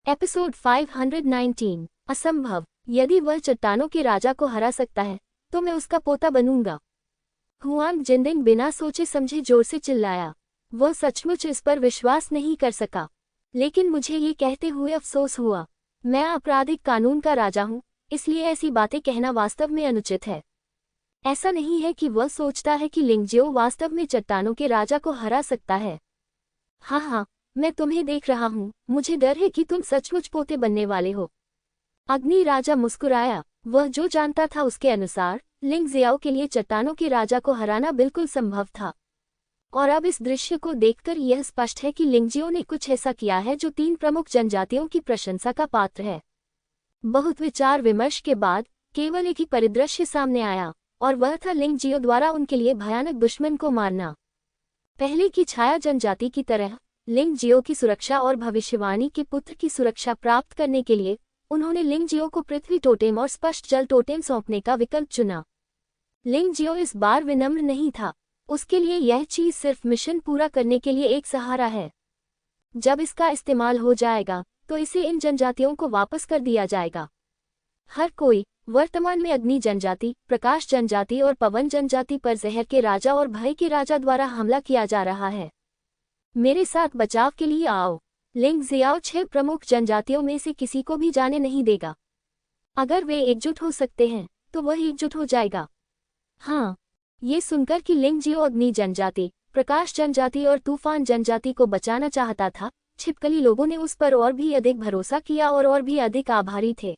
Episode 519 असंभव। यदि वह चट्टानों के राजा को हरा सकता है तो मैं उसका पोता बनूंगा। हुआंग जिनडिंग बिना सोचे समझे जोर से चिल्लाया। वह सचमुच इस पर विश्वास नहीं कर सका, लेकिन मुझे ये कहते हुए अफसोस हुआ। मैं आपराधिक कानून का राजा हूँ, इसलिए ऐसी बातें कहना वास्तव में अनुचित है। ऐसा नहीं है कि वह सोचता है कि लिंगजियो वास्तव में चट्टानों के राजा को हरा सकता है। हाँ, मैं तुम्हें देख रहा हूँ। मुझे डर है कि तुम सचमुच पोते बनने वाले हो। अग्नि राजा मुस्कुराया। वह जो जानता था उसके अनुसार लिंगजियाओ के लिए चट्टानों के राजा को हराना बिल्कुल संभव था। और अब इस दृश्य को देखकर यह स्पष्ट है कि लिंगजियो ने कुछ ऐसा किया है जो 3 प्रमुख जनजातियों की प्रशंसा का पात्र है। बहुत विचार विमर्श के बाद केवल एक ही परिदृश्य सामने आया, और वह था लिंगजियो द्वारा उनके लिए भयानक दुश्मन को मारना। पहले की छाया जनजाति की तरह लिंगजियो की सुरक्षा और भविष्यवाणी के पुत्र की सुरक्षा प्राप्त करने के लिए उन्होंने लिंगजियो को पृथ्वी टोटेम और स्पष्ट जल टोटेम सौंपने का विकल्प चुना। लिंगजियो इस बार विनम्र नहीं था। उसके लिए यह चीज सिर्फ मिशन पूरा करने के लिए एक सहारा है। जब इसका इस्तेमाल हो जाएगा तो इसे इन जनजातियों को वापस कर दिया जाएगा। हर कोई वर्तमान में अग्नि जनजाति, प्रकाश जनजाति और पवन जनजाति पर जहर के राजा और भय के राजा द्वारा हमला किया जा रहा है। मेरे साथ बचाव के लिए आओ। लिंगजियाओ 6 प्रमुख जनजातियों में से किसी को भी जाने नहीं देगा। अगर वे एकजुट हो सकते हैं तो वह एकजुट हो जाएगा। हाँ, ये सुनकर कि लिंगजियो अग्नि जनजाति, प्रकाश जनजाति और तूफान जनजाति को बचाना चाहता था, छिपकली लोगों ने उस पर और भी अधिक भरोसा किया और भी अधिक आभारी थे।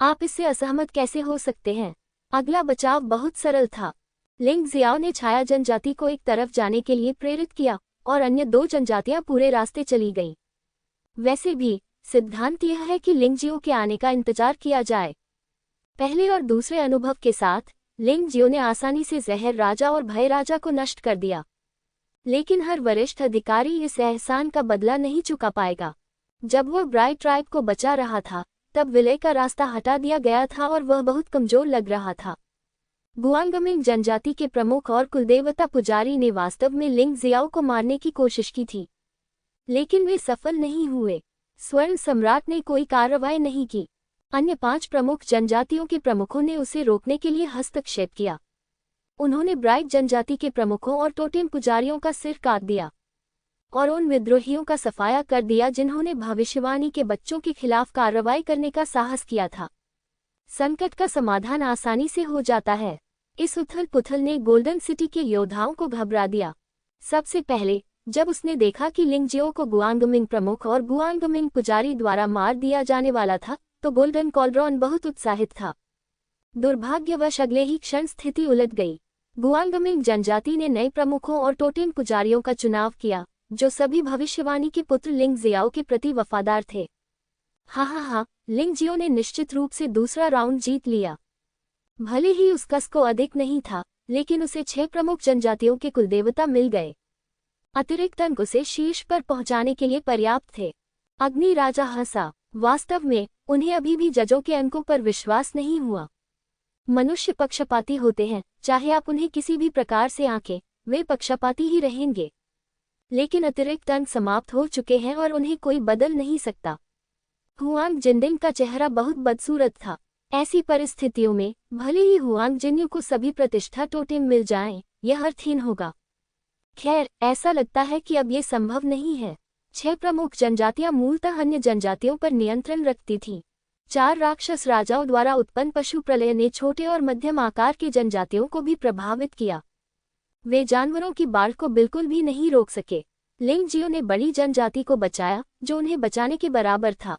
आप इससे असहमत कैसे हो सकते हैं? अगला बचाव बहुत सरल था। लिंगजियाओ ने छाया जनजाति को एक तरफ जाने के लिए प्रेरित किया और अन्य 2 जनजातियां पूरे रास्ते चली गईं। वैसे भी सिद्धांत यह है कि लिंगजियो के आने का इंतजार किया जाए। पहले और दूसरे अनुभव के साथ लिंगजियो ने आसानी से जहर राजा और भय राजा को नष्ट कर दिया, लेकिन हर वरिष्ठ अधिकारी इस एहसान का बदला नहीं चुका पाएगा। जब वह ब्राइट ट्राइब को बचा रहा था तब विलय का रास्ता हटा दिया गया था और वह बहुत कमजोर लग रहा था। गुआंगमिंग जनजाति के प्रमुख और कुलदेवता पुजारी ने वास्तव में लिंगजियाओ को मारने की कोशिश की थी, लेकिन वे सफल नहीं हुए। स्वर्ण सम्राट ने कोई कार्रवाई नहीं की। अन्य 5 प्रमुख जनजातियों के प्रमुखों ने उसे रोकने के लिए हस्तक्षेप किया। उन्होंने ब्राइट जनजाति के प्रमुखों और टोटेम पुजारियों का सिर काट दिया और उन विद्रोहियों का सफाया कर दिया जिन्होंने भविष्यवाणी के बच्चों के खिलाफ कार्रवाई करने का साहस किया था। संकट का समाधान आसानी से हो जाता है। इस उथल पुथल ने गोल्डन सिटी के योद्धाओं को घबरा दिया। सबसे पहले जब उसने देखा कि लिंगजियो को गुआंगमिंग प्रमुख और गुआंगमिंग पुजारी द्वारा मार दिया जाने वाला था तो गोल्डन कॉल्ड्रॉन बहुत उत्साहित था। दुर्भाग्यवश अगले ही क्षण स्थिति उलट गई। गुआंगमिंग जनजाति ने नए प्रमुखों और टोटेम पुजारियों का चुनाव किया जो सभी भविष्यवाणी के पुत्र लिंगजियाओ के प्रति वफादार थे। हाँ, लिंगजियो ने निश्चित रूप से दूसरा राउंड जीत लिया। भले ही उसका स्कोर अधिक नहीं था, लेकिन उसे 6 प्रमुख जनजातियों के कुलदेवता मिल गए। अतिरिक्त अंक उसे शीर्ष पर पहुंचाने के लिए पर्याप्त थे। अग्नि राजा हंसा। वास्तव में उन्हें अभी भी जजों के अंकों पर विश्वास नहीं हुआ। मनुष्य पक्षपाती होते हैं, चाहे आप उन्हें किसी भी प्रकार से आंकें, वे पक्षपाती ही रहेंगे। लेकिन अतिरिक्त अंक समाप्त हो चुके हैं और उन्हें कोई बदल नहीं सकता। हुआंग जिनडिंग का चेहरा बहुत बदसूरत था। ऐसी परिस्थितियों में भले ही हुआंग जिन्यू को सभी प्रतिष्ठा टोटेम मिल जाएं, यह अर्थहीन होगा। खैर, ऐसा लगता है कि अब ये संभव नहीं है। 6 प्रमुख जनजातियां मूलतः अन्य जनजातियों पर नियंत्रण रखती थीं। 4 राक्षस राजाओं द्वारा उत्पन्न पशु प्रलय ने छोटे और मध्यम आकार के जनजातियों को भी प्रभावित किया। वे जानवरों की बाढ़ को बिल्कुल भी नहीं रोक सके। लिंगजियो ने बड़ी जनजाति को बचाया जो उन्हें बचाने के बराबर था।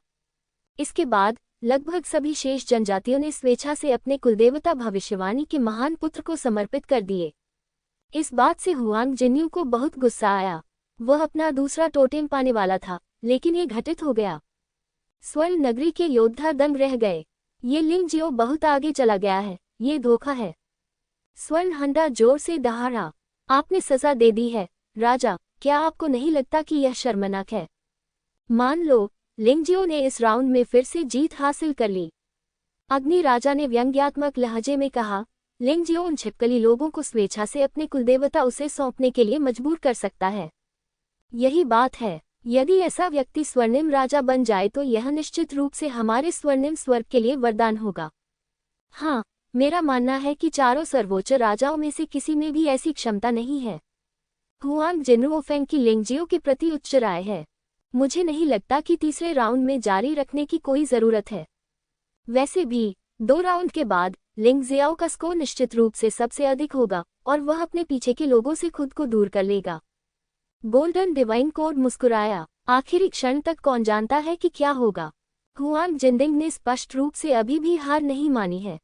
इसके बाद लगभग सभी शेष जनजातियों ने स्वेच्छा से अपने कुलदेवता भविष्यवाणी के महान पुत्र को समर्पित कर दिए। इस बात से हुआंग जिन्यू को बहुत गुस्सा आया। वह अपना दूसरा टोटेम पाने वाला था, लेकिन ये घटित हो गया। स्वर्ण नगरी के योद्धा दंग रह गए। ये लिंगजियो बहुत आगे चला गया है, ये धोखा है। स्वर्ण हंडा जोर से दहाड़ा। आपने सजा दे दी है राजा, क्या आपको नहीं लगता कि यह शर्मनाक है? मान लो लिंगजियो ने इस राउंड में फिर से जीत हासिल कर ली। अग्नि राजा ने व्यंग्यात्मक लहजे में कहा, लिंगजियो उन छिपकली लोगों को स्वेच्छा से अपने कुलदेवता उसे सौंपने के लिए मजबूर कर सकता है। यही बात है। यदि ऐसा व्यक्ति स्वर्णिम राजा बन जाए तो यह निश्चित रूप से हमारे स्वर्णिम स्वर्ग के लिए वरदान होगा। हाँ, मेरा मानना है कि चारों सर्वोच्च राजाओं में से किसी में भी ऐसी क्षमता नहीं है। हुआंग जिनरुओफेंग की लिंगजियो के प्रति उच्च राय है। मुझे नहीं लगता कि तीसरे राउंड में जारी रखने की कोई जरूरत है। वैसे भी 2 राउंड के बाद लिंगजियाओ का स्कोर निश्चित रूप से सबसे अधिक होगा और वह अपने पीछे के लोगों से खुद को दूर कर लेगा। गोल्डन डिवाइन कोड मुस्कुराया। आखिरी क्षण तक कौन जानता है कि क्या होगा। हुआंग जिंदिंग ने स्पष्ट रूप से अभी भी हार नहीं मानी है।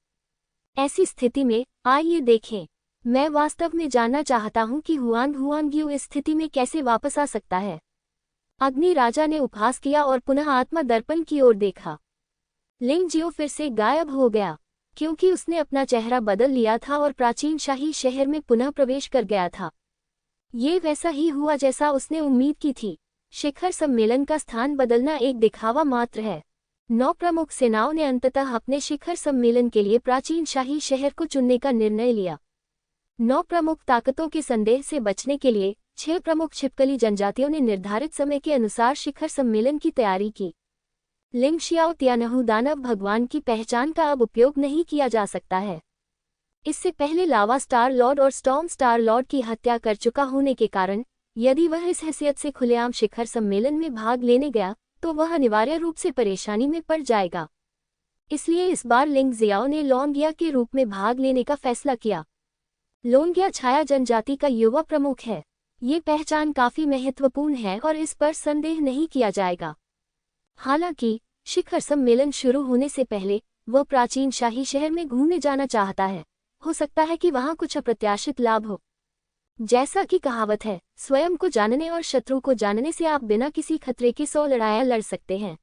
ऐसी स्थिति में आइए देखें। मैं वास्तव में जानना चाहता हूं कि हुआंग इस स्थिति में कैसे वापस आ सकता है। अग्नि राजा ने उपहास किया और पुनः आत्मा दर्पण की ओर देखा। लिंगजियो फिर से गायब हो गया, क्योंकि उसने अपना चेहरा बदल लिया था और प्राचीन शाही शहर में पुनः प्रवेश कर गया था। ये वैसा ही हुआ जैसा उसने उम्मीद की थी। शिखर सम्मेलन का स्थान बदलना एक दिखावा मात्र है। 9 प्रमुख सेनाओं ने अंततः अपने शिखर सम्मेलन के लिए प्राचीन शाही शहर को चुनने का निर्णय लिया। 9 प्रमुख ताकतों के संदेह से बचने के लिए 6 प्रमुख छिपकली जनजातियों ने निर्धारित समय के अनुसार शिखर सम्मेलन की तैयारी की। लिंग शियाओ त्यानहु दानव भगवान की पहचान का अब उपयोग नहीं किया जा सकता है। इससे पहले लावा स्टार लॉर्ड और स्टॉर्म स्टार लॉर्ड की हत्या कर चुका होने के कारण यदि वह इस हैसियत से खुलेआम शिखर सम्मेलन में भाग लेने गया तो वह अनिवार्य रूप से परेशानी में पड़ जाएगा। इसलिए इस बार लिंग जियाओ ने लोंगिया के रूप में भाग लेने का फैसला किया। लोंगिया छाया जनजाति का युवा प्रमुख है। ये पहचान काफी महत्वपूर्ण है और इस पर संदेह नहीं किया जाएगा। हालांकि शिखर सम्मेलन शुरू होने से पहले वह प्राचीन शाही शहर में घूमने जाना चाहता है। हो सकता है कि वहां कुछ अप्रत्याशित लाभ हो। जैसा कि कहावत है, स्वयं को जानने और शत्रु को जानने से आप बिना किसी खतरे के 100 लड़ाइयां लड़ सकते हैं।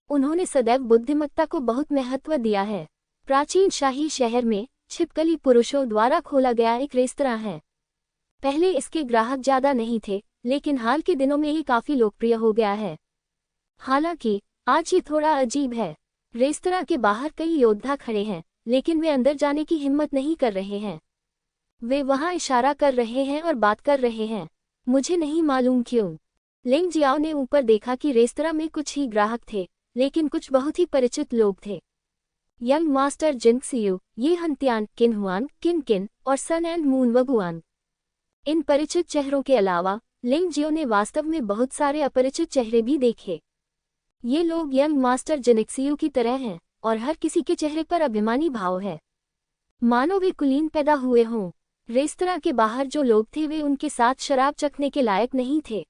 उन्होंने सदैव बुद्धिमत्ता को बहुत महत्व दिया है। प्राचीन शाही शहर में छिपकली पुरुषों द्वारा खोला गया एक रेस्तरां है। पहले इसके ग्राहक ज्यादा नहीं थे, लेकिन हाल के दिनों में ये काफी लोकप्रिय हो गया है। हालांकि आज ये थोड़ा अजीब है। रेस्तरां के बाहर कई योद्धा खड़े हैं, लेकिन वे अंदर जाने की हिम्मत नहीं कर रहे हैं। वे वहां इशारा कर रहे हैं और बात कर रहे हैं। मुझे नहीं मालूम क्यों। लिंग जियाओ ने ऊपर देखा कि रेस्तरां में कुछ ही ग्राहक थे, लेकिन कुछ बहुत ही परिचित लोग थे। यंग मास्टर जिंगसियू, ये हंत्यान, किनहुआन, किनकिन और सन एंड मून वगुआन। इन परिचित चेहरों के अलावा लिंग जियो ने वास्तव में बहुत सारे अपरिचित चेहरे भी देखे। ये लोग यंग मास्टर जिनिक्सियू की तरह हैं और हर किसी के चेहरे पर अभिमानी भाव है, मानो वे कुलीन पैदा हुए हों। रेस्तरां के बाहर जो लोग थे वे उनके साथ शराब चखने के लायक नहीं थे।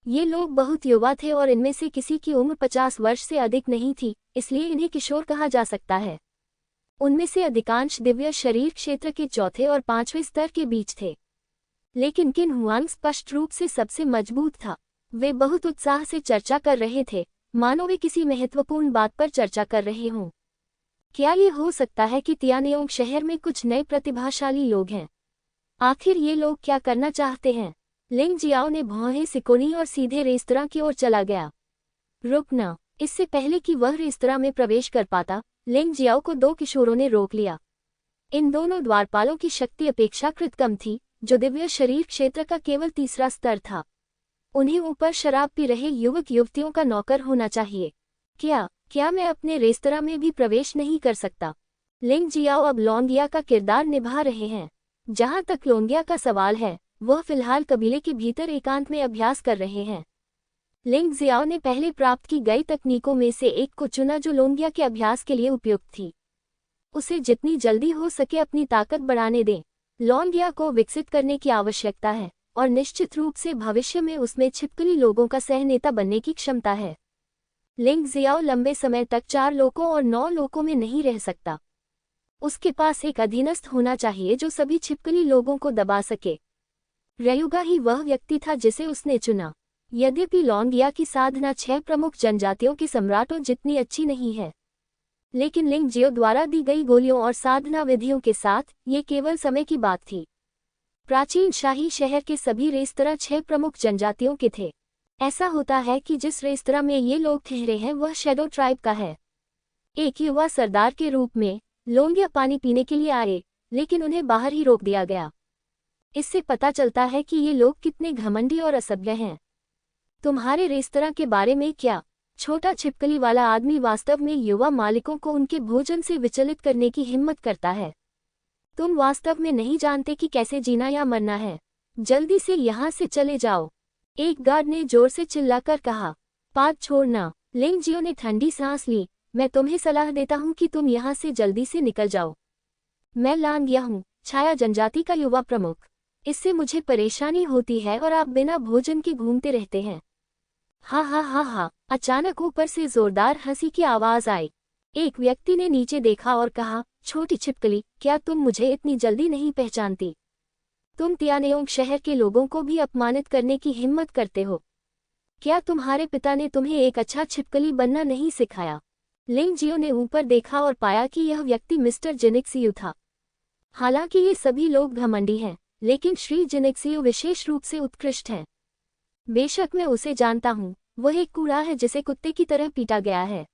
ये लोग बहुत युवा थे और इनमें से किसी की उम्र 50 वर्ष से अधिक नहीं थी, इसलिए इन्हें किशोर कहा जा सकता है। उनमें से अधिकांश दिव्य शरीर क्षेत्र के चौथे और 5वें स्तर के बीच थे, लेकिन किनहुआंग स्पष्ट रूप से सबसे मजबूत था। वे बहुत उत्साह से चर्चा कर रहे थे, मानो वे किसी महत्वपूर्ण बात पर चर्चा कर रहे हों। क्या ये हो सकता है कि तियानियोंग शहर में कुछ नए प्रतिभाशाली लोग हैं? आखिर ये लोग क्या करना चाहते हैं? लिंग जियाओ ने भौहें सिकोड़ी और सीधे रेस्तरां की ओर चला गया। रुकना! इससे पहले कि वह रेस्तरां में प्रवेश कर पाता, लिंग जियाओ को 2 किशोरों ने रोक लिया। इन दोनों द्वारपालों की शक्ति अपेक्षाकृत कम थी, जो दिव्य शरीर क्षेत्र का केवल 3रा स्तर था। उन्हें ऊपर शराब पी रहे युवक युवतियों का नौकर होना चाहिए। क्या मैं अपने रेस्तरां में भी प्रवेश नहीं कर सकता? लिंग जियाओ अब लोंगिया का किरदार निभा रहे हैं। जहां तक लोंगिया का सवाल है, वह फिलहाल कबीले के भीतर एकांत में अभ्यास कर रहे हैं। लिंग जियाओ ने पहले प्राप्त की गई तकनीकों में से एक को चुना जो लोंगिया के अभ्यास के लिए उपयुक्त थी। उसे जितनी जल्दी हो सके अपनी ताकत बढ़ाने दें। लोंगिया को विकसित करने की आवश्यकता है और निश्चित रूप से भविष्य में उसमें छिपकली लोगों का सहनेता बनने की क्षमता है। लिंग जियाओ लंबे समय तक 4 लोकों और 9 लोकों में नहीं रह सकता। उसके पास एक अधीनस्थ होना चाहिए जो सभी छिपकली लोगों को दबा सके। रयुगा ही वह व्यक्ति था जिसे उसने चुना। यद्यपि लोंगिया की साधना 6 प्रमुख जनजातियों के सम्राटों जितनी अच्छी नहीं है, लेकिन लिंग जियो द्वारा दी गई गोलियों और साधना विधियों के साथ ये केवल समय की बात थी। प्राचीन शाही शहर के सभी रेस्तरां 6 प्रमुख जनजातियों के थे। ऐसा होता है कि जिस रेस्तरां में ये लोग ठहरे हैं वह शैडो ट्राइब का है। एक युवा सरदार के रूप में लोंगिया पानी पीने के लिए आए, लेकिन उन्हें बाहर ही रोक दिया गया। इससे पता चलता है कि ये लोग कितने घमंडी और असभ्य हैं। तुम्हारे रेस्तरां के बारे में क्या? छोटा छिपकली वाला आदमी वास्तव में युवा मालिकों को उनके भोजन से विचलित करने की हिम्मत करता है। तुम वास्तव में नहीं जानते कि कैसे जीना या मरना है। जल्दी से यहाँ से चले जाओ, एक गार्ड ने जोर से चिल्लाकर कहा। पाद छोड़ना। लिंग जियो ने ठंडी सांस ली। मैं तुम्हें सलाह देता हूँ कि तुम यहाँ से जल्दी से निकल जाओ। मैं लांगिया हूँ, छाया जनजाति का युवा प्रमुख। इससे मुझे परेशानी होती है और आप बिना भोजन के घूमते रहते हैं। हा हा हा हा। अचानक ऊपर से जोरदार हंसी की आवाज आई। एक व्यक्ति ने नीचे देखा और कहा, छोटी छिपकली, क्या तुम मुझे इतनी जल्दी नहीं पहचानती? तुम तियानेओंग शहर के लोगों को भी अपमानित करने की हिम्मत करते हो। क्या तुम्हारे पिता ने तुम्हें एक अच्छा छिपकली बनना नहीं सिखाया? लिंग जियो ने ऊपर देखा और पाया कि यह व्यक्ति मिस्टर जिनिक्सियू था। हालांकि ये सभी लोग घमंडी हैं, लेकिन श्री जिनिक्सियू विशेष रूप से उत्कृष्ट है। बेशक मैं उसे जानता हूँ, वह एक कूड़ा है जिसे कुत्ते की तरह पीटा गया है।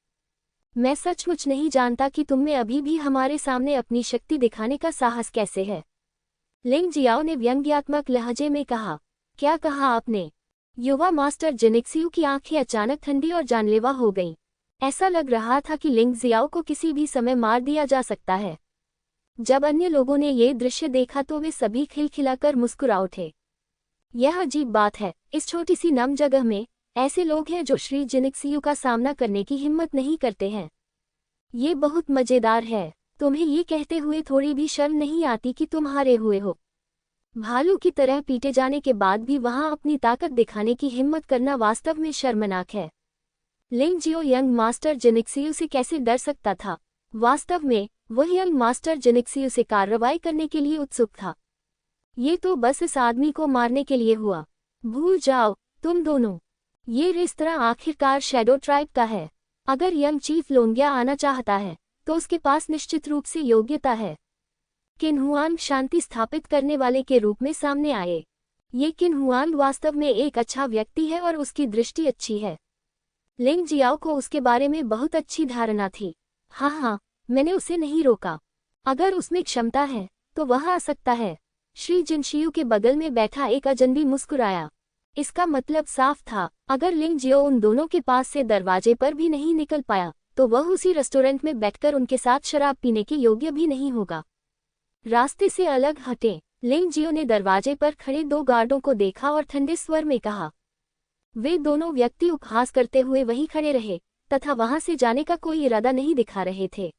मैं सचमुच नहीं जानता कि तुम में अभी भी हमारे सामने अपनी शक्ति दिखाने का साहस कैसे है। लिंग जियाओ ने व्यंग्यात्मक लहजे में कहा। क्या कहा आपने? युवा मास्टर जिनिक्सियू की आंखें अचानक ठंडी और जानलेवा हो गईं। ऐसा लग रहा था कि लिंग जियाओ को किसी भी समय मार दिया जा सकता है। जब अन्य लोगों ने ये दृश्य देखा तो वे सभी खिलखिलाकर मुस्कुरा उठे। यह अजीब बात है, इस छोटी सी नम जगह में ऐसे लोग हैं जो श्री जिनिक्सियू का सामना करने की हिम्मत नहीं करते हैं। ये बहुत मजेदार है। तुम्हें ये कहते हुए थोड़ी भी शर्म नहीं आती कि तुम हारे हुए हो? भालू की तरह पीटे जाने के बाद भी वहां अपनी ताकत दिखाने की हिम्मत करना वास्तव में शर्मनाक है। लिंग जियो यंग मास्टर जिनिक्सियू से कैसे डर सकता था? वास्तव में वह यंग मास्टर जिनिक्सियू से कार्रवाई करने के लिए उत्सुक था। ये तो बस इस आदमी को मारने के लिए हुआ। भूल जाओ तुम दोनों। ये रेस्तरां आखिरकार शैडो ट्राइब का है। अगर यंग चीफ लोंगिया आना चाहता है तो उसके पास निश्चित रूप से योग्यता है। किन्हुआंग शांति स्थापित करने वाले के रूप में सामने आए। ये किन्हुआंग वास्तव में एक अच्छा व्यक्ति है और उसकी दृष्टि अच्छी है। लिंग जियाओ को उसके बारे में बहुत अच्छी धारणा थी। हाँ, मैंने उसे नहीं रोका। अगर उसमें क्षमता है तो वह आ सकता है। श्री जिनशियू के बगल में बैठा एक अजनबी मुस्कुराया। इसका मतलब साफ था, अगर लिंग जियो उन दोनों के पास से दरवाजे पर भी नहीं निकल पाया तो वह उसी रेस्टोरेंट में बैठकर उनके साथ शराब पीने के योग्य भी नहीं होगा। रास्ते से अलग हटे। लिंग जियो ने दरवाजे पर खड़े दो गार्डों को देखा और ठंडे स्वर में कहा। वे दोनों व्यक्ति उपहास करते हुए वहीं खड़े रहे तथा वहां से जाने का कोई इरादा नहीं दिखा रहे थे।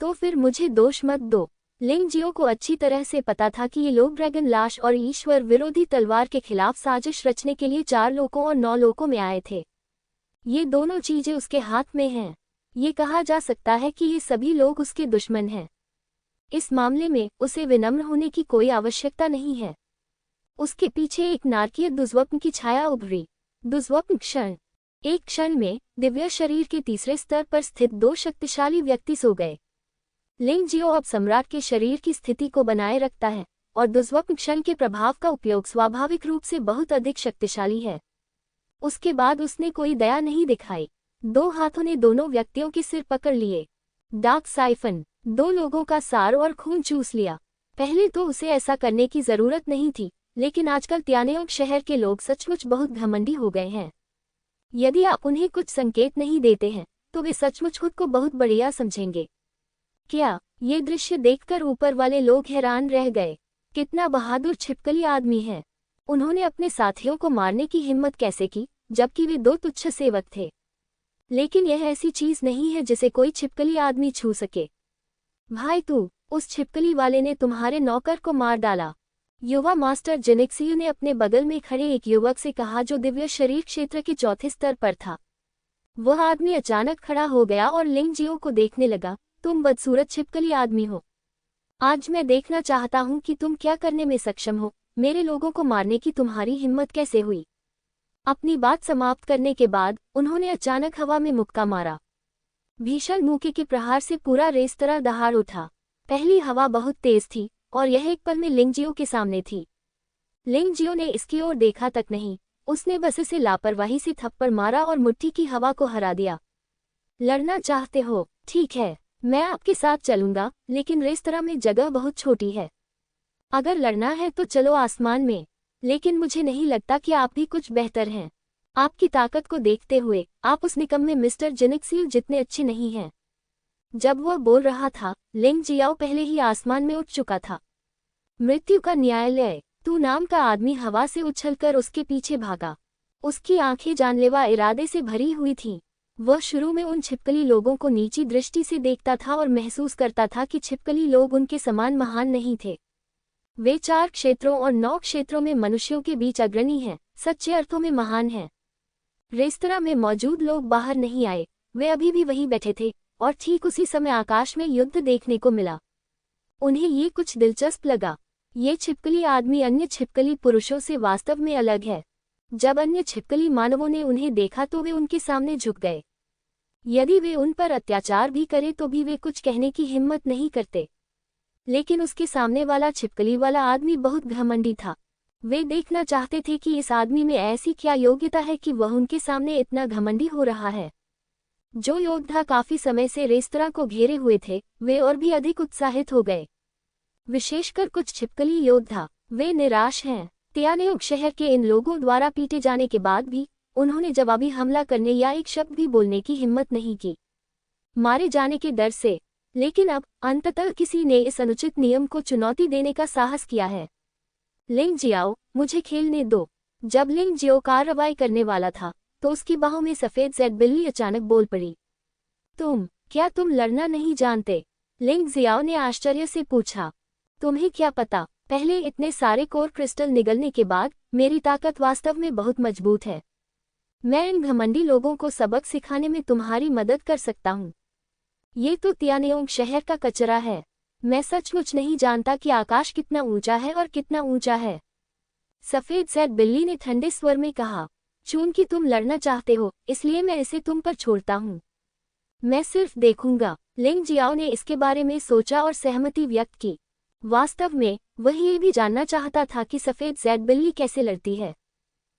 तो फिर मुझे दोष मत दो। लिंग जियो को अच्छी तरह से पता था कि ये लोग ड्रैगन लाश और ईश्वर विरोधी तलवार के खिलाफ साजिश रचने के लिए 4 लोकों और 9 लोकों में आए थे। ये दोनों चीजें उसके हाथ में हैं। ये कहा जा सकता है कि ये सभी लोग उसके दुश्मन हैं। इस मामले में उसे विनम्र होने की कोई आवश्यकता नहीं है। उसके पीछे एक नारकीय दुर्स्वप्न की छाया उभरी। दुर्स्वप्न क्षण। एक क्षण में दिव्य शरीर के तीसरे स्तर पर स्थित 2 शक्तिशाली व्यक्ति सो गए। लिंग जियो अब सम्राट के शरीर की स्थिति को बनाए रखता है और दुर्स्वप्न क्षण के प्रभाव का उपयोग स्वाभाविक रूप से बहुत अधिक शक्तिशाली है। उसके बाद उसने कोई दया नहीं दिखाई। 2 हाथों ने दोनों व्यक्तियों के सिर पकड़ लिए। Dark siphon. 2 लोगों का सार और खून चूस लिया। पहले तो उसे ऐसा करने की जरूरत नहीं थी, लेकिन आजकल तियानेओंग शहर के लोग सचमुच बहुत घमंडी हो गए हैं। यदि आप उन्हें कुछ संकेत नहीं देते हैं तो वे सचमुच खुद को बहुत बढ़िया समझेंगे। क्या? ये दृश्य देखकर ऊपर वाले लोग हैरान रह गए। कितना बहादुर छिपकली आदमी है। उन्होंने अपने साथियों को मारने की हिम्मत कैसे की, जबकि वे 2 तुच्छ सेवक थे। लेकिन यह ऐसी चीज नहीं है जिसे कोई छिपकली आदमी छू सके। भाई तू, उस छिपकली वाले ने तुम्हारे नौकर को मार डाला। युवा मास्टर जिनिक्सियू ने अपने बगल में खड़े एक युवक से कहा जो दिव्य शरीर क्षेत्र के 4थे स्तर पर था। वह आदमी अचानक खड़ा हो गया और लिंग जियो को देखने लगा। तुम बदसूरत छिपकली आदमी हो। आज मैं देखना चाहता हूं कि तुम क्या करने में सक्षम हो। मेरे लोगों को मारने की तुम्हारी हिम्मत कैसे हुई? अपनी बात समाप्त करने के बाद उन्होंने अचानक हवा में मुक्का मारा। भीषण मुक्के के प्रहार से पूरा रेस्तरां दहाड़ उठा। पहली हवा बहुत तेज थी और यह एक पल में लिंग जियो के सामने थी। लिंग जियो ने इसकी ओर देखा तक नहीं, उसने बस इसे लापरवाही से थप्पड़ मारा और मुट्ठी की हवा को हरा दिया। लड़ना चाहते हो? ठीक है, मैं आपके साथ चलूंगा, लेकिन रेस्तरां में जगह बहुत छोटी है। अगर लड़ना है तो चलो आसमान में, लेकिन मुझे नहीं लगता कि आप भी कुछ बेहतर हैं। आपकी ताकत को देखते हुए आप उस निकम्मे मिस्टर जिनिक्सिल जितने अच्छे नहीं हैं। जब वह बोल रहा था, लिंग जियाओ पहले ही आसमान में उठ चुका था। मृत्यु का न्यायालय, तू नाम का आदमी हवा से उछलकर उसके पीछे भागा। उसकी आंखें जानलेवा इरादे से भरी हुई थीं। वह शुरू में उन छिपकली लोगों को नीची दृष्टि से देखता था और महसूस करता था कि छिपकली लोग उनके समान महान नहीं थे। वे 4 क्षेत्रों और 9 क्षेत्रों में मनुष्यों के बीच अग्रणी हैं, सच्चे अर्थों में महान हैं। रेस्तरां में मौजूद लोग बाहर नहीं आए, वे अभी भी वहीं बैठे थे, और ठीक उसी समय आकाश में युद्ध देखने को मिला। उन्हें ये कुछ दिलचस्प लगा। ये छिपकली आदमी अन्य छिपकली पुरुषों से वास्तव में अलग है। जब अन्य छिपकली मानवों ने उन्हें देखा तो वे उनके सामने झुक गए। यदि वे उन पर अत्याचार भी करें तो भी वे कुछ कहने की हिम्मत नहीं करते। लेकिन उसके सामने वाला छिपकली वाला आदमी बहुत घमंडी था। वे देखना चाहते थे कि इस आदमी में ऐसी क्या योग्यता है कि वह उनके सामने इतना घमंडी हो रहा है। जो योद्धा काफी समय से रेस्तरां को घेरे हुए थे, वे और भी अधिक उत्साहित हो गए। विशेषकर कुछ छिपकली योद्धा, वे निराश हैं। तियानेउग शहर के इन लोगों द्वारा पीटे जाने के बाद भी उन्होंने जवाबी हमला करने या एक शब्द भी बोलने की हिम्मत नहीं की, मारे जाने के डर से। लेकिन अब अंततः किसी ने इस अनुचित नियम को चुनौती देने का साहस किया है। लिंग जियाओ, मुझे खेलने दो। जब लिंग जियो कार्रवाई करने वाला था तो उसकी बाहों में सफेद जेड बिल्ली अचानक बोल पड़ी। क्या तुम लड़ना नहीं जानते? लिंग जियाओ ने आश्चर्य से पूछा। तुम्हें क्या पता? पहले इतने सारे कोर क्रिस्टल निगलने के बाद मेरी ताकत वास्तव में बहुत मजबूत है। मैं इन घमंडी लोगों को सबक सिखाने में तुम्हारी मदद कर सकता हूँ। ये तो तियानेउग शहर का कचरा है। मैं सचमुच नहीं जानता कि आकाश कितना ऊंचा है और कितना ऊंचा है। सफेद जेड बिल्ली ने ठंडे स्वर में कहा। चूंकि तुम लड़ना चाहते हो, इसलिए मैं इसे तुम पर छोड़ता हूँ। मैं सिर्फ देखूंगा। लिंग जियाओ ने इसके बारे में सोचा और सहमति व्यक्त की। वास्तव में वह ये भी जानना चाहता था कि सफेद जेड बिल्ली कैसे लड़ती है,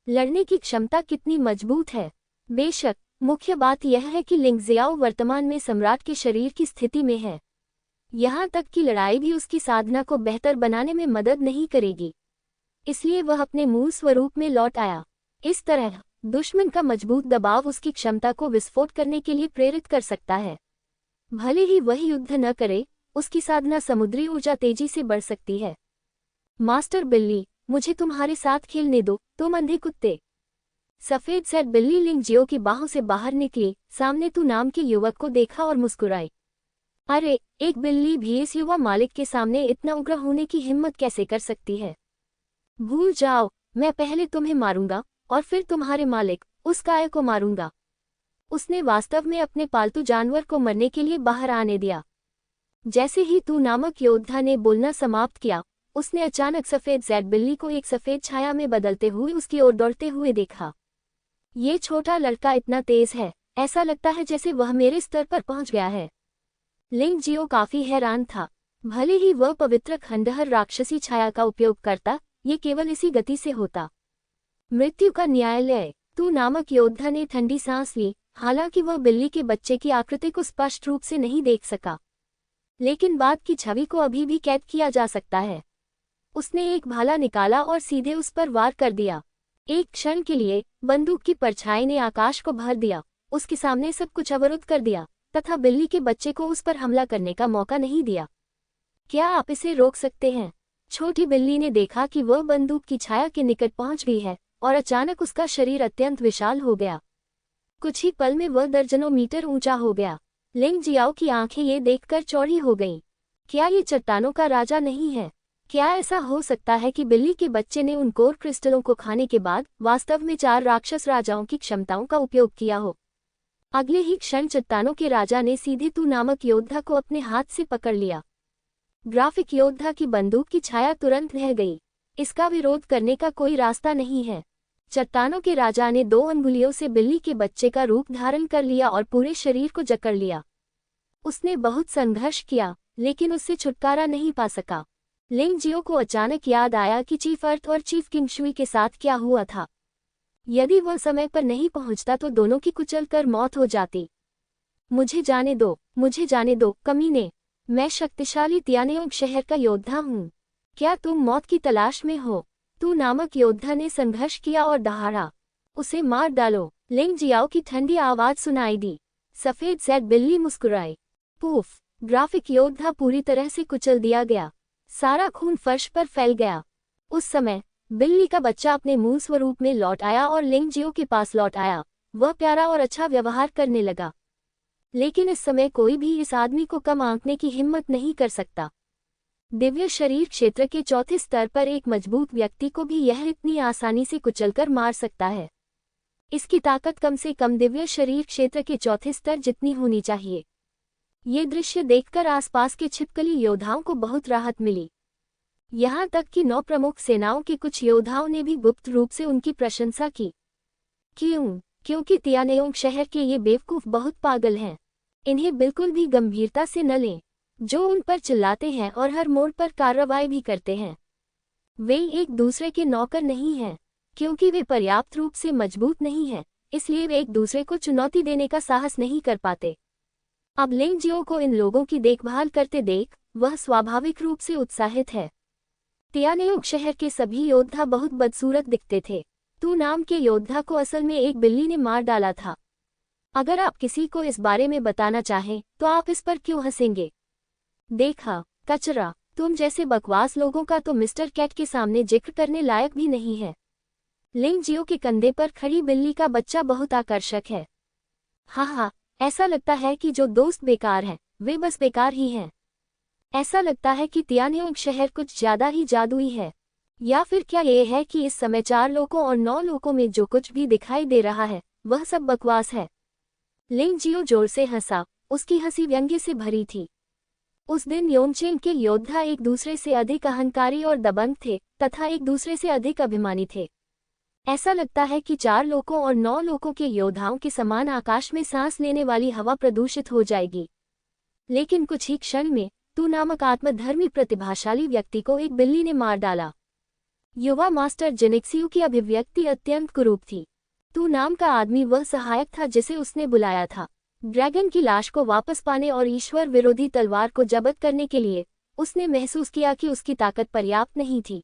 लड़ने की क्षमता कितनी मजबूत है। बेशक, मुख्य बात यह है कि लिंग जियाओ वर्तमान में सम्राट के शरीर की स्थिति में है। यहाँ तक कि लड़ाई भी उसकी साधना को बेहतर बनाने में मदद नहीं करेगी। इसलिए वह अपने मूल स्वरूप में लौट आया। इस तरह दुश्मन का मजबूत दबाव उसकी क्षमता को विस्फोट करने के लिए प्रेरित कर सकता है। भले ही वह युद्ध न करे, उसकी साधना समुद्री ऊर्जा तेजी से बढ़ सकती है। मास्टर बिल्ली, मुझे तुम्हारे साथ खेलने दो, तुम अंधे कुत्ते। सफेद जेड बिल्ली लिंग जियो की बाहों से बाहर निकली, सामने तू नाम के युवक को देखा और मुस्कुराई। अरे, एक बिल्ली भी इस युवा मालिक के सामने इतना उग्र होने की हिम्मत कैसे कर सकती है? भूल जाओ, मैं पहले तुम्हें मारूंगा और फिर तुम्हारे मालिक, उस काय को मारूंगा। उसने वास्तव में अपने पालतू जानवर को मरने के लिए बाहर आने दिया। जैसे ही तू नामक योद्धा ने बोलना समाप्त किया, उसने अचानक सफेद जेड बिल्ली को एक सफेद छाया में बदलते हुए उसकी ओर दौड़ते हुए देखा। ये छोटा लड़का इतना तेज है, ऐसा लगता है जैसे वह मेरे स्तर पर पहुंच गया है। लिंग जियो काफी हैरान था। भले ही वह पवित्र खंडहर राक्षसी छाया का उपयोग करता, ये केवल इसी गति से होता। मृत्यु का न्यायालय, तू नामक योद्धा ने ठंडी सांस ली। हालांकि वह बिल्ली के बच्चे की आकृति को स्पष्ट रूप से नहीं देख सका, लेकिन बाद की छवि को अभी भी कैद किया जा सकता है। उसने एक भाला निकाला और सीधे उस पर वार कर दिया। एक क्षण के लिए बंदूक की परछाई ने आकाश को भर दिया, उसके सामने सब कुछ अवरुद्ध कर दिया तथा बिल्ली के बच्चे को उस पर हमला करने का मौका नहीं दिया। क्या आप इसे रोक सकते हैं? छोटी बिल्ली ने देखा कि वह बंदूक की छाया के निकट पहुंच गई है और अचानक उसका शरीर अत्यंत विशाल हो गया। कुछ ही पल में वह दर्जनों मीटर ऊंचा हो गया। लिंग जियाओ की आंखें ये देखकर चौड़ी हो गईं। क्या ये चट्टानों का राजा नहीं है? क्या ऐसा हो सकता है कि बिल्ली के बच्चे ने उन कोर क्रिस्टलों को खाने के बाद वास्तव में 4 राक्षस राजाओं की क्षमताओं का उपयोग किया हो? अगले ही क्षण चट्टानों के राजा ने सीधे तू नामक योद्धा को अपने हाथ से पकड़ लिया। ग्राफिक योद्धा की बंदूक की छाया तुरंत रह गई। इसका विरोध करने का कोई रास्ता नहीं है। चट्टानों के राजा ने 2 अंगुलियों से बिल्ली के बच्चे का रूप धारण कर लिया और पूरे शरीर को जकड़ लिया। उसने बहुत संघर्ष किया, लेकिन उससे छुटकारा नहीं पा सका। लिंग जियो को अचानक याद आया कि चीफ अर्थ और चीफ किंग शुई के साथ क्या हुआ था। यदि वह समय पर नहीं पहुंचता तो दोनों की कुचलकर मौत हो जाती। मुझे जाने दो, कमीने। मैं शक्तिशाली तियानेउग शहर का योद्धा हूँ। क्या तुम मौत की तलाश में हो? तू नामक योद्धा ने संघर्ष किया और दहाड़ा। उसे मार डालो। लिंग जियाओ की ठंडी आवाज सुनाई दी। सफेद सैड बिल्ली मुस्कुराई। पूफ! ग्राफिक योद्धा पूरी तरह से कुचल दिया गया। सारा खून फर्श पर फैल गया। उस समय बिल्ली का बच्चा अपने मूल स्वरूप में लौट आया और लिंग जियो के पास लौट आया। वह प्यारा और अच्छा व्यवहार करने लगा। लेकिन इस समय कोई भी इस आदमी को कम आंकने की हिम्मत नहीं कर सकता। दिव्य शरीर क्षेत्र के चौथे स्तर पर एक मजबूत व्यक्ति को भी यह इतनी आसानी से कुचलकर मार सकता है। इसकी ताकत कम से कम दिव्य शरीर क्षेत्र के चौथे स्तर जितनी होनी चाहिए। ये दृश्य देखकर आसपास के छिपकली योद्धाओं को बहुत राहत मिली। यहाँ तक कि 9 प्रमुख सेनाओं के कुछ योद्धाओं ने भी गुप्त रूप से उनकी प्रशंसा की। क्योंकि तियानेओंग शहर के ये बेवकूफ बहुत पागल हैं। इन्हें बिल्कुल भी गंभीरता से न लें। जो उन पर चिल्लाते हैं और हर मोड़ पर कार्रवाई भी करते हैं, वे एक दूसरे के नौकर नहीं हैं। क्योंकि वे पर्याप्त रूप से मजबूत नहीं हैं, इसलिए वे एक दूसरे को चुनौती देने का साहस नहीं कर पाते। अब लिंग जियो को इन लोगों की देखभाल करते देख वह स्वाभाविक रूप से उत्साहित है। तियानेओंग शहर के सभी योद्धा बहुत बदसूरत दिखते थे। तू नाम के योद्धा को असल में एक बिल्ली ने मार डाला था। अगर आप किसी को इस बारे में बताना चाहें तो आप इस पर क्यों हंसेंगे? देखा, कचरा! तुम जैसे बकवास लोगों का तो मिस्टर कैट के सामने जिक्र करने लायक भी नहीं है। लिंग जियो के कंधे पर खड़ी बिल्ली का बच्चा बहुत आकर्षक है। हाँ, ऐसा लगता है कि जो दोस्त बेकार हैं, वे बस बेकार ही हैं। ऐसा लगता है कि तियानेओंग शहर कुछ ज्यादा ही जादुई है। या फिर क्या ये है कि इस समय 4 लोगों और 9 लोगों में जो कुछ भी दिखाई दे रहा है वह सब बकवास है। लिंग जियो जोर से हंसा। उसकी हंसी व्यंग्य से भरी थी। उस दिन योनचेन के योद्धा एक दूसरे से अधिक अहंकारी और दबंग थे तथा एक दूसरे से अधिक अभिमानी थे। ऐसा लगता है कि 4 लोगों और 9 लोगों के योद्धाओं के समान आकाश में सांस लेने वाली हवा प्रदूषित हो जाएगी। लेकिन कुछ ही क्षण में तू नामक आत्मधर्मी प्रतिभाशाली व्यक्ति को एक बिल्ली ने मार डाला। युवा मास्टर जिनिक्सियू की अभिव्यक्ति अत्यंत कुरूप थी। तू नाम का आदमी वह सहायक था जिसे उसने बुलाया था। ड्रैगन की लाश को वापस पाने और ईश्वर विरोधी तलवार को जब्त करने के लिए उसने महसूस किया कि उसकी ताकत पर्याप्त नहीं थी।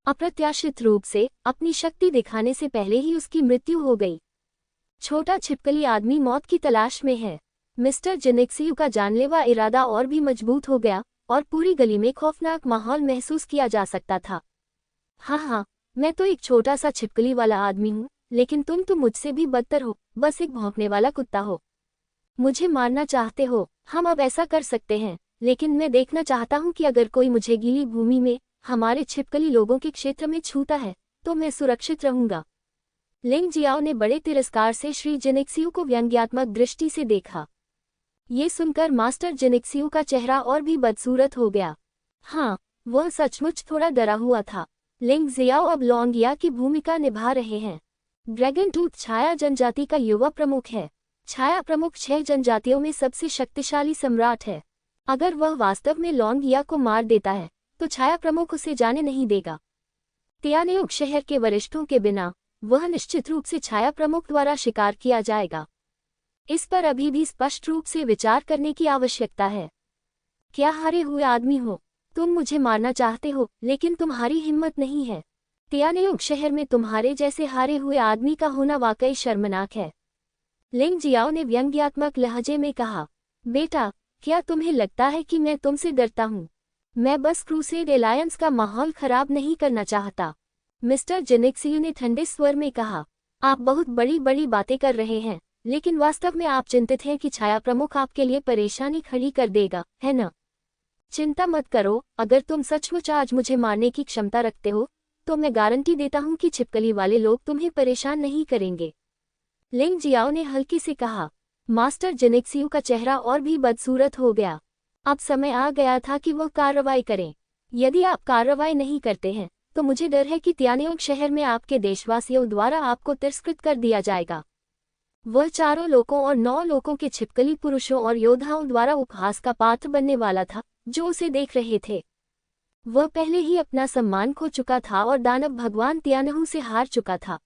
अप्रत्याशित रूप से अपनी शक्ति दिखाने से पहले ही उसकी मृत्यु हो गई। छोटा छिपकली आदमी मौत की तलाश में है। मिस्टर जिनिक्सियू का जानलेवा इरादा और भी मजबूत हो गया और पूरी गली में खौफनाक माहौल महसूस किया जा सकता था। हाँ, मैं तो एक छोटा सा छिपकली वाला आदमी हूँ, लेकिन तुम तो मुझसे भी बदतर हो, बस एक भौंकने वाला कुत्ता हो। मुझे मारना चाहते हो? हम अब ऐसा कर सकते हैं, लेकिन मैं देखना चाहता हूँ कि अगर कोई मुझे गीली भूमि में हमारे छिपकली लोगों के क्षेत्र में छूता है तो मैं सुरक्षित रहूंगा। लिंग जियाओ ने बड़े तिरस्कार से श्री जिनिक्सियू को व्यंग्यात्मक दृष्टि से देखा। ये सुनकर मास्टर जिनिक्सियू का चेहरा और भी बदसूरत हो गया। हाँ, वह सचमुच थोड़ा डरा हुआ था। लिंग जियाओ अब लोंगिया की भूमिका निभा रहे हैं। ड्रैगन टूथ छाया जनजाति का युवा प्रमुख है। छाया प्रमुख 6 जनजातियों में सबसे शक्तिशाली सम्राट है। अगर वह वास्तव में लोंगिया को मार देता है तो छाया प्रमुख उसे जाने नहीं देगा। तियानेओंग शहर के वरिष्ठों के बिना वह निश्चित रूप से छाया प्रमुख द्वारा शिकार किया जाएगा। इस पर अभी भी स्पष्ट रूप से विचार करने की आवश्यकता है। क्या हारे हुए आदमी हो? तुम मुझे मारना चाहते हो, लेकिन तुम्हारी हिम्मत नहीं है। तियानेओंग शहर में तुम्हारे जैसे हारे हुए आदमी का होना वाकई शर्मनाक है। लिंग जियाओ ने व्यंग्यात्मक लहजे में कहा, बेटा, क्या तुम्हें लगता है कि मैं तुमसे डरता हूँ? मैं बस क्रूसेड एलायंस का माहौल खराब नहीं करना चाहता। मिस्टर जिनिक्सियू ने ठंडे स्वर में कहा, आप बहुत बड़ी बड़ी बातें कर रहे हैं, लेकिन वास्तव में आप चिंतित हैं कि छाया प्रमुख आपके लिए परेशानी खड़ी कर देगा, है न? चिंता मत करो, अगर तुम सचमुच आज मुझे मारने की क्षमता रखते हो तो मैं गारंटी देता हूँ कि छिपकली वाले लोग तुम्हें परेशान नहीं करेंगे। लिंग जियाओ ने हल्के से कहा। मास्टर जिनिक्सियू का चेहरा और भी बदसूरत हो गया। अब समय आ गया था कि वह कार्रवाई करें। यदि आप कार्रवाई नहीं करते हैं तो मुझे डर है कि तियानेओंग शहर में आपके देशवासियों द्वारा आपको तिरस्कृत कर दिया जाएगा। वह 4 लोगों और 9 लोगों के छिपकली पुरुषों और योद्धाओं द्वारा उपहास का पात्र बनने वाला था जो उसे देख रहे थे। वह पहले ही अपना सम्मान खो चुका था और दानव भगवान तियानहू से हार चुका था।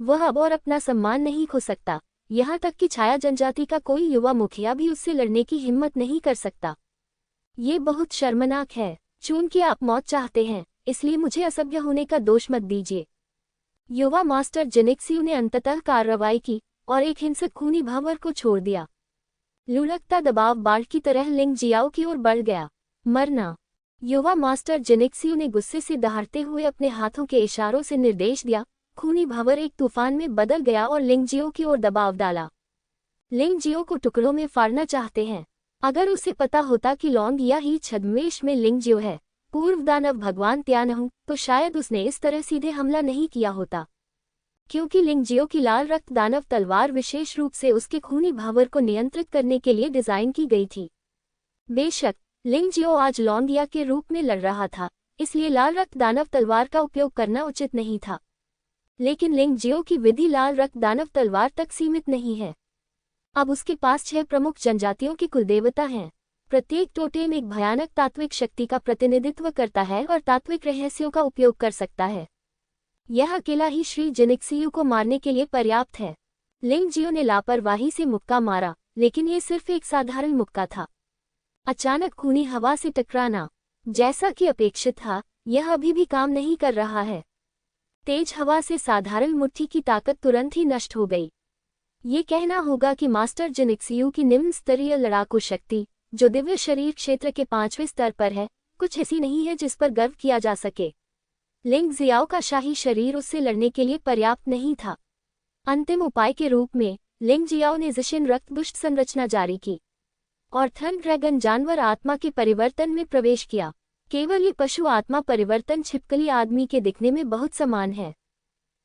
वह अब और अपना सम्मान नहीं खो सकता, यहाँ तक कि छाया जनजाति का कोई युवा मुखिया भी उससे लड़ने की हिम्मत नहीं कर सकता। ये बहुत शर्मनाक है। चूंकि आप मौत चाहते हैं, इसलिए मुझे असभ्य होने का दोष मत दीजिए। युवा मास्टर जिनिक्सियू ने अंततः कार्रवाई की और एक हिंसक खूनी भंवर को छोड़ दिया। लुढ़कता दबाव बाढ़ की तरह लिंग जियाओ की ओर बढ़ गया। मरना। युवा मास्टर जिनिक्सियू ने गुस्से से दहाड़ते हुए अपने हाथों के इशारों से निर्देश दिया। खूनी भंवर एक तूफान में बदल गया और लिंगजियो की ओर दबाव डाला। लिंगजियो को टुकड़ों में फाड़ना चाहते हैं। अगर उसे पता होता कि लौंगिया ही छद्मवेश में लिंगजियो है, पूर्व दानव भगवान त्यानहु, तो शायद उसने इस तरह सीधे हमला नहीं किया होता। क्योंकि लिंगजियो की लाल रक्त दानव तलवार विशेष रूप से उसके खूनी भावर को नियंत्रित करने के लिए डिजाइन की गई थी। बेशक लिंगजियो आज लौंगिया के रूप में लड़ रहा था, इसलिए लाल रक्त दानव तलवार का उपयोग करना उचित नहीं था। लेकिन लिंगजियो की विधि लाल रक्त दानव तलवार तक सीमित नहीं है। अब उसके पास 6 प्रमुख जनजातियों के कुलदेवता हैं। प्रत्येक टोटेम एक भयानक तात्विक शक्ति का प्रतिनिधित्व करता है और तात्विक रहस्यों का उपयोग कर सकता है। यह अकेला ही श्री जिनिक्सियू को मारने के लिए पर्याप्त है। लिंगजियो ने लापरवाही से मुक्का मारा, लेकिन ये सिर्फ एक साधारण मुक्का था। अचानक खूनी हवा से टकराना। जैसा कि अपेक्षित था, यह अभी भी काम नहीं कर रहा है। तेज हवा से साधारण मुट्ठी की ताकत तुरंत ही नष्ट हो गई। ये कहना होगा कि मास्टर जिनिक्सियू की निम्न स्तरीय लड़ाकू शक्ति, जो दिव्य शरीर क्षेत्र के 5वें स्तर पर है, कुछ ऐसी नहीं है जिस पर गर्व किया जा सके। लिंग जियाओ का शाही शरीर उससे लड़ने के लिए पर्याप्त नहीं था। अंतिम उपाय के रूप में लिंग जियाओ ने जिशिन रक्त दुष्ट संरचना जारी की और थन ड्रैगन जानवर आत्मा के परिवर्तन में प्रवेश किया। केवल ये पशु आत्मा परिवर्तन छिपकली आदमी के दिखने में बहुत समान है,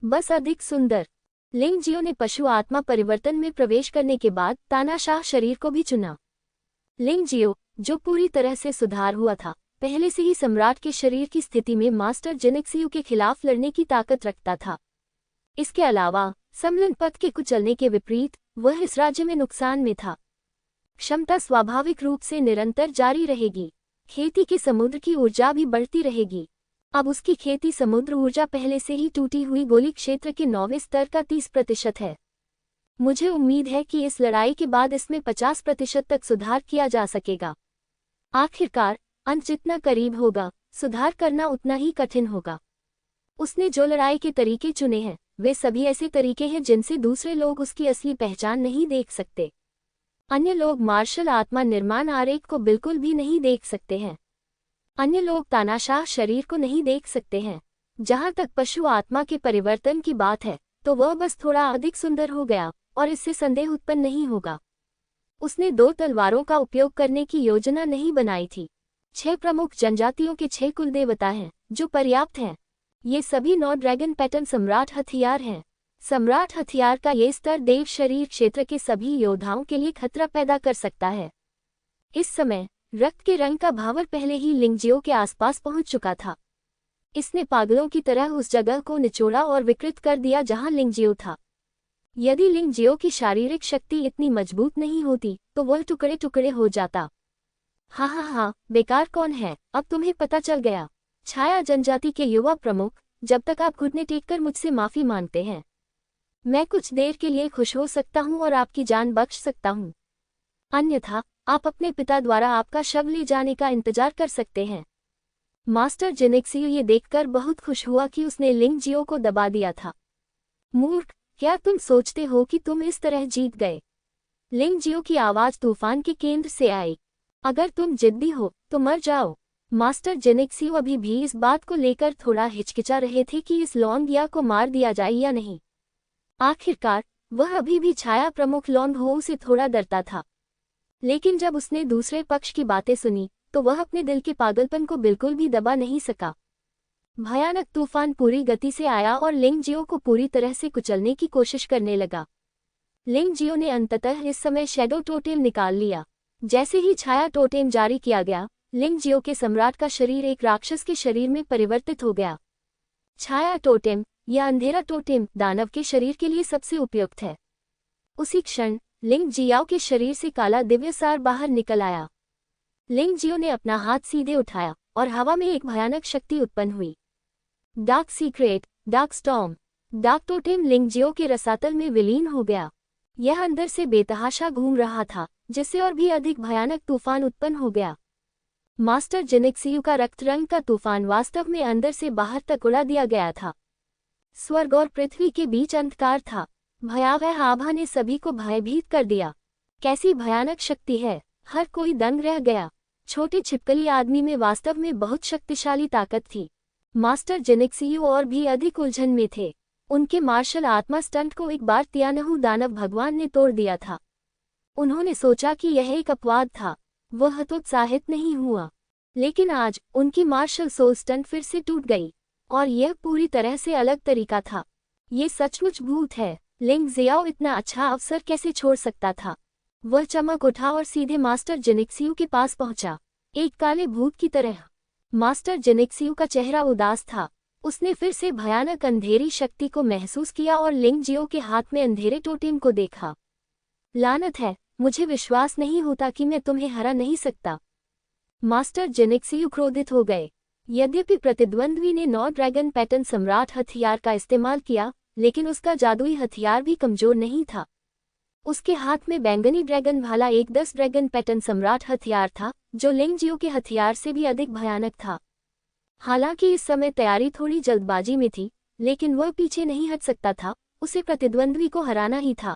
बस अधिक सुंदर। लिंगजियो ने पशु आत्मा परिवर्तन में प्रवेश करने के बाद तानाशाह शरीर को भी चुना। लिंगजियो, जो पूरी तरह से सुधार हुआ था, पहले से ही सम्राट के शरीर की स्थिति में मास्टर जिनिक्सियू के खिलाफ लड़ने की ताकत रखता था। इसके अलावा समलन पथ के कुचलने के विपरीत वह इस राज्य में नुकसान में था। क्षमता स्वाभाविक रूप से निरंतर जारी रहेगी। खेती के समुद्र की ऊर्जा भी बढ़ती रहेगी। अब उसकी खेती समुद्र ऊर्जा पहले से ही टूटी हुई गोली क्षेत्र के 9वें स्तर का 30% है। मुझे उम्मीद है कि इस लड़ाई के बाद इसमें 50% तक सुधार किया जा सकेगा। आखिरकार अंत जितना करीब होगा, सुधार करना उतना ही कठिन होगा। उसने जो लड़ाई के तरीके चुने हैं, वे सभी ऐसे तरीके हैं जिनसे दूसरे लोग उसकी असली पहचान नहीं देख सकते। अन्य लोग मार्शल आत्मा निर्माण आरेख को बिल्कुल भी नहीं देख सकते हैं। अन्य लोग तानाशाह शरीर को नहीं देख सकते हैं। जहां तक पशु आत्मा के परिवर्तन की बात है, तो वह बस थोड़ा अधिक सुंदर हो गया और इससे संदेह उत्पन्न नहीं होगा। उसने 2 तलवारों का उपयोग करने की योजना नहीं बनाई थी। 6 प्रमुख जनजातियों के 6 कुलदेवता हैं, जो पर्याप्त हैं। ये सभी 9 ड्रैगन पैटर्न सम्राट हथियार हैं। सम्राट हथियार का ये स्तर देव शरीर क्षेत्र के सभी योद्धाओं के लिए खतरा पैदा कर सकता है। इस समय रक्त के रंग का भावर पहले ही लिंगजियो के आसपास पहुंच चुका था। इसने पागलों की तरह उस जगह को निचोड़ा और विकृत कर दिया जहां लिंगजियो था। यदि लिंगजियो की शारीरिक शक्ति इतनी मजबूत नहीं होती, तो वह टुकड़े टुकड़े हो जाता। हाँ, बेकार कौन है, अब तुम्हें पता चल गया। छाया जनजाति के युवा प्रमुख, जब तक आप घुटने टेककर मुझसे माफी मांगते हैं, मैं कुछ देर के लिए खुश हो सकता हूं और आपकी जान बख्श सकता हूं। अन्यथा आप अपने पिता द्वारा आपका शव ले जाने का इंतजार कर सकते हैं। मास्टर जिनिक्सियू ये देखकर बहुत खुश हुआ कि उसने लिंगजियो को दबा दिया था। मूर्ख, क्या तुम सोचते हो कि तुम इस तरह जीत गए? लिंगजियो की आवाज तूफान के केंद्र से आई। अगर तुम जिद्दी हो तो मर जाओ। मास्टर जिनिक्सियू अभी भी इस बात को लेकर थोड़ा हिचकिचा रहे थे कि इस लौंगिया को मार दिया जाए या नहीं। आखिरकार वह अभी भी छाया प्रमुख लौंगहो से थोड़ा डरता था। लेकिन जब उसने दूसरे पक्ष की बातें सुनी, तो वह अपने दिल के पागलपन को बिल्कुल भी दबा नहीं सका। भयानक तूफान पूरी गति से आया और लिंगजियो को पूरी तरह से कुचलने की कोशिश करने लगा। लिंगजियो ने अंततः इस समय शैडो टोटेम निकाल लिया। जैसे ही छाया टोटेम जारी किया गया, लिंगजियो के सम्राट का शरीर एक राक्षस के शरीर में परिवर्तित हो गया। छाया टोटेम या अंधेरा टोटेम दानव के शरीर के लिए सबसे उपयुक्त है। उसी क्षण लिंगजियाओ के शरीर से काला दिव्यसार बाहर निकल आया। लिंगजियो ने अपना हाथ सीधे उठाया और हवा में एक भयानक शक्ति उत्पन्न हुई। Dark secret, dark storm. Dark totem Lingjio के रसातल में विलीन हो गया। यह अंदर से बेतहाशा घूम रहा था, जिससे और भी अधिक भयानक तूफान उत्पन्न हो गया। मास्टर जिनिक्सियू का रक्त रंग का तूफान वास्तव में अंदर से बाहर तक उड़ा दिया गया था। स्वर्ग और पृथ्वी के बीच अंधकार था। भयावह आभा ने सभी को भयभीत कर दिया। कैसी भयानक शक्ति है, हर कोई दंग रह गया। छोटे छिपकली आदमी में वास्तव में बहुत शक्तिशाली ताकत थी। मास्टर जेनेक्सियो और भी अधिक उलझन में थे। उनके मार्शल आत्मा स्टंट को एक बार तियानहु दानव भगवान ने तोड़ दिया था। उन्होंने सोचा कि यह एक अपवाद था, वह हतोत्साहित नहीं हुआ। लेकिन आज उनकी मार्शल सोल स्टंट फिर से टूट गई, और यह पूरी तरह से अलग तरीका था। ये सचमुच भूत है। लिंग जियाओ इतना अच्छा अवसर कैसे छोड़ सकता था। वह चमक उठा और सीधे मास्टर जेनेक्सियो के पास पहुंचा, एक काले भूत की तरह। मास्टर जेनेक्सियो का चेहरा उदास था। उसने फिर से भयानक अंधेरी शक्ति को महसूस किया और लिंग जियो के हाथ में अंधेरे टोटेम को देखा। लानत है, मुझे विश्वास नहीं होता कि मैं तुम्हें हरा नहीं सकता। मास्टर जेनेक्सियो क्रोधित हो गए। यद्यपि प्रतिद्वंद्वी ने 9 ड्रैगन पैटर्न सम्राट हथियार का इस्तेमाल किया, लेकिन उसका जादुई हथियार भी कमजोर नहीं था। उसके हाथ में बैंगनी ड्रैगन भाला एक 10 ड्रैगन पैटर्न सम्राट हथियार था, जो लिंग जियो के हथियार से भी अधिक भयानक था। हालांकि इस समय तैयारी थोड़ी जल्दबाजी में थी, लेकिन वह पीछे नहीं हट सकता था। उसे प्रतिद्वंद्वी को हराना ही था।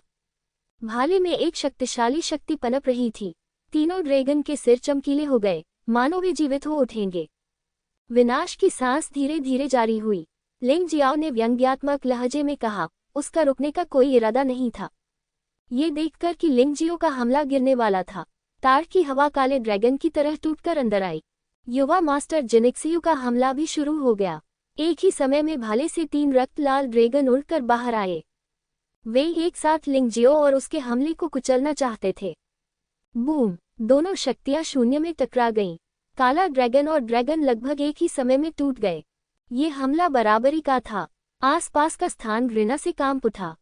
भाले में एक शक्तिशाली शक्ति पनप रही थी। तीनों ड्रैगन के सिर चमकीले हो गए, मानो वे जीवित हो उठेंगे। विनाश की सांस धीरे धीरे जारी हुई। लिंग जियाओ ने व्यंग्यात्मक लहजे में कहा, उसका रुकने का कोई इरादा नहीं था। ये देखकर कि लिंग जियो का हमला गिरने वाला था, तार की हवा काले ड्रैगन की तरह टूटकर अंदर आई। युवा मास्टर जेनेक्सियो का हमला भी शुरू हो गया। एक ही समय में भाले से 3 रक्त लाल ड्रैगन उड़कर बाहर आए। वे एक साथ लिंग जियो और उसके हमले को कुचलना चाहते थे। बूम! दोनों शक्तियां शून्य में टकरा गईं। काला ड्रैगन और ड्रैगन लगभग एक ही समय में टूट गए। ये हमला बराबरी का था। आसपास का स्थान घृणा से कांप उठा।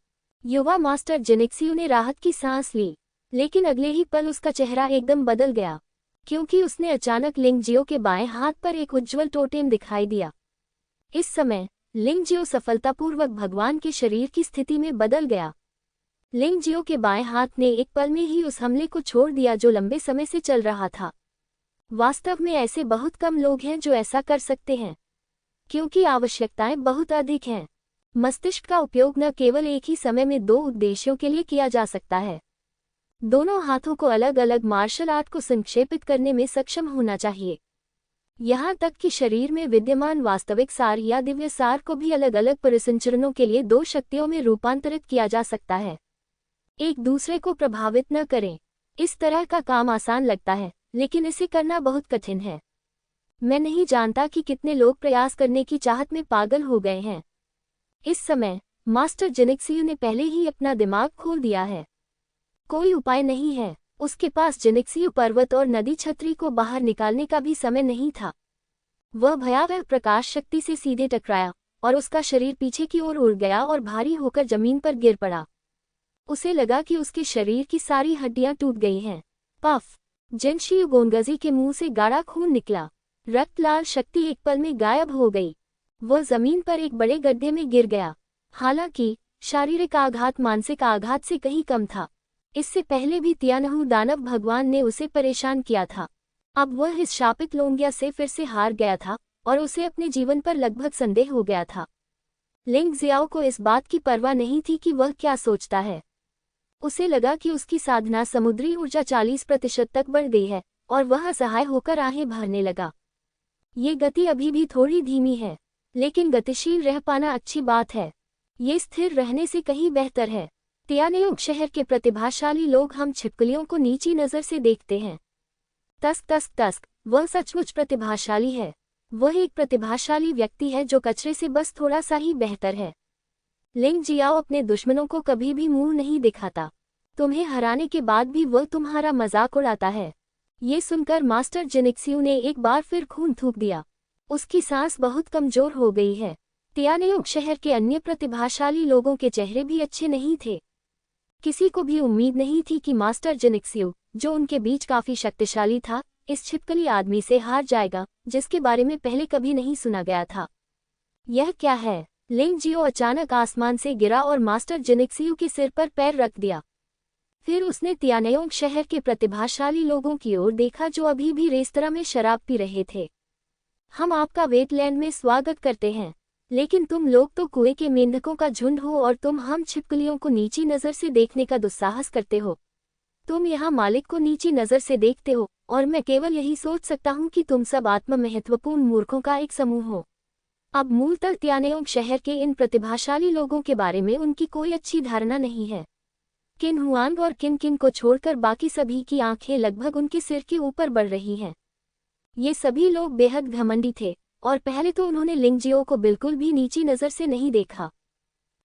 युवा मास्टर जेनेक्सियो ने राहत की सांस ली, लेकिन अगले ही पल उसका चेहरा एकदम बदल गया, क्योंकि उसने अचानक लिंग जियो के बाएं हाथ पर एक उज्ज्वल टोटेम दिखाई दिया। इस समय लिंग जियो सफलतापूर्वक भगवान के शरीर की स्थिति में बदल गया। लिंग जियो के बाएं हाथ ने एक पल में ही उस हमले को छोड़ दिया जो लंबे समय से चल रहा था। वास्तव में ऐसे बहुत कम लोग हैं जो ऐसा कर सकते हैं, क्योंकि आवश्यकताएं बहुत अधिक हैं। मस्तिष्क का उपयोग न केवल एक ही समय में 2 उद्देश्यों के लिए किया जा सकता है। दोनों हाथों को अलग अलग मार्शल आर्ट को संक्षेपित करने में सक्षम होना चाहिए। यहाँ तक कि शरीर में विद्यमान वास्तविक सार या दिव्य सार को भी अलग अलग परिसंचरणों के लिए 2 शक्तियों में रूपांतरित किया जा सकता है। एक दूसरे को प्रभावित न करें। इस तरह का काम आसान लगता है, लेकिन इसे करना बहुत कठिन है। मैं नहीं जानता कि कितने लोग प्रयास करने की चाहत में पागल हो गए हैं। इस समय मास्टर जेनेक्सियो ने पहले ही अपना दिमाग खोल दिया है। कोई उपाय नहीं है। उसके पास जेनेक्सियो पर्वत और नदी छतरी को बाहर निकालने का भी समय नहीं था। वह भयावह प्रकाश शक्ति से सीधे टकराया और उसका शरीर पीछे की ओर उड़ गया और भारी होकर जमीन पर गिर पड़ा। उसे लगा कि उसके शरीर की सारी हड्डियां टूट गई हैं। पफ! जेनशियो गोनगजी के मुंह से गाढ़ा खून निकला। रक्त लाल शक्ति एक पल में गायब हो गई। वह जमीन पर एक बड़े गड्ढे में गिर गया। हालांकि शारीरिक आघात मानसिक आघात से कहीं कम था। इससे पहले भी तियानहु दानव भगवान ने उसे परेशान किया था। अब वह इस शापित लोंगिया से फिर से हार गया था और उसे अपने जीवन पर लगभग संदेह हो गया था। लिंग जियाओ को इस बात की परवाह नहीं थी कि वह क्या सोचता है। उसे लगा कि उसकी साधना समुद्री ऊर्जा 40% तक बढ़ गई है और वह असहाय होकर आहें भरने लगा। ये गति अभी भी थोड़ी धीमी है, लेकिन गतिशील रह पाना अच्छी बात है। ये स्थिर रहने से कहीं बेहतर है। तियानयुग शहर के प्रतिभाशाली लोग हम छिपकलियों को नीची नज़र से देखते हैं। तस्क तस्क तस्क, वह सचमुच प्रतिभाशाली है। वह एक प्रतिभाशाली व्यक्ति है जो कचरे से बस थोड़ा सा ही बेहतर है। लिंग जियाओ अपने दुश्मनों को कभी भी मुंह नहीं दिखाता। तुम्हें हराने के बाद भी वह तुम्हारा मजाक उड़ाता है। ये सुनकर मास्टर जेनेक्सियो ने एक बार फिर खून थूक दिया। उसकी सांस बहुत कमजोर हो गई है। तियानयुग शहर के अन्य प्रतिभाशाली लोगों के चेहरे भी अच्छे नहीं थे। किसी को भी उम्मीद नहीं थी कि मास्टर जेनेक्सियो, जो उनके बीच काफी शक्तिशाली था, इस छिपकली आदमी से हार जाएगा, जिसके बारे में पहले कभी नहीं सुना गया था। यह क्या है? लिंग जियो अचानक आसमान से गिरा और मास्टर जेनेक्सियो के सिर पर पैर रख दिया। फिर उसने तियानयुग शहर के प्रतिभाशाली लोगों की ओर देखा जो अभी भी रेस्तरां में शराब पी रहे थे। हम आपका वेटलैंड में स्वागत करते हैं। लेकिन तुम लोग तो कुएं के मेंढकों का झुंड हो और तुम हम छिपकलियों को नीची नज़र से देखने का दुस्साहस करते हो। तुम यहाँ मालिक को नीची नज़र से देखते हो और मैं केवल यही सोच सकता हूँ कि तुम सब आत्म महत्वपूर्ण मूर्खों का एक समूह हो। अब मूलतः त्यानेओंग शहर के इन प्रतिभाशाली लोगों के बारे में उनकी कोई अच्छी धारणा नहीं है। किन हुआंग और किन किन को छोड़कर बाकी सभी की आंखें लगभग उनके सिर के ऊपर बढ़ रही हैं। ये सभी लोग बेहद घमंडी थे और पहले तो उन्होंने लिंगजियो को बिल्कुल भी नीची नज़र से नहीं देखा।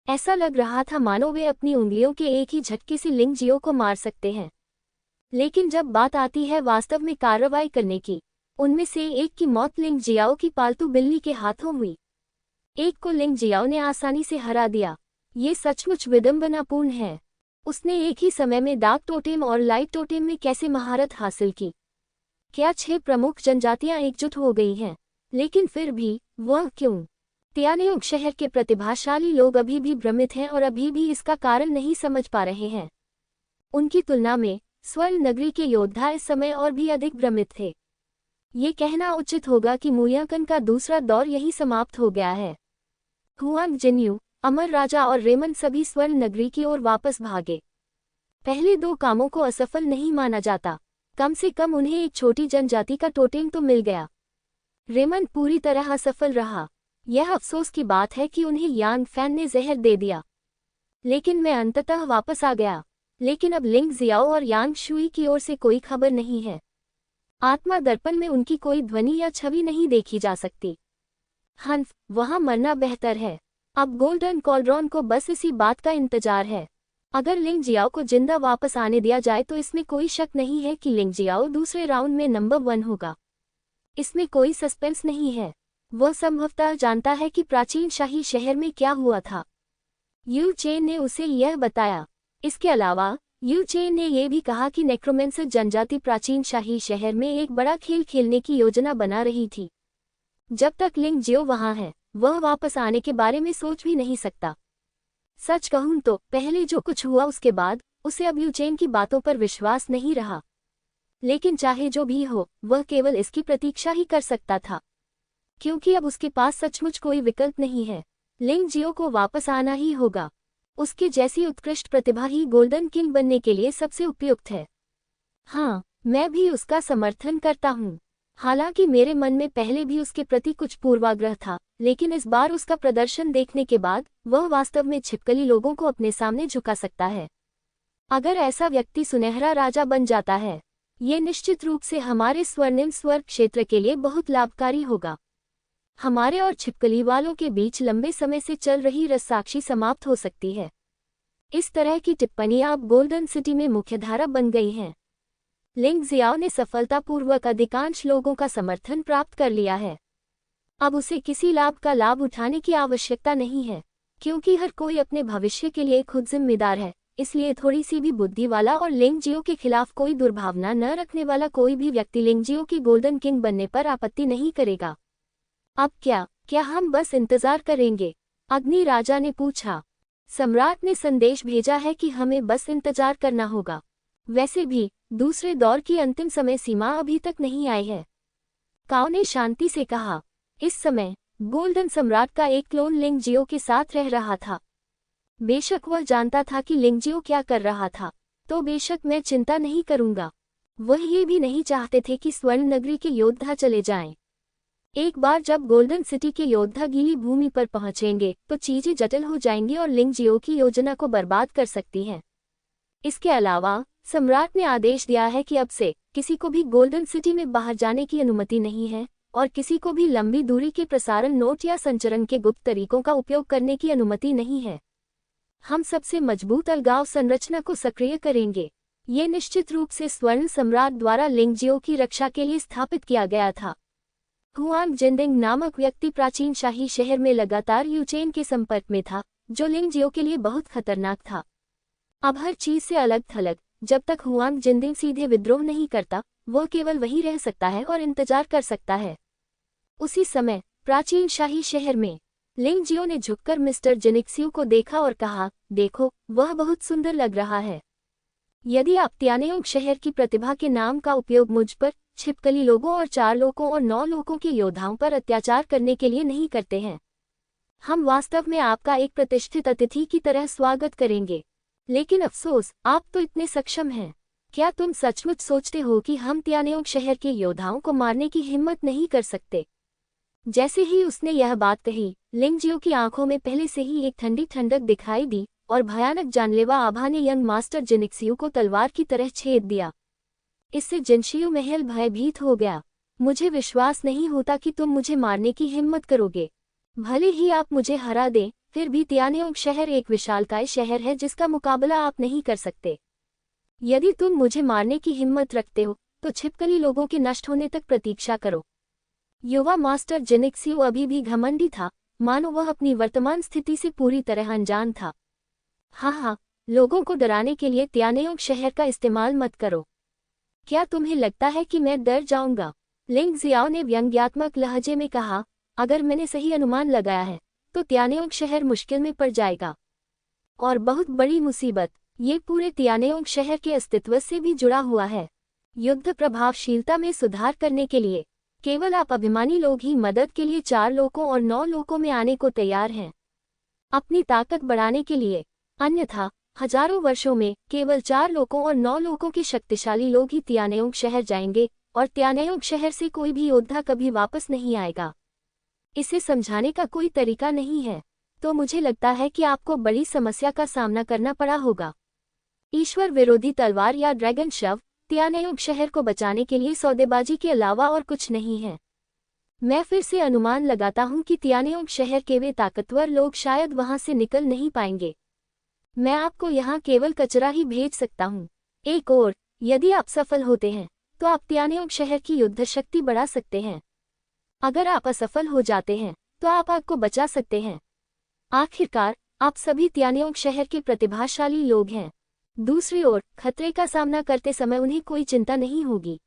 ऐसा लग रहा था मानो वे अपनी उंगलियों के एक ही झटके से लिंगजियो को मार सकते हैं। लेकिन जब बात आती है वास्तव में कार्रवाई करने की, उनमें से एक की मौत लिंगजियाओ की पालतू बिल्ली के हाथों हुई। एक को लिंगजियाओ ने आसानी से हरा दिया। ये सचमुच विडंबनापूर्ण है। उसने एक ही समय में डार्क टोटेम और लाइट टोटेम में कैसे महारत हासिल की? क्या 6 प्रमुख जनजातियां एकजुट हो गई हैं? लेकिन फिर भी वह क्यों? त्यानेओंग शहर के प्रतिभाशाली लोग अभी भी भ्रमित हैं और अभी भी इसका कारण नहीं समझ पा रहे हैं। उनकी तुलना में स्वर्ण नगरी के योद्धा इस समय और भी अधिक भ्रमित थे। ये कहना उचित होगा कि मूल्यांकन का दूसरा दौर यही समाप्त हो गया है। हुआंग जिन्यू, अमर राजा और रेमन सभी स्वर्ण नगरी की ओर वापस भागे। पहले 2 कामों को असफल नहीं माना जाता। कम से कम उन्हें एक छोटी जनजाति का टोटेम तो मिल गया। रेमन पूरी तरह असफल रहा। यह अफसोस की बात है कि उन्हें यांग फैन ने जहर दे दिया। लेकिन मैं अंततः वापस आ गया। लेकिन अब लिंग जियाओ और यांग शुई की ओर से कोई खबर नहीं है। आत्मा दर्पण में उनकी कोई ध्वनि या छवि नहीं देखी जा सकती। हन्फ, वहां मरना बेहतर है। अब गोल्डन कॉलड्रॉन को बस इसी बात का इंतजार है। अगर लिंग जियाओ को जिंदा वापस आने दिया जाए तो इसमें कोई शक नहीं है कि लिंग जियाओ दूसरे राउंड में नंबर 1 होगा। इसमें कोई सस्पेंस नहीं है। वह संभवतः जानता है कि प्राचीन शाही शहर में क्या हुआ था। यू चेन ने उसे यह बताया। इसके अलावा यू चेन ने यह भी कहा कि नेक्रोमेंसर जनजाति प्राचीन शाही शहर में एक बड़ा खेल खेलने की योजना बना रही थी। जब तक लिंग जियो वहां है, वह वापस आने के बारे में सोच भी नहीं सकता। सच कहूं तो पहले जो कुछ हुआ उसके बाद उसे अब यू चेन की बातों पर विश्वास नहीं रहा। लेकिन चाहे जो भी हो, वह केवल इसकी प्रतीक्षा ही कर सकता था, क्योंकि अब उसके पास सचमुच कोई विकल्प नहीं है। लिंग जियो को वापस आना ही होगा। उसके जैसी उत्कृष्ट प्रतिभा ही गोल्डन किंग बनने के लिए सबसे उपयुक्त है। हाँ, मैं भी उसका समर्थन करता हूँ। हालांकि मेरे मन में पहले भी उसके प्रति कुछ पूर्वाग्रह था, लेकिन इस बार उसका प्रदर्शन देखने के बाद वह वास्तव में छिपकली लोगों को अपने सामने झुका सकता है। अगर ऐसा व्यक्ति सुनहरा राजा बन जाता है, ये निश्चित रूप से हमारे स्वर्णिम स्वर्ग क्षेत्र के लिए बहुत लाभकारी होगा। हमारे और छिपकली वालों के बीच लंबे समय से चल रही रस्साक्षी समाप्त हो सकती है। इस तरह की टिप्पणियां अब गोल्डन सिटी में मुख्यधारा बन गई हैं। लिंग जियाओ ने सफलतापूर्वक अधिकांश लोगों का समर्थन प्राप्त कर लिया है। अब उसे किसी लाभ का लाभ उठाने की आवश्यकता नहीं है, क्योंकि हर कोई अपने भविष्य के लिए खुद जिम्मेदार है। इसलिए थोड़ी सी भी बुद्धि वाला और लिंग जियो के खिलाफ कोई दुर्भावना न रखने वाला कोई भी व्यक्ति लिंग जियो की गोल्डन किंग बनने पर आपत्ति नहीं करेगा। अब क्या हम बस इंतजार करेंगे? अग्नि राजा ने पूछा। सम्राट ने संदेश भेजा है कि हमें बस इंतजार करना होगा। वैसे भी दूसरे दौर की अंतिम समय सीमा अभी तक नहीं आई है, काओ ने शांति से कहा। इस समय गोल्डन सम्राट का एक क्लोन लिंग जियो के साथ रह रहा था। बेशक वह जानता था कि लिंग जियो क्या कर रहा था, तो बेशक मैं चिंता नहीं करूंगा। वह ये भी नहीं चाहते थे कि स्वर्ण नगरी के योद्धा चले जाएं। एक बार जब गोल्डन सिटी के योद्धा गीली भूमि पर पहुंचेंगे तो चीजें जटिल हो जाएंगी और लिंग जियो की योजना को बर्बाद कर सकती हैं। इसके अलावा सम्राट ने आदेश दिया है कि अब से किसी को भी गोल्डन सिटी में बाहर जाने की अनुमति नहीं है और किसी को भी लंबी दूरी के प्रसारण नोट या संचरण के गुप्त तरीकों का उपयोग करने की अनुमति नहीं है। हम सबसे मजबूत अलगाव संरचना को सक्रिय करेंगे। ये निश्चित रूप से स्वर्ण सम्राट द्वारा लिंग जियो की रक्षा के लिए स्थापित किया गया था। हुआंग जिंडिंग नामक व्यक्ति प्राचीन शाही शहर में लगातार यू चेन के संपर्क में था, जो लिंग जियो के लिए बहुत खतरनाक था। अब हर चीज से अलग थलग, जब तक हुआंग जिंडिंग सीधे विद्रोह नहीं करता, वह केवल वही रह सकता है और इंतजार कर सकता है। उसी समय प्राचीन शाही शहर में लिंग जियो ने झुककर मिस्टर जिनिक्सियो को देखा और कहा, देखो, वह बहुत सुंदर लग रहा है। यदि आप त्यानेओंग शहर की प्रतिभा के नाम का उपयोग मुझ पर, छिपकली लोगों और 4 लोगों और 9 लोगों के योद्धाओं पर अत्याचार करने के लिए नहीं करते हैं, हम वास्तव में आपका एक प्रतिष्ठित अतिथि की तरह स्वागत करेंगे। लेकिन अफसोस, आप तो इतने सक्षम हैं। क्या तुम सचमुच सोचते हो कि हम त्यानेओंग शहर के योद्धाओं को मारने की हिम्मत नहीं कर सकते? जैसे ही उसने यह बात कही, लिंगजियो की आंखों में पहले से ही एक ठंडी ठंडक दिखाई दी और भयानक जानलेवा आभा ने यंग मास्टर जिनिक्सियू को तलवार की तरह छेद दिया। इससे जिनशियू महल भयभीत हो गया। मुझे विश्वास नहीं होता कि तुम मुझे मारने की हिम्मत करोगे। भले ही आप मुझे हरा दें, फिर भी त्यानेओंग शहर एक विशालकाय शहर है जिसका मुकाबला आप नहीं कर सकते। यदि तुम मुझे मारने की हिम्मत रखते हो, तो छिपकली लोगों के नष्ट होने तक प्रतीक्षा करो। युवा मास्टर जिनिक्सियू अभी भी घमंडी था, मानो वह अपनी वर्तमान स्थिति से पूरी तरह अनजान था। हाँ, लोगों को डराने के लिए त्यानेओंग शहर का इस्तेमाल मत करो। क्या तुम्हें लगता है कि मैं डर जाऊंगा? लिंग जियाओ ने व्यंग्यात्मक लहजे में कहा, अगर मैंने सही अनुमान लगाया है, तो त्यानेओंग शहर मुश्किल में पड़ जाएगा। और बहुत बड़ी मुसीबत, ये पूरे त्यानेओंग शहर के अस्तित्व से भी जुड़ा हुआ है। युद्ध प्रभावशीलता में सुधार करने के लिए केवल आप अभिमानी लोग ही मदद के लिए 4 लोकों और 9 लोकों में आने को तैयार हैं, अपनी ताकत बढ़ाने के लिए। अन्यथा हजारों वर्षों में केवल 4 लोकों और 9 लोकों के शक्तिशाली लोग ही त्यानेओंग शहर जाएंगे और त्यानेओंग शहर से कोई भी योद्धा कभी वापस नहीं आएगा। इसे समझाने का कोई तरीका नहीं है, तो मुझे लगता है कि आपको बड़ी समस्या का सामना करना पड़ा होगा। ईश्वर विरोधी तलवार या ड्रैगन शव त्यानेओंग शहर को बचाने के लिए सौदेबाजी के अलावा और कुछ नहीं है। मैं फिर से अनुमान लगाता हूं कि त्यानेओंग शहर के वे ताकतवर लोग शायद वहां से निकल नहीं पाएंगे। मैं आपको यहां केवल कचरा ही भेज सकता हूं। एक और, यदि आप सफल होते हैं, तो आप त्यानेओंग शहर की युद्ध शक्ति बढ़ा सकते हैं। अगर आप असफल हो जाते हैं, तो आप आग को बचा सकते हैं। आखिरकार, आप सभी त्यानेओंग शहर के प्रतिभाशाली लोग हैं। दूसरी ओर, खतरे का सामना करते समय उन्हें कोई चिंता नहीं होगी।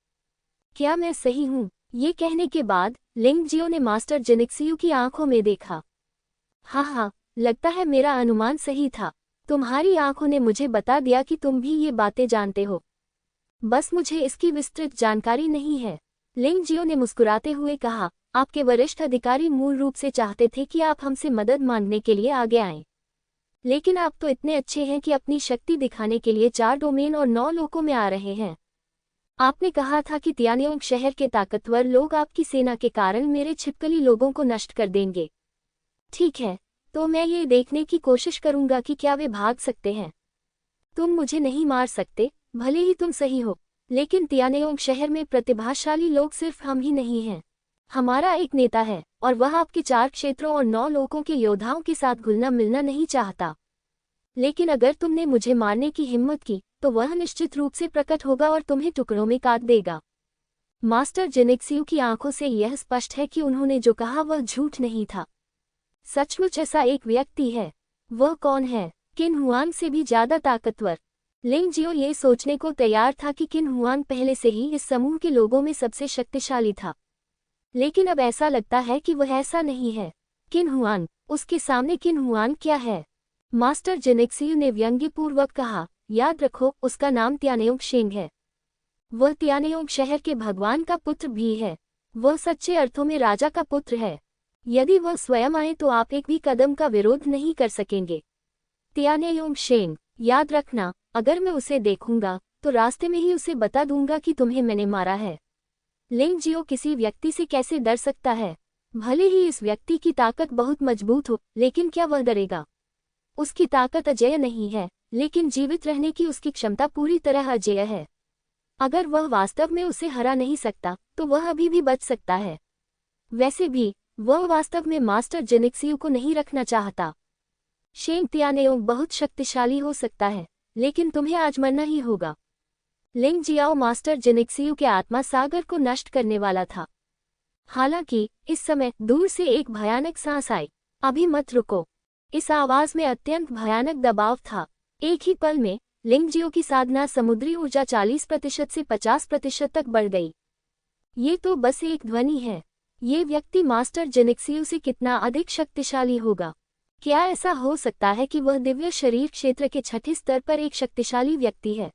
क्या मैं सही हूं? ये कहने के बाद लिंगजियो ने मास्टर जिनिक्सियू की आंखों में देखा। हाँ, लगता है मेरा अनुमान सही था। तुम्हारी आंखों ने मुझे बता दिया कि तुम भी ये बातें जानते हो। बस मुझे इसकी विस्तृत जानकारी नहीं है। लिंगजियो ने मुस्कुराते हुए कहा, आपके वरिष्ठ अधिकारी मूल रूप से चाहते थे कि आप हमसे मदद मांगने के लिए आगे आएं। लेकिन आप तो इतने अच्छे हैं कि अपनी शक्ति दिखाने के लिए 4 डोमेन और 9 लोकों में आ रहे हैं। आपने कहा था कि त्यानेओंग शहर के ताकतवर लोग आपकी सेना के कारण मेरे छिपकली लोगों को नष्ट कर देंगे। ठीक है, तो मैं ये देखने की कोशिश करूंगा कि क्या वे भाग सकते हैं। तुम मुझे नहीं मार सकते, भले ही तुम सही हो, लेकिन त्यानेओंग शहर में प्रतिभाशाली लोग सिर्फ हम ही नहीं हैं। हमारा एक नेता है, और वह आपके 4 क्षेत्रों और 9 लोकों के योद्धाओं के साथ घुलना मिलना नहीं चाहता। लेकिन अगर तुमने मुझे मारने की हिम्मत की, तो वह निश्चित रूप से प्रकट होगा और तुम्हें टुकड़ों में काट देगा। मास्टर जिनिक्सियू की आंखों से यह स्पष्ट है कि उन्होंने जो कहा वह झूठ नहीं था। सचमुच ऐसा एक व्यक्ति है। वह कौन है? किन हुआंग से भी ज्यादा ताकतवर? लिंगजियो ये सोचने को तैयार था कि किन हुआंग पहले से ही इस समूह के लोगों में सबसे शक्तिशाली था, लेकिन अब ऐसा लगता है कि वह ऐसा नहीं है। किन हुआंग? उसके सामने किन हुआंग क्या है? मास्टर जिनिक्सियू ने व्यंग्यपूर्वक कहा, याद रखो, उसका नाम त्यानेओंग शेंग है। वह त्यानेओंग शहर के भगवान का पुत्र भी है। वह सच्चे अर्थों में राजा का पुत्र है। यदि वह स्वयं आए तो आप एक भी कदम का विरोध नहीं कर सकेंगे। त्यानेओंग शेंग, याद रखना, अगर मैं उसे देखूंगा, तो रास्ते में ही उसे बता दूंगा कि तुम्हें मैंने मारा है। लिंगजियो किसी व्यक्ति से कैसे डर सकता है? भले ही इस व्यक्ति की ताकत बहुत मजबूत हो, लेकिन क्या वह डरेगा? उसकी ताकत अजेय नहीं है, लेकिन जीवित रहने की उसकी क्षमता पूरी तरह अजेय है। अगर वह वास्तव में उसे हरा नहीं सकता, तो वह अभी भी बच सकता है। वैसे भी, वह वास्तव में मास्टर जिनिक्सियू को नहीं रखना चाहता। शेंग त्यानेओंग बहुत शक्तिशाली हो सकता है, लेकिन तुम्हें आज मरना ही होगा। लिंगजियाओ मास्टर जिनिक्सियू के आत्मा सागर को नष्ट करने वाला था। हालांकि इस समय दूर से एक भयानक सांस आई। अभी मत रुको। इस आवाज में अत्यंत भयानक दबाव था। एक ही पल में लिंगजियो की साधना समुद्री ऊर्जा 40% से 50% तक बढ़ गई। ये तो बस एक ध्वनि है। ये व्यक्ति मास्टर जिनिक्सियू से कितना अधिक शक्तिशाली होगा? क्या ऐसा हो सकता है कि वह दिव्य शरीर क्षेत्र के 6ठे स्तर पर एक शक्तिशाली व्यक्ति है?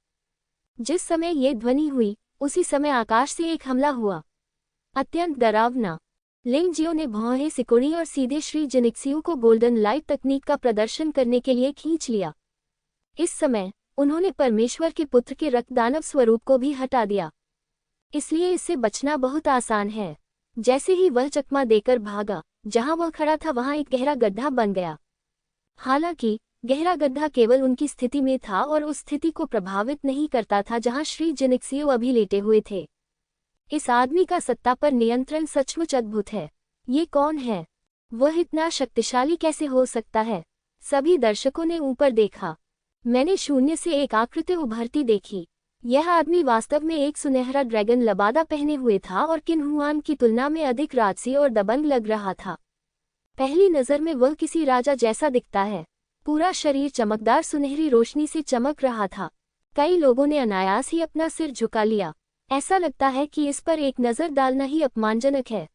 जिस समय ये ध्वनि हुई, उसी समय आकाश से एक हमला हुआ। अत्यंत डरावना। लिंग जियो ने भौहें सिकुड़ी और सीधे श्री जिनिक्सियू को गोल्डन लाइट तकनीक का प्रदर्शन करने के लिए खींच लिया। इस समय उन्होंने परमेश्वर के पुत्र के रक्तदानव स्वरूप को भी हटा दिया, इसलिए इससे बचना बहुत आसान है। जैसे ही वह चकमा देकर भागा, जहां वह खड़ा था वहां एक गहरा गड्ढा बन गया। हालांकि गहरा गड्ढा केवल उनकी स्थिति में था और उस स्थिति को प्रभावित नहीं करता था जहां श्री जिनिक्सियू अभी लेटे हुए थे। इस आदमी का सत्ता पर नियंत्रण सचमुच अद्भुत है। ये कौन है? वह इतना शक्तिशाली कैसे हो सकता है? सभी दर्शकों ने ऊपर देखा। मैंने शून्य से एक आकृति उभरती देखी। यह आदमी वास्तव में एक सुनहरा ड्रैगन लबादा पहने हुए था और किन्हुआन की तुलना में अधिक राजसी और दबंग लग रहा था। पहली नज़र में वह किसी राजा जैसा दिखता है। पूरा शरीर चमकदार सुनहरी रोशनी से चमक रहा था। कई लोगों ने अनायास ही अपना सिर झुका लिया। ऐसा लगता है कि इस पर एक नज़र डालना ही अपमानजनक है।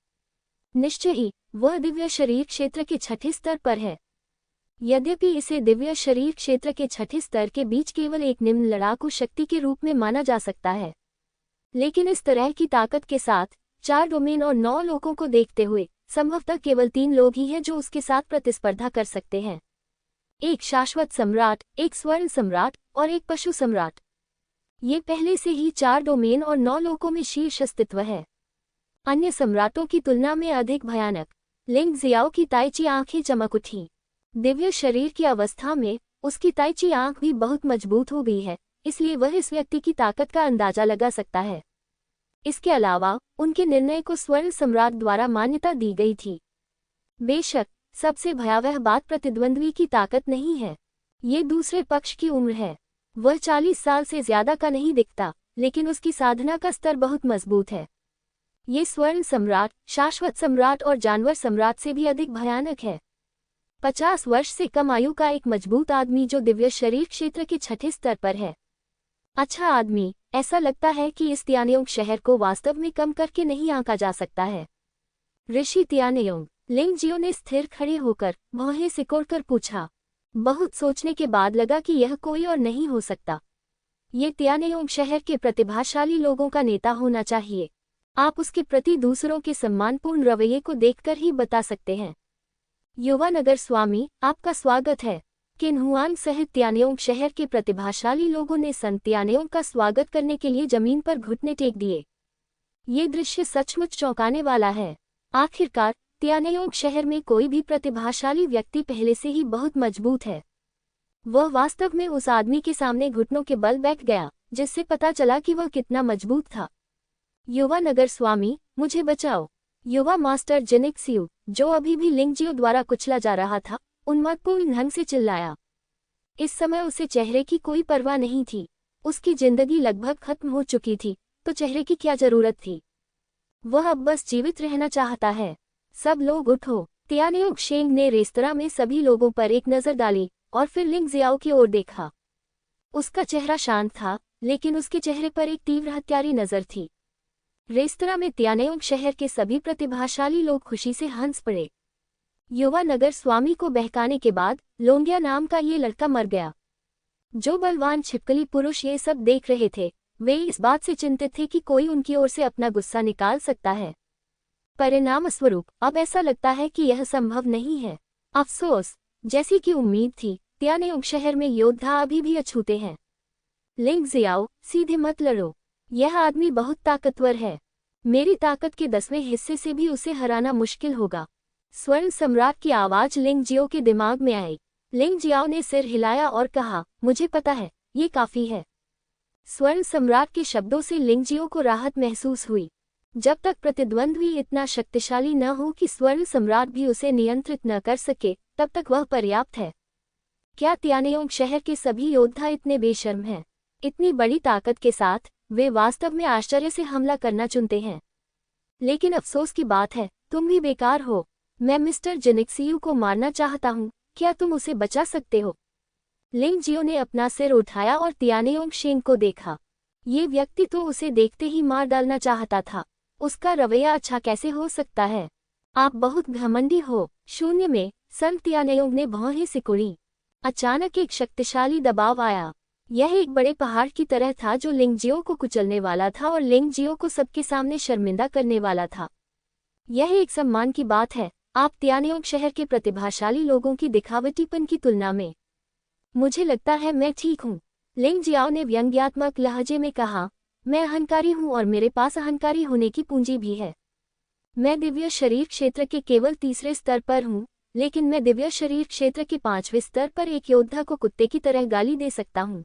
निश्चय ही वह दिव्य शरीर क्षेत्र के छठे स्तर पर है। यद्यपि इसे दिव्य शरीर क्षेत्र के छठे स्तर के बीच केवल एक निम्न लड़ाकू शक्ति के रूप में माना जा सकता है, लेकिन इस तरह की ताकत के साथ 4 डोमेन और 9 लोगों को देखते हुए संभवतः केवल 3 लोग ही हैं जो उसके साथ प्रतिस्पर्धा कर सकते हैं। एक शाश्वत सम्राट, एक स्वर्ण सम्राट और एक पशु सम्राट। ये पहले से ही 4 डोमेन और 9 लोगों में शीर्ष अस्तित्व है। अन्य सम्राटों की तुलना में अधिक भयानक। लिंग जियाओ की ताइची आंखें चमक उठी। दिव्य शरीर की अवस्था में उसकी ताइची आंख भी बहुत मजबूत हो गई है, इसलिए वह इस व्यक्ति की ताकत का अंदाजा लगा सकता है। इसके अलावा उनके निर्णय को स्वर्ण सम्राट द्वारा मान्यता दी गई थी। बेशक सबसे भयावह बात प्रतिद्वंद्वी की ताकत नहीं है, ये दूसरे पक्ष की उम्र है। वह 40 साल से ज्यादा का नहीं दिखता, लेकिन उसकी साधना का स्तर बहुत मजबूत है। ये स्वर्ण सम्राट, शाश्वत सम्राट और जानवर सम्राट से भी अधिक भयानक है। 50 वर्ष से कम आयु का एक मजबूत आदमी जो दिव्य शरीर क्षेत्र के छठे स्तर पर है। अच्छा आदमी, ऐसा लगता है कि इस तियानेयोंग शहर को वास्तव में कम करके नहीं आंका जा सकता है। ऋषि तियानेयोंग, लिंग जियो ने स्थिर खड़े होकर भौहें सिकोड़कर पूछा। बहुत सोचने के बाद लगा कि यह कोई और नहीं हो सकता। ये तियानेयोंग शहर के प्रतिभाशाली लोगों का नेता होना चाहिए। आप उसके प्रति दूसरों के सम्मानपूर्ण रवैये को देखकर ही बता सकते हैं। युवा नगर स्वामी, आपका स्वागत है। किन्हुआन सहित तियानेयोंग शहर के प्रतिभाशाली लोगों ने संत तियानेयोंग का स्वागत करने के लिए जमीन पर घुटने टेक दिए। ये दृश्य सचमुच चौंकाने वाला है। आखिरकार तियानेयोंग शहर में कोई भी प्रतिभाशाली व्यक्ति पहले से ही बहुत मजबूत है। वह वास्तव में उस आदमी के सामने घुटनों के बल बैठ गया, जिससे पता चला कि वह कितना मजबूत था। युवा नगर स्वामी, मुझे बचाओ। युवा मास्टर जिनिक्सियू, जो अभी भी लिंग जियो द्वारा कुचला जा रहा था, उन्मादपूर्ण ढंग से चिल्लाया। इस समय उसे चेहरे की कोई परवाह नहीं थी। उसकी जिंदगी लगभग खत्म हो चुकी थी, तो चेहरे की क्या जरूरत थी? वह अब बस जीवित रहना चाहता है। सब लोग उठो। तियानेयोंग शेंग ने रेस्तरां में सभी लोगों पर एक नज़र डाली और फिर लिंग जियाओ की ओर देखा। उसका चेहरा शांत था, लेकिन उसके चेहरे पर एक तीव्र हत्यारी नज़र थी। रेस्तरां में तियानेयोंग शहर के सभी प्रतिभाशाली लोग खुशी से हंस पड़े। युवा नगर स्वामी को बहकाने के बाद लोंगिया नाम का ये लड़का मर गया। जो बलवान छिपकली पुरुष ये सब देख रहे थे, वे इस बात से चिंतित थे कि कोई उनकी ओर से अपना गुस्सा निकाल सकता है। परिणामस्वरूप अब ऐसा लगता है कि यह संभव नहीं है। अफसोस, जैसी कि उम्मीद थी, तियानेयोंग शहर में योद्धा अभी भी अछूते हैं। लिंग जियाओ, सीधे मत लड़ो। यह आदमी बहुत ताकतवर है। मेरी ताकत के 10वें हिस्से से भी उसे हराना मुश्किल होगा। स्वर्ण सम्राट की आवाज लिंग जियो के दिमाग में आई। लिंग जियाओ ने सिर हिलाया और कहा, मुझे पता है, ये काफी है। स्वर्ण सम्राट के शब्दों से लिंग जियो को राहत महसूस हुई। जब तक प्रतिद्वंद्वी इतना शक्तिशाली न हो कि स्वर्ण सम्राट भी उसे नियंत्रित न कर सके, तब तक वह पर्याप्त है। क्या तियानेयोंग शहर के सभी योद्धा इतने बेशर्म हैं? इतनी बड़ी ताकत के साथ वे वास्तव में आश्चर्य से हमला करना चुनते हैं। लेकिन अफसोस की बात है, तुम भी बेकार हो। मैं मिस्टर जिनिक्सियू को मारना चाहता हूँ, क्या तुम उसे बचा सकते हो? लिंग जियो ने अपना सिर उठाया और तियानेयोंग शेंग को देखा। ये व्यक्ति तो उसे देखते ही मार डालना चाहता था। उसका रवैया अच्छा कैसे हो सकता है? आप बहुत घमंडी हो। शून्य में संत तियानेयोंग ने भौहें सिकुड़ी। अचानक एक शक्तिशाली दबाव आया। यह एक बड़े पहाड़ की तरह था जो लिंग जियो को कुचलने वाला था और लिंग जियो को सबके सामने शर्मिंदा करने वाला था। यह एक सम्मान की बात है, आप तियानयोंग शहर के प्रतिभाशाली लोगों की दिखावटीपन की तुलना में। मुझे लगता है मैं ठीक हूँ, लिंग जियाओ ने व्यंग्यात्मक लहजे में कहा। मैं अहंकारी हूँ और मेरे पास अहंकारी होने की पूंजी भी है। मैं दिव्य शरीर क्षेत्र के केवल तीसरे स्तर पर हूँ, लेकिन मैं दिव्य शरीर क्षेत्र के 5वें स्तर पर एक योद्धा को कुत्ते की तरह गाली दे सकता हूँ।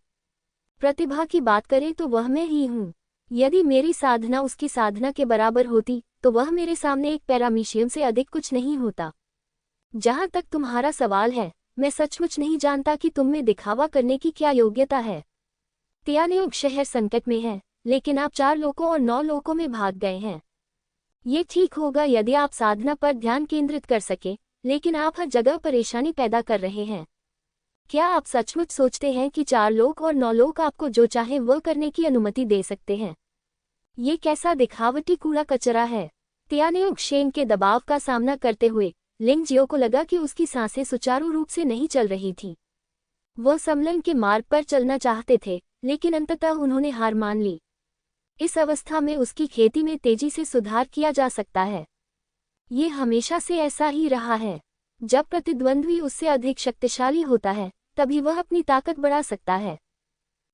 प्रतिभा की बात करें तो वह मैं ही हूँ। यदि मेरी साधना उसकी साधना के बराबर होती तो वह मेरे सामने एक पैरामीशियम से अधिक कुछ नहीं होता। जहाँ तक तुम्हारा सवाल है, मैं सचमुच नहीं जानता कि तुम में दिखावा करने की क्या योग्यता है। तियानयोंग शहर संकट में है, लेकिन आप 4 लोकों और 9 लोकों में भाग गए हैं। ये ठीक होगा यदि आप साधना पर ध्यान केंद्रित कर सके, लेकिन आप हर जगह परेशानी पैदा कर रहे हैं। क्या आप सचमुच सोचते हैं कि 4 लोक और 9 लोक आपको जो चाहे वह करने की अनुमति दे सकते हैं? ये कैसा दिखावटी कूड़ा कचरा है। तियानयोंग शेंग के दबाव का सामना करते हुए लिंग जियो को लगा कि उसकी सांसें सुचारू रूप से नहीं चल रही थी। वह समलन के मार्ग पर चलना चाहते थे, लेकिन अंततः उन्होंने हार मान ली। इस अवस्था में उसकी खेती में तेजी से सुधार किया जा सकता है। ये हमेशा से ऐसा ही रहा है। जब प्रतिद्वंद्वी उससे अधिक शक्तिशाली होता है, तभी वह अपनी ताकत बढ़ा सकता है।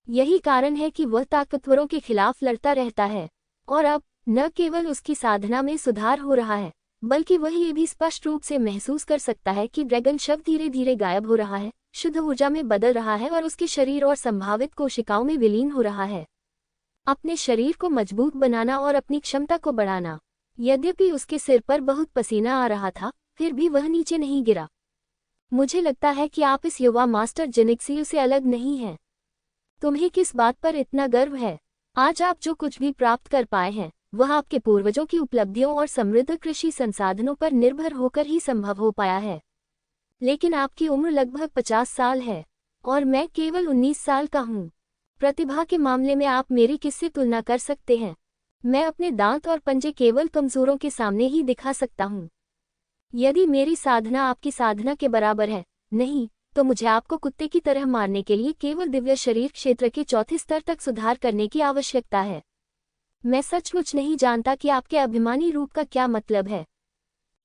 यही कारण है कि वह ताकतवरों के खिलाफ लड़ता रहता है। और अब न केवल उसकी साधना में सुधार हो रहा है, बल्कि वह ये भी स्पष्ट रूप से महसूस कर सकता है कि ड्रैगन शव धीरे धीरे गायब हो रहा है, शुद्ध ऊर्जा में बदल रहा है और उसके शरीर और संभावित कोशिकाओं में विलीन हो रहा है। अपने शरीर को मजबूत बनाना और अपनी क्षमता को बढ़ाना। यद्यपि उसके सिर पर बहुत पसीना आ रहा था, फिर भी वह नीचे नहीं गिरा। मुझे लगता है कि आप इस युवा मास्टर जिनिक्सियु से अलग नहीं हैं। तुम्हें किस बात पर इतना गर्व है? आज आप जो कुछ भी प्राप्त कर पाए हैं, वह आपके पूर्वजों की उपलब्धियों और समृद्ध कृषि संसाधनों पर निर्भर होकर ही संभव हो पाया है। लेकिन आपकी उम्र लगभग 50 साल है, और मैं केवल 19 साल का हूँ। प्रतिभा के मामले में आप मेरी किससे तुलना कर सकते हैं? मैं अपने दांत और पंजे केवल कमजोरों के सामने ही दिखा सकता हूँ। यदि मेरी साधना आपकी साधना के बराबर है, नहीं, तो मुझे आपको कुत्ते की तरह मारने के लिए केवल दिव्य शरीर क्षेत्र के 4थे स्तर तक सुधार करने की आवश्यकता है। मैं सचमुच नहीं जानता कि आपके अभिमानी रूप का क्या मतलब है।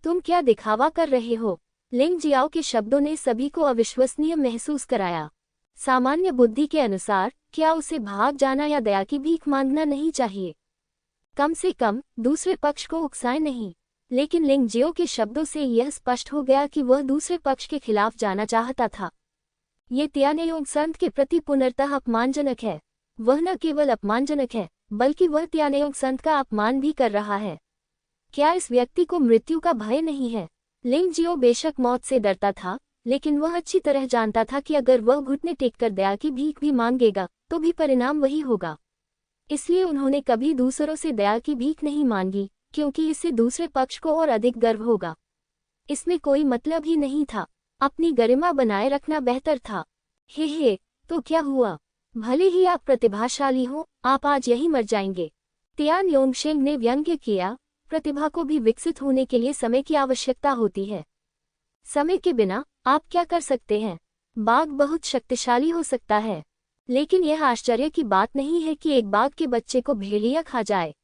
तुम क्या दिखावा कर रहे हो? लिंग जियाओ के शब्दों ने सभी को अविश्वसनीय महसूस कराया। सामान्य बुद्धि के अनुसार क्या उसे भाग जाना या दया की भीख मांगना नहीं चाहिए? कम से कम दूसरे पक्ष को उकसाएं नहीं। लेकिन लिंग जियो के शब्दों से यह स्पष्ट हो गया कि वह दूसरे पक्ष के खिलाफ जाना चाहता था। ये तियानयोंग संत के प्रति पूर्णतः अपमानजनक है। वह न केवल अपमानजनक है, बल्कि वह तियानयोंग संत का अपमान भी कर रहा है। क्या इस व्यक्ति को मृत्यु का भय नहीं है? लिंग जियो बेशक मौत से डरता था, लेकिन वह अच्छी तरह जानता था कि अगर वह घुटने टेककर दया की भीख भी मांगेगा, तो भी परिणाम वही होगा। इसलिए उन्होंने कभी दूसरों से दया की भीख नहीं मांगी, क्योंकि इससे दूसरे पक्ष को और अधिक गर्व होगा। इसमें कोई मतलब ही नहीं था। अपनी गरिमा बनाए रखना बेहतर था। हे, तो क्या हुआ? भले ही आप प्रतिभाशाली हो, आप आज यही मर जाएंगे। तियानयोंग शेंग ने व्यंग्य किया। प्रतिभा को भी विकसित होने के लिए समय की आवश्यकता होती है। समय के बिना आप क्या कर सकते हैं? बाघ बहुत शक्तिशाली हो सकता है, लेकिन यह आश्चर्य की बात नहीं है कि एक बाघ के बच्चे को भेड़िया खा जाए।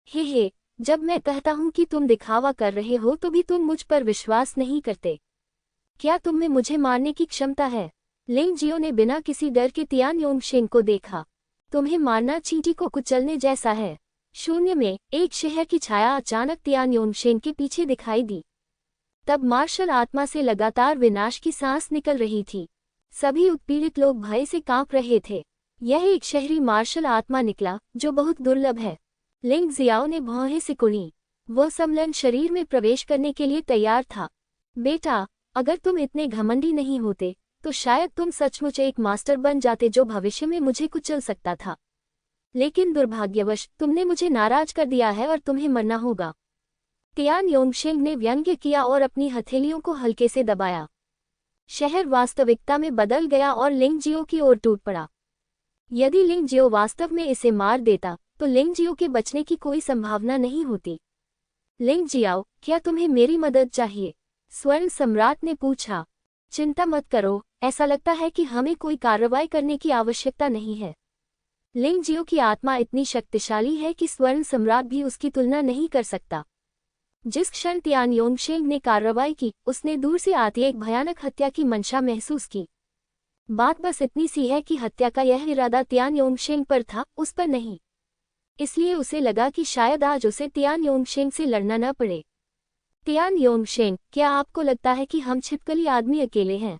हे, जब मैं कहता हूं कि तुम दिखावा कर रहे हो तो भी तुम मुझ पर विश्वास नहीं करते। क्या तुम में मुझे मारने की क्षमता है? लिंग जियो ने बिना किसी डर के तियानयोंग शेंग को देखा। तुम्हें मारना चींटी को कुचलने जैसा है। शून्य में एक शहर की छाया अचानक तियानयोंग शेंग के पीछे दिखाई दी। तब मार्शल आत्मा से लगातार विनाश की सांस निकल रही थी। सभी उत्पीड़ित लोग भय से कांप रहे थे। यह एक शहरी मार्शल आत्मा निकला, जो बहुत दुर्लभ है। लिंग जियाओ ने भौहें सिकुड़ी। वह समलन शरीर में प्रवेश करने के लिए तैयार था। बेटा, अगर तुम इतने घमंडी नहीं होते, तो शायद तुम सचमुच एक मास्टर बन जाते जो भविष्य में मुझे कुचल सकता था। लेकिन दुर्भाग्यवश तुमने मुझे नाराज कर दिया है और तुम्हें मरना होगा। तियानयोंग शेंग ने व्यंग्य किया और अपनी हथेलियों को हल्के से दबाया। शहर वास्तविकता में बदल गया और लिंग जियो की ओर टूट पड़ा। यदि लिंग जियो वास्तव में इसे मार देता, तो लिंग जियो के बचने की कोई संभावना नहीं होती। लिंग जियाओ, क्या तुम्हें मेरी मदद चाहिए? स्वर्ण सम्राट ने पूछा। चिंता मत करो, ऐसा लगता है कि हमें कोई कार्रवाई करने की आवश्यकता नहीं है। लिंग जियो की आत्मा इतनी शक्तिशाली है कि स्वर्ण सम्राट भी उसकी तुलना नहीं कर सकता। जिस क्षण तियान योंगशेंग ने कार्रवाई की, उसने दूर से आती एक भयानक हत्या की मंशा महसूस की। बात बस इतनी सी है कि हत्या का यह इरादा तियान योंगशेंग पर था, उस पर नहीं। इसलिए उसे लगा कि शायद आज उसे तियान योंगशेंग से लड़ना न पड़े। तियान योंगशेंग, क्या आपको लगता है कि हम छिपकली आदमी अकेले हैं?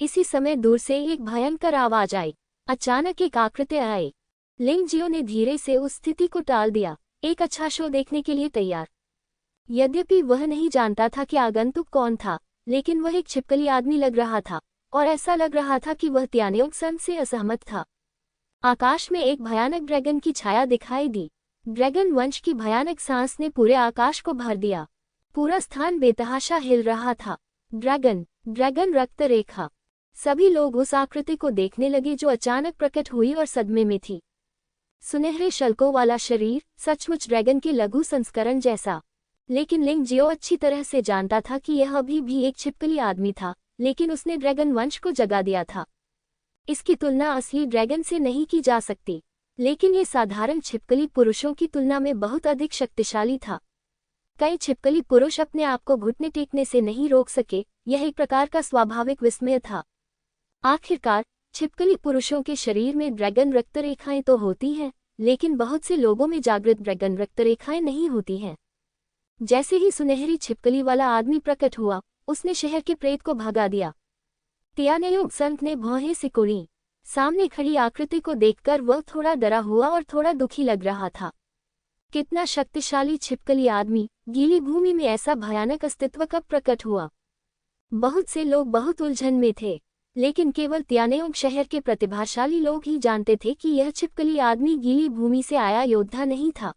इसी समय दूर से एक भयंकर आवाज आई। अचानक एक आकृति आई। लिंग जियो ने धीरे से उस स्थिति को टाल दिया, एक अच्छा शो देखने के लिए तैयार। यद्यपि वह नहीं जानता था कि आगंतुक कौन था, लेकिन वह एक छिपकली आदमी लग रहा था, और ऐसा लग रहा था कि वह तियानयोंगसन से असहमत था। आकाश में एक भयानक ड्रैगन की छाया दिखाई दी। ड्रैगन वंश की भयानक सांस ने पूरे आकाश को भर दिया। पूरा स्थान बेतहाशा हिल रहा था। ड्रैगन, ड्रैगन रक्त रेखा। सभी लोग उस आकृति को देखने लगे जो अचानक प्रकट हुई और सदमे में थी। सुनहरे शल्कों वाला शरीर, सचमुच ड्रैगन के लघु संस्करण जैसा। लेकिन लिंग जियो अच्छी तरह से जानता था कि यह अभी भी एक छिपकली आदमी था, लेकिन उसने ड्रैगन वंश को जगा दिया था। इसकी तुलना असली ड्रैगन से नहीं की जा सकती, लेकिन ये साधारण छिपकली पुरुषों की तुलना में बहुत अधिक शक्तिशाली था। कई छिपकली पुरुष अपने आप को घुटने टेकने से नहीं रोक सके, यह एक प्रकार का स्वाभाविक विस्मय था। आखिरकार छिपकली पुरुषों के शरीर में ड्रैगन रक्तरेखाएं तो होती हैं, लेकिन बहुत से लोगों में जागृत ड्रैगन रक्तरेखाएं नहीं होती हैं। जैसे ही सुनहरी छिपकली वाला आदमी प्रकट हुआ, उसने शहर के प्रेत को भगा दिया। तियानयोंगसन ने भौहें सिकोड़ी। सामने खड़ी आकृति को देखकर वह थोड़ा डरा हुआ और थोड़ा दुखी लग रहा था। कितना शक्तिशाली छिपकली आदमी, गीली भूमि में ऐसा भयानक अस्तित्व कब प्रकट हुआ? बहुत से लोग बहुत उलझन में थे, लेकिन केवल तियानयोंग शहर के प्रतिभाशाली लोग ही जानते थे कि यह छिपकली आदमी गीली भूमि से आया योद्धा नहीं था,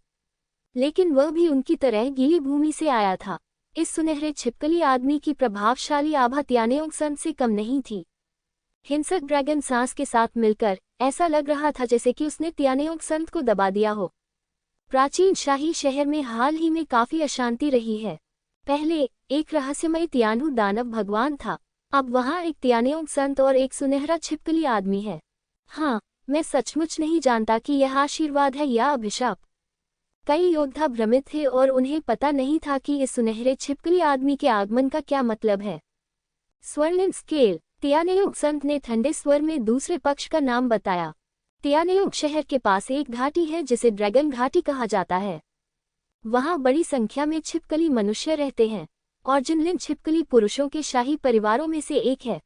लेकिन वह भी उनकी तरह गीली भूमि से आया था। इस सुनहरे छिपकली आदमी की प्रभावशाली आभा तियानयोंगसन से कम नहीं थी। हिंसक ड्रैगन सांस के साथ मिलकर ऐसा लग रहा था जैसे कि उसने तियानयोंगसन को दबा दिया हो। प्राचीन शाही शहर में हाल ही में काफी अशांति रही है। पहले एक रहस्यमय तियानु दानव भगवान था, अब वहां एक तियानयोंगसन और एक सुनहरा छिपकली आदमी है। हाँ, मैं सचमुच नहीं जानता कि यह आशीर्वाद है या अभिशाप। कई योद्धा भ्रमित थे और उन्हें पता नहीं था कि इस सुनहरे छिपकली आदमी के आगमन का क्या मतलब है। स्वर्णिम स्केल, तियानयोंगसन ने ठंडे स्वर में दूसरे पक्ष का नाम बताया। तियानयोंग शहर के पास एक घाटी है जिसे ड्रैगन घाटी कहा जाता है। वहां बड़ी संख्या में छिपकली मनुष्य रहते हैं, और जिनलिन छिपकली पुरुषों के शाही परिवारों में से एक है।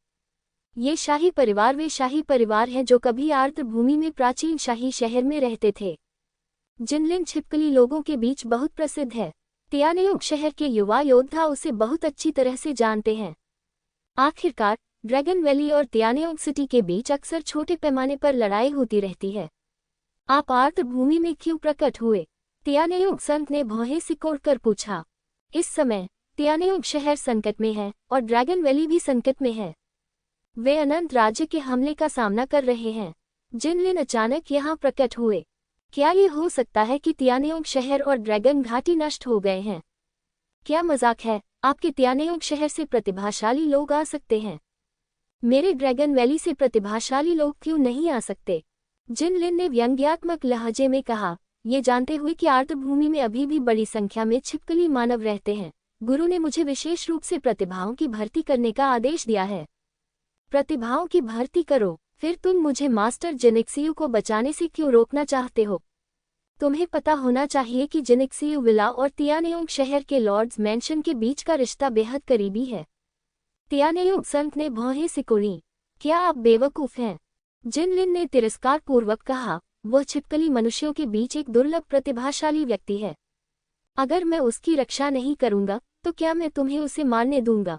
ये शाही परिवार वे शाही परिवार हैं जो कभी आर्द्र भूमि में प्राचीन शाही शहर में रहते थे। जिनलिन छिपकली लोगों के बीच बहुत प्रसिद्ध है। तियानयोंग शहर के युवा योद्धा उसे बहुत अच्छी तरह से जानते हैं। आखिरकार ड्रैगन वैली और तियानयोंग सिटी के बीच अक्सर छोटे पैमाने पर लड़ाई होती रहती है। आप आर्द्र भूमि में क्यों प्रकट हुए? तियानयोंगसन ने भौहें सिकोड़कर पूछा। इस समय तियानयोंग शहर संकट में है और ड्रैगन वैली भी संकट में है। वे अनंत राज्य के हमले का सामना कर रहे हैं। जिनलिन अचानक यहाँ प्रकट हुए। क्या ये हो सकता है कि तियानयोंग शहर और ड्रैगन घाटी नष्ट हो गए हैं? क्या मजाक है? आपके तियानयोंग शहर से प्रतिभाशाली लोग आ सकते हैं, मेरे ड्रैगन वैली से प्रतिभाशाली लोग क्यों नहीं आ सकते? जिनलिन ने व्यंग्यात्मक लहजे में कहा, ये जानते हुए कि आर्द्र भूमि में अभी भी बड़ी संख्या में छिपकली मानव रहते हैं, गुरु ने मुझे विशेष रूप से प्रतिभाओं की भर्ती करने का आदेश दिया है। प्रतिभाओं की भर्ती करो? फिर तुम मुझे मास्टर जिनिक्सियू को बचाने से क्यों रोकना चाहते हो? तुम्हें पता होना चाहिए कि जिनिक्सियू विला और तियानयोंग शहर के लॉर्ड्स मैंशन के बीच का रिश्ता बेहद करीबी है। तियानयोंगसन ने भौहें सिकोड़ी। क्या आप बेवकूफ हैं? जिनलिन ने तिरस्कार पूर्वक कहा, वह छिपकली मनुष्यों के बीच एक दुर्लभ प्रतिभाशाली व्यक्ति है। अगर मैं उसकी रक्षा नहीं करूंगा तो क्या मैं तुम्हें उसे मारने दूंगा?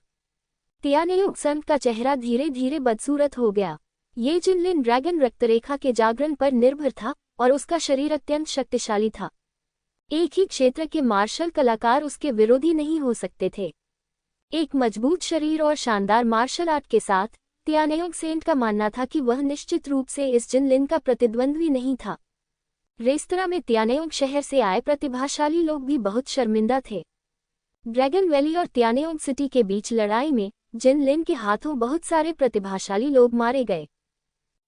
तियानयोंगसन का चेहरा धीरे धीरे बदसूरत हो गया। ये जिनलिन ड्रैगन रक्तरेखा के जागरण पर निर्भर था और उसका शरीर अत्यंत शक्तिशाली था। एक ही क्षेत्र के मार्शल कलाकार उसके विरोधी नहीं हो सकते थे। एक मजबूत शरीर और शानदार मार्शल आर्ट के साथ तियानयोंगसन का मानना था कि वह निश्चित रूप से इस जिनलिन का प्रतिद्वंद्वी नहीं था। रेस्तरां में तियानयोंग शहर से आए प्रतिभाशाली लोग भी बहुत शर्मिंदा थे। ड्रैगन वैली और तियानयोंग सिटी के बीच लड़ाई में जिनलिन के हाथों बहुत सारे प्रतिभाशाली लोग मारे गए।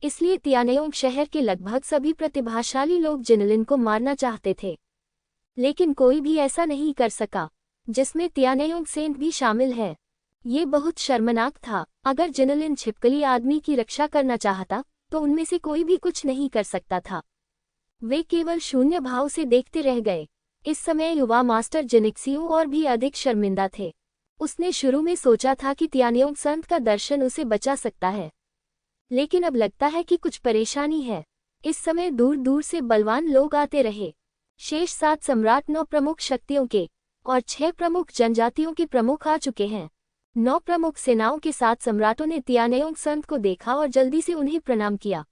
इसलिए तियानयोंग शहर के लगभग सभी प्रतिभाशाली लोग जिनलिन को मारना चाहते थे, लेकिन कोई भी ऐसा नहीं कर सका। जिसमें तियानेयोंग सेंट भी शामिल है। ये बहुत शर्मनाक था। अगर जिनलिन छिपकली आदमी की रक्षा करना चाहता तो उनमें से कोई भी कुछ नहीं कर सकता था। वे केवल शून्य भाव से देखते रह गए। इस समय युवा मास्टर जिनिक्सियो और भी अधिक शर्मिंदा थे। उसने शुरू में सोचा था कि तियानेयोंग संत का दर्शन उसे बचा सकता है, लेकिन अब लगता है कि कुछ परेशानी है। इस समय दूर दूर से बलवान लोग आते रहे। शेष 7 सम्राट 9 प्रमुख शक्तियों के और 6 प्रमुख जनजातियों के प्रमुख आ चुके हैं। 9 प्रमुख सेनाओं के 7 सम्राटों ने तियानेयोंग संत को देखा और जल्दी से उन्हें प्रणाम किया।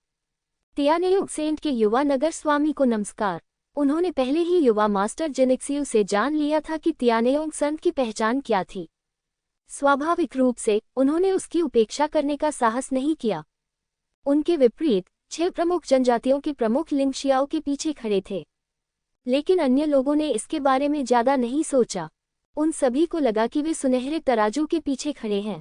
तियानेयोंग सेंट के युवा नगर स्वामी को नमस्कार। उन्होंने पहले ही युवा मास्टर जिनिक्सियो से जान लिया था कि तियानेयोंग संत की पहचान क्या थी। स्वाभाविक रूप से उन्होंने उसकी उपेक्षा करने का साहस नहीं किया। उनके विपरीत 6 प्रमुख जनजातियों के प्रमुख लिंगशियाओं के पीछे खड़े थे, लेकिन अन्य लोगों ने इसके बारे में ज्यादा नहीं सोचा। उन सभी को लगा कि वे सुनहरे तराजू के पीछे खड़े हैं।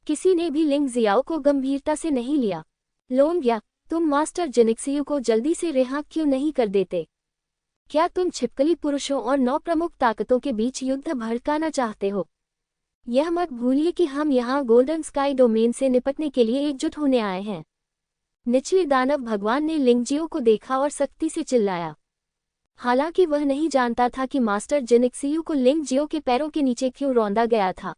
किसी ने भी लिंग जियाओ को गंभीरता से नहीं लिया। लोंग्या, तुम मास्टर जिनिक्सियो को जल्दी से रिहा क्यों नहीं कर देते? क्या तुम छिपकली पुरुषों और 9 प्रमुख ताकतों के बीच युद्ध भड़काना चाहते हो? यह मत भूलिए कि हम यहाँ गोल्डन स्काई डोमेन से निपटने के लिए एकजुट होने आए हैं। निचले दानव भगवान ने लिंगजियो को देखा और सख्ती से चिल्लाया। हालांकि वह नहीं जानता था कि मास्टर जिनिक्सियो को लिंगजियो के पैरों के नीचे क्यों रौंदा गया था,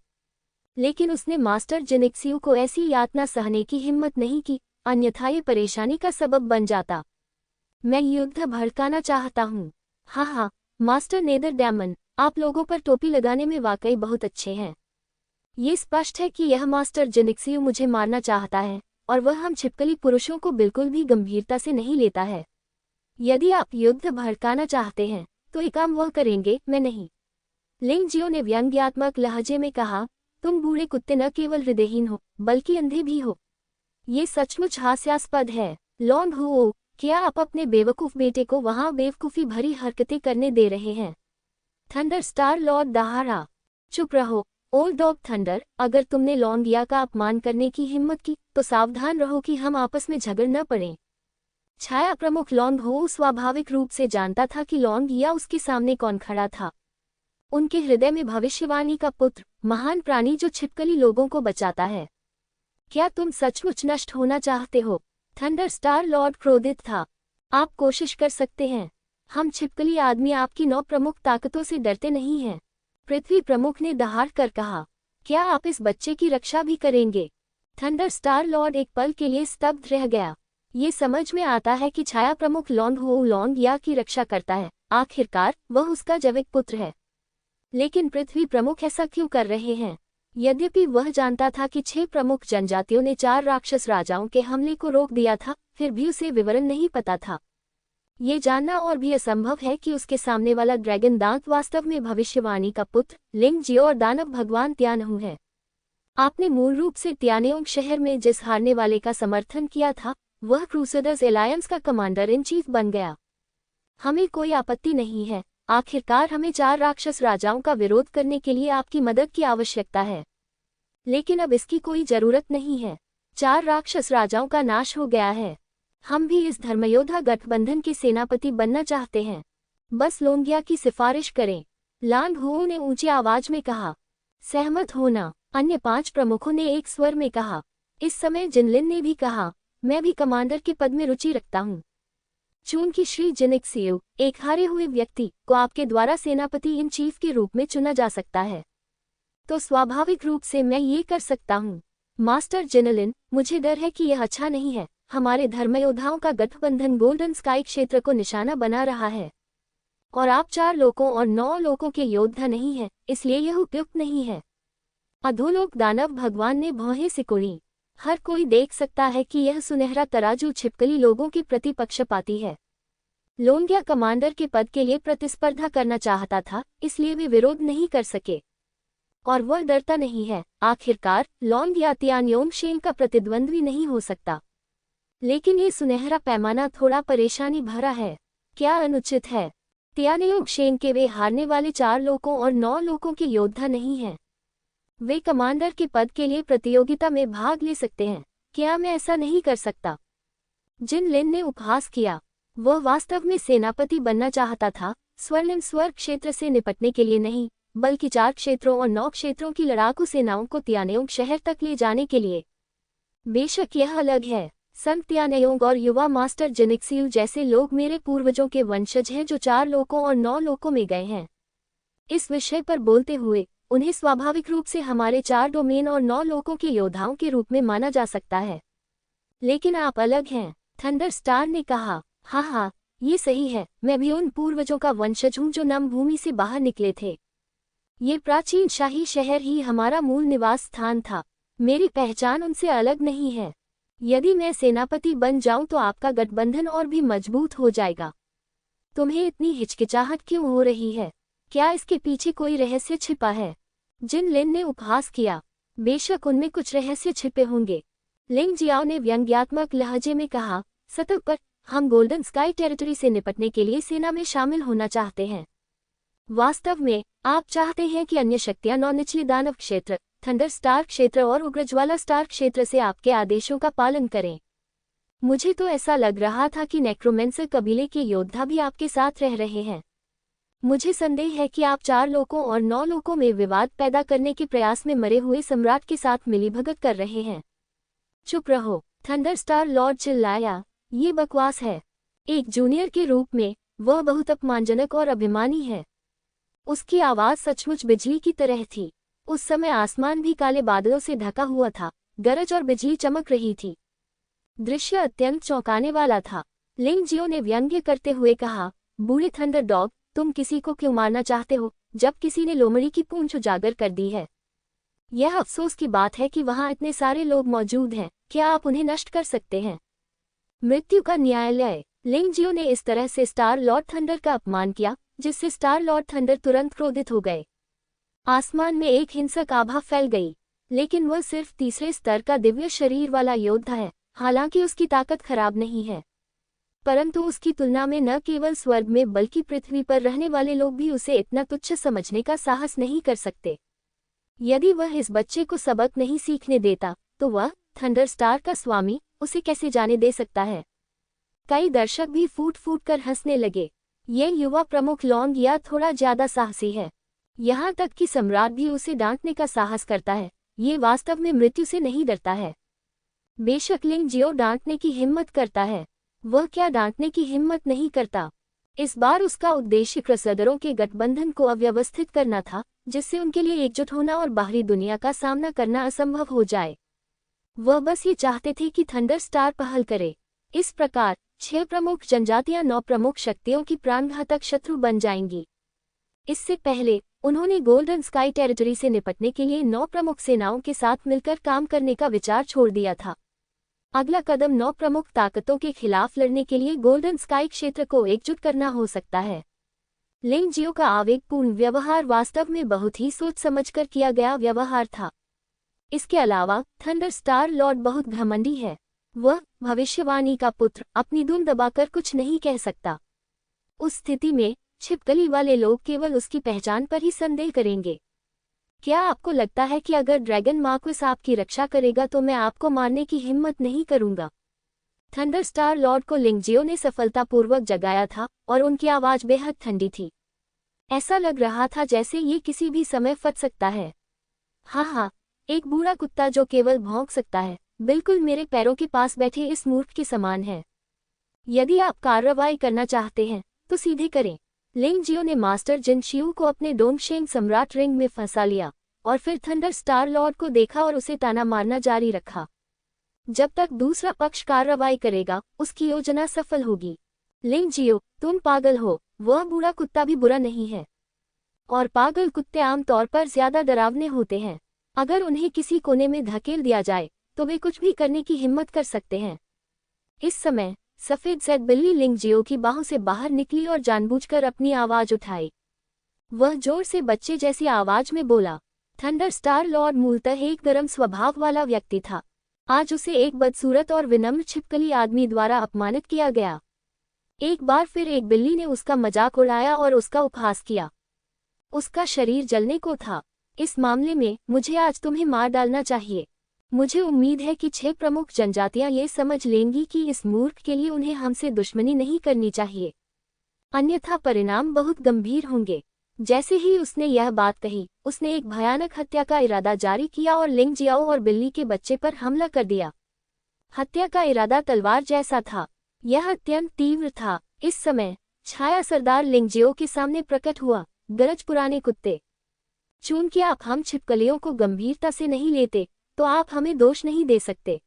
लेकिन उसने मास्टर जिनिक्सियो को ऐसी यातना सहने की हिम्मत नहीं की, अन्यथा ये परेशानी का सबब बन जाता। मैं युद्ध भड़काना चाहता हूँ। हाँ, मास्टर नेदर डैमन, आप लोगों पर टोपी लगाने में वाकई बहुत अच्छे हैं। ये स्पष्ट है कि यह मास्टर जिनिक्सियो मुझे मारना चाहता है और वह हम छिपकली पुरुषों को बिल्कुल भी गंभीरता से नहीं लेता है। यदि आप युद्ध भड़काना चाहते हैं तो एक काम वह करेंगे, मैं नहीं। लिंगजियो ने व्यंग्यात्मक लहजे में कहा, तुम बूढ़े कुत्ते न केवल हृदयहीन हो बल्कि अंधे भी हो। ये सचमुच हास्यास्पद है। लॉन्ग हुओ, क्या आप अपने बेवकूफ बेटे को वहां बेवकूफी भरी हरकतें करने दे रहे हैं? थंडर स्टार लॉर्ड दहाड़ा, चुप रहो ओल्ड डॉग थंडर। अगर तुमने लॉन्गिया का अपमान करने की हिम्मत की तो सावधान रहो कि हम आपस में झगड़ न पड़ें। छाया प्रमुख लॉन्ग हो स्वाभाविक रूप से जानता था कि लॉन्गिया उसके सामने कौन खड़ा था। उनके हृदय में भविष्यवाणी का पुत्र, महान प्राणी जो छिपकली लोगों को बचाता है। क्या तुम सचमुच नष्ट होना चाहते हो? थंडर स्टार लॉर्ड क्रोधित था। आप कोशिश कर सकते हैं। हम छिपकली आदमी आपकी 9 प्रमुख ताकतों से डरते नहीं हैं। पृथ्वी प्रमुख ने दहाड़ कर कहा, क्या आप इस बच्चे की रक्षा भी करेंगे? थंडर स्टार लॉर्ड एक पल के लिए स्तब्ध रह गया। ये समझ में आता है कि छाया प्रमुख लॉन्ग हो लॉन्गिया की रक्षा करता है। आखिरकार वह उसका जैविक पुत्र है। लेकिन पृथ्वी प्रमुख ऐसा क्यों कर रहे हैं? यद्यपि वह जानता था कि 6 प्रमुख जनजातियों ने 4 राक्षस राजाओं के हमले को रोक दिया था, फिर भी उसे विवरण नहीं पता था। ये जानना और भी असंभव है कि उसके सामने वाला ड्रैगन दांत वास्तव में भविष्यवाणी का पुत्र लिंगजियो और दानव भगवान तियानहु है। आपने मूल रूप से तियानेयोंग शहर में जिस हारने वाले का समर्थन किया था वह क्रूसेडर्स एलायंस का कमांडर इन चीफ बन गया। हमें कोई आपत्ति नहीं है। आखिरकार हमें 4 राक्षस राजाओं का विरोध करने के लिए आपकी मदद की आवश्यकता है, लेकिन अब इसकी कोई जरूरत नहीं है। 4 राक्षस राजाओं का नाश हो गया है। हम भी इस धर्मयोद्धा गठबंधन के सेनापति बनना चाहते हैं। बस लोंगिया की सिफारिश करें। लांग हुओ ने ऊंची आवाज में कहा। सहमत होना, अन्य 5 प्रमुखों ने एक स्वर में कहा। इस समय जिनलिन ने भी कहा, मैं भी कमांडर के पद में रुचि रखता हूँ। चूंकि श्री जिनिक्सियो, एक हारे हुए व्यक्ति को आपके द्वारा सेनापति इन चीफ के रूप में चुना जा सकता है, तो स्वाभाविक रूप से मैं ये कर सकता हूँ। मास्टर जिनलिन, मुझे डर है कि यह अच्छा नहीं है। हमारे धर्मयोद्धाओं का गठबंधन गोल्डन स्काई क्षेत्र को निशाना बना रहा है और आप 4 लोगों और 9 लोगों के योद्धा नहीं हैं, इसलिए यह उपयुक्त नहीं है। अधोलोक दानव भगवान ने भौहें सिकुड़ी। हर कोई देख सकता है कि यह सुनहरा तराजू छिपकली लोगों के प्रति पक्षपाती है। लोंगिया कमांडर के पद के लिए प्रतिस्पर्धा करना चाहता था, इसलिए वे विरोध नहीं कर सके और वह डरता नहीं है। आखिरकार लोंगिया तियानेयोंग शेन का प्रतिद्वंद्वी नहीं हो सकता, लेकिन ये सुनहरा पैमाना थोड़ा परेशानी भरा है। क्या अनुचित है? तियानेयोंग शेन के वे हारने वाले 4 लोगों और 9 लोगों के योद्धा नहीं हैं। वे कमांडर के पद के लिए प्रतियोगिता में भाग ले सकते हैं। क्या मैं ऐसा नहीं कर सकता? जिनलिन ने उपहास किया। वह वास्तव में सेनापति बनना चाहता था, स्वर्णिम स्वर्ग क्षेत्र से निपटने के लिए नहीं, बल्कि 4 क्षेत्रों और 9 क्षेत्रों की लड़ाकू सेनाओं को तियानेओंग शहर तक ले जाने के लिए। बेशक यह अलग है। संत तियानेओंग और युवा मास्टर जिनिक्सियू जैसे लोग मेरे पूर्वजों के वंशज हैं जो 4 लोकों और 9 लोकों में गए हैं। इस विषय पर बोलते हुए उन्हें स्वाभाविक रूप से हमारे 4 डोमेन और 9 लोकों के योद्धाओं के रूप में माना जा सकता है। लेकिन आप अलग हैं, थंडरस्टार ने कहा। हाँ, ये सही है, मैं भी उन पूर्वजों का वंशज हूँ जो नम भूमि से बाहर निकले थे। ये प्राचीन शाही शहर ही हमारा मूल निवास स्थान था। मेरी पहचान उनसे अलग नहीं है। यदि मैं सेनापति बन जाऊं तो आपका गठबंधन और भी मजबूत हो जाएगा। तुम्हें इतनी हिचकिचाहट क्यों हो रही है? क्या इसके पीछे कोई रहस्य छिपा है? जिन लिन ने उपहास किया। बेशक उनमें कुछ रहस्य छिपे होंगे, लिंग जियाओ ने व्यंग्यात्मक लहजे में कहा। सतह पर हम गोल्डन स्काई टेरिटरी से निपटने के लिए सेना में शामिल होना चाहते हैं। वास्तव में आप चाहते हैं कि अन्य शक्तियां 9 निचले दानव क्षेत्र, थंडर स्टार क्षेत्र और उग्रज्वाला स्टार क्षेत्र से आपके आदेशों का पालन करें। मुझे तो ऐसा लग रहा था कि नेक्रोमेंसर कबीले के योद्धा भी आपके साथ रह रहे हैं। मुझे संदेह है कि आप 4 लोकों और 9 लोकों में विवाद पैदा करने के प्रयास में मरे हुए सम्राट के साथ मिलीभगत कर रहे हैं। चुप रहो, थंडरस्टार लॉर्ड चिल्लाया। ये बकवास है। एक जूनियर के रूप में वह बहुत अपमानजनक और अभिमानी है। उसकी आवाज सचमुच बिजली की तरह थी। उस समय आसमान भी काले बादलों से ढका हुआ था, गरज और बिजली चमक रही थी। दृश्य अत्यंत चौंकाने वाला था। लिंग जियो ने व्यंग्य करते हुए कहा, बूढ़े थंडर डॉग, तुम किसी को क्यों मारना चाहते हो जब किसी ने लोमड़ी की पूंछ उजागर कर दी है? यह अफसोस की बात है कि वहां इतने सारे लोग मौजूद हैं। क्या आप उन्हें नष्ट कर सकते हैं? मृत्यु का न्यायालय। लिंग जियो ने इस तरह से स्टार लॉर्ड थंडर का अपमान किया जिससे स्टार लॉर्ड थंडर तुरंत क्रोधित हो गए। आसमान में एक हिंसक आभा फैल गई। लेकिन वह सिर्फ तीसरे स्तर का दिव्य शरीर वाला योद्धा है। हालांकि उसकी ताकत खराब नहीं है, परंतु उसकी तुलना में न केवल स्वर्ग में बल्कि पृथ्वी पर रहने वाले लोग भी उसे इतना तुच्छ समझने का साहस नहीं कर सकते। यदि वह इस बच्चे को सबक नहीं सीखने देता तो वह थंडरस्टार का स्वामी उसे कैसे जाने दे सकता है? कई दर्शक भी फूट फूट कर हंसने लगे। ये युवा प्रमुख लॉन्ग या थोड़ा ज्यादा साहसी है। यहाँ तक कि सम्राट भी उसे डांटने का साहस करता है। ये वास्तव में मृत्यु से नहीं डरता है। बेशक लिंग जियो डांटने की हिम्मत करता है, वह क्या डांटने की हिम्मत नहीं करता। इस बार उसका उद्देश्य क्रसदरों के गठबंधन को अव्यवस्थित करना था, जिससे उनके लिए एकजुट होना और बाहरी दुनिया का सामना करना असंभव हो जाए। वह बस ये चाहते थे कि थंडरस्टार पहल करे। इस प्रकार 6 प्रमुख जनजातियां 9 प्रमुख शक्तियों की प्राणघातक शत्रु बन जाएंगी। इससे पहले उन्होंने गोल्डन स्काई टेरिटरी से निपटने के लिए 9 प्रमुख सेनाओं के साथ मिलकर काम करने का विचार छोड़ दिया था। अगला कदम 9 प्रमुख ताकतों के खिलाफ लड़ने के लिए गोल्डन स्काई क्षेत्र को एकजुट करना हो सकता है। लिंग जियो का आवेगपूर्ण व्यवहार वास्तव में बहुत ही सोच समझकर किया गया व्यवहार था। इसके अलावा थंडरस्टार लॉर्ड बहुत घमंडी है। वह भविष्यवाणी का पुत्र अपनी धुन दबाकर कुछ नहीं कह सकता। उस स्थिति में छिपकली वाले लोग केवल उसकी पहचान पर ही संदेह करेंगे। क्या आपको लगता है कि अगर ड्रैगन मार्क्विस आपकी रक्षा करेगा तो मैं आपको मारने की हिम्मत नहीं करूंगा? थंडरस्टार लॉर्ड को लिंग जियो ने सफलतापूर्वक जगाया था और उनकी आवाज बेहद ठंडी थी। ऐसा लग रहा था जैसे ये किसी भी समय फट सकता है। हाँ, एक बूढ़ा कुत्ता जो केवल भौंक सकता है, बिल्कुल मेरे पैरों के पास बैठे इस मूर्ख के समान है। यदि आप कार्रवाई करना चाहते हैं तो सीधे करें। लिंग जियो ने मास्टर जिनशियू को अपने डोंगशेंग सम्राट रिंग में फंसा लिया और फिर थंडरस्टार लॉर्ड को देखा और उसे ताना मारना जारी रखा। जब तक दूसरा पक्ष कार्रवाई करेगा उसकी योजना सफल होगी। लिंग जियो, तुम पागल हो। वह बूढ़ा कुत्ता भी बुरा नहीं है, और पागल कुत्ते आमतौर पर ज्यादा डरावने होते हैं। अगर उन्हें किसी कोने में धकेल दिया जाए तो वे कुछ भी करने की हिम्मत कर सकते हैं। इस समय सफेद सैद बिल्ली लिंग जियो की बाहों से बाहर निकली और जानबूझकर अपनी आवाज उठाई। वह जोर से बच्चे जैसी आवाज में बोला। थंडरस्टार लॉर्ड मूलतः एक गर्म स्वभाव वाला व्यक्ति था। आज उसे एक बदसूरत और विनम्र छिपकली आदमी द्वारा अपमानित किया गया। एक बार फिर एक बिल्ली ने उसका मजाक उड़ाया और उसका उपहास किया। उसका शरीर जलने को था। इस मामले में मुझे आज तुम्हें मार डालना चाहिए। मुझे उम्मीद है कि 6 प्रमुख जनजातियां ये समझ लेंगी कि इस मूर्ख के लिए उन्हें हमसे दुश्मनी नहीं करनी चाहिए, अन्यथा परिणाम बहुत गंभीर होंगे। जैसे ही उसने यह बात कही, उसने एक भयानक हत्या का इरादा जारी किया और लिंग जियाओ और बिल्ली के बच्चे पर हमला कर दिया। हत्या का इरादा तलवार जैसा था, यह अत्यंत तीव्र था। इस समय छाया सरदार लिंगजियो के सामने प्रकट हुआ। गरज पुराने कुत्ते, चूंकि आप हम छिपकलियों को गंभीरता से नहीं लेते, तो आप हमें दोष नहीं दे सकते।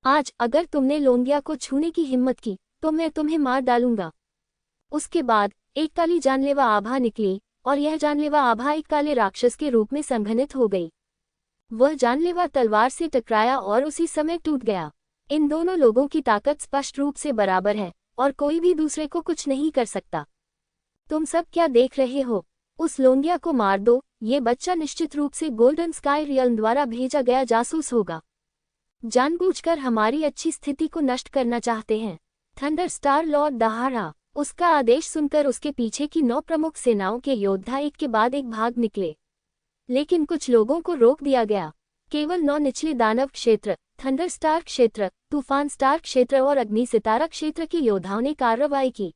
आज अगर तुमने लोंगिया को छूने की हिम्मत की, तो मैं तुम्हें मार डालूंगा। उसके बाद एक काली जानलेवा आभा निकली, और यह जानलेवा आभा एक काले राक्षस के रूप में संघनित हो गई। वह जानलेवा तलवार से टकराया और उसी समय टूट गया। इन दोनों लोगों की ताकत स्पष्ट रूप से बराबर है, और कोई भी दूसरे को कुछ नहीं कर सकता। तुम सब क्या देख रहे हो? उस लोंगिया को मार दो। ये बच्चा निश्चित रूप से गोल्डन स्काई रियल्म द्वारा भेजा गया जासूस होगा। जानबूझकर हमारी अच्छी स्थिति को नष्ट करना चाहते हैं। थंडर स्टार लॉर्ड दहाड़ा। उसका आदेश सुनकर उसके पीछे की 9 प्रमुख सेनाओं के योद्धा एक के बाद एक भाग निकले, लेकिन कुछ लोगों को रोक दिया गया। केवल 9 निचले दानव क्षेत्र, थंडर स्टार क्षेत्र, तूफान स्टार क्षेत्र और अग्नि सितारा क्षेत्र के योद्धाओं ने कार्रवाई की।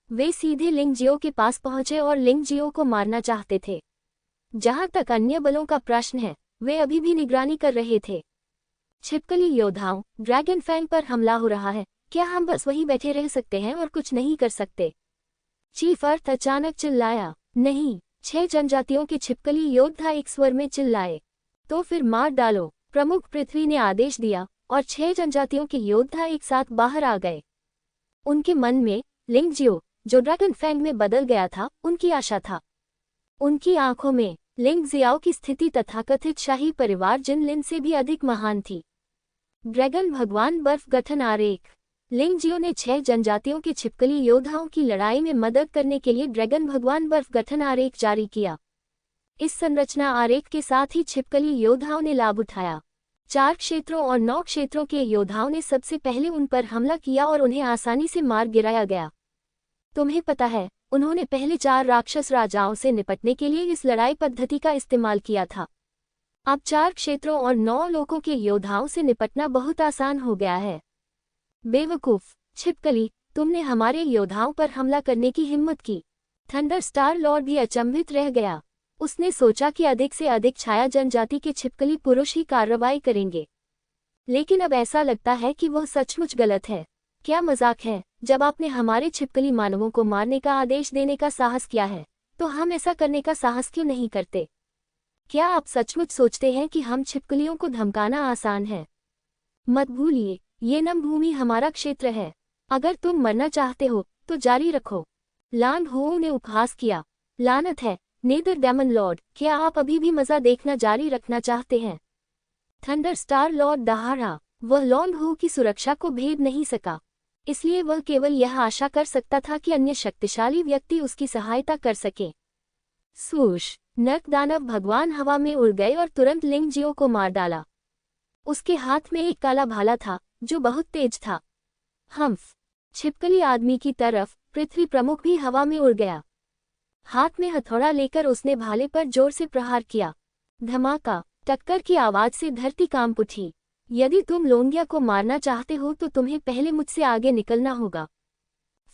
वे सीधे लिंगजियो के पास पहुंचे और लिंगजियो को मारना चाहते थे। जहां तक अन्य बलों का प्रश्न है, वे अभी भी निगरानी कर रहे थे। छिपकली योद्धाओं, ड्रैगन फैंग पर हमला हो रहा है। क्या हम बस वहीं बैठे रह सकते हैं और कुछ नहीं कर सकते? चीफ अर्थ अचानक चिल्लाया। नहीं, 6 जनजातियों के छिपकली योद्धा एक स्वर में चिल्लाए। तो फिर मार डालो, प्रमुख पृथ्वी ने आदेश दिया, और 6 जनजातियों के योद्धा एक साथ बाहर आ गए। उनके मन में लिंगजियो, जो ड्रैगन फैंग में बदल गया था, उनकी आशा था। उनकी आंखों में लिंग जियाओ की स्थिति तथाकथित शाही परिवार जिनलिन से भी अधिक महान थी। ड्रैगन भगवान बर्फ गठन आरेख। लिंगजियो ने 6 जनजातियों के छिपकली योद्धाओं की लड़ाई में मदद करने के लिए ड्रैगन भगवान बर्फ गठन आरेख जारी किया। इस संरचना आरेख के साथ ही छिपकली योद्धाओं ने लाभ उठाया। 4 क्षेत्रों और 9 क्षेत्रों के योद्धाओं ने सबसे पहले उन पर हमला किया और उन्हें आसानी से मार गिराया गया। तुम्हें पता है, उन्होंने पहले 4 राक्षस राजाओं से निपटने के लिए इस लड़ाई पद्धति का इस्तेमाल किया था। अब 4 क्षेत्रों और 9 लोगों के योद्धाओं से निपटना बहुत आसान हो गया है। बेवकूफ छिपकली, तुमने हमारे योद्धाओं पर हमला करने की हिम्मत की। थंडर स्टार लॉर्ड भी अचंभित रह गया। उसने सोचा कि अधिक से अधिक छाया जनजाति के छिपकली पुरुष ही कार्रवाई करेंगे, लेकिन अब ऐसा लगता है कि वह सचमुच गलत है। क्या मजाक है? जब आपने हमारे छिपकली मानवों को मारने का आदेश देने का साहस किया है, तो हम ऐसा करने का साहस क्यों नहीं करते? क्या आप सचमुच सोचते हैं कि हम छिपकलियों को धमकाना आसान है? मत भूलिए, ये नम भूमि हमारा क्षेत्र है। अगर तुम मरना चाहते हो, तो जारी रखो। लांग हो ने उपहास किया। लानत है, नेदर डेमन लॉर्ड, क्या आप अभी भी मजा देखना जारी रखना चाहते हैं? थंडर स्टार लॉर्ड दहाड़ा। वह लॉन्ग हो की सुरक्षा को भेद नहीं सका, इसलिए वह केवल यह आशा कर सकता था कि अन्य शक्तिशाली व्यक्ति उसकी सहायता कर सके। सूश, नर्क दानव भगवान हवा में उड़ गए और तुरंत लिंगजियो को मार डाला। उसके हाथ में एक काला भाला था, जो बहुत तेज था। हम्फ, छिपकली आदमी की तरफ पृथ्वी प्रमुख भी हवा में उड़ गया। हाथ में हथौड़ा लेकर उसने भाले पर जोर से प्रहार किया। धमाका, टक्कर की आवाज से धरती कांप उठी। यदि तुम लोंगिया को मारना चाहते हो तो तुम्हें पहले मुझसे आगे निकलना होगा।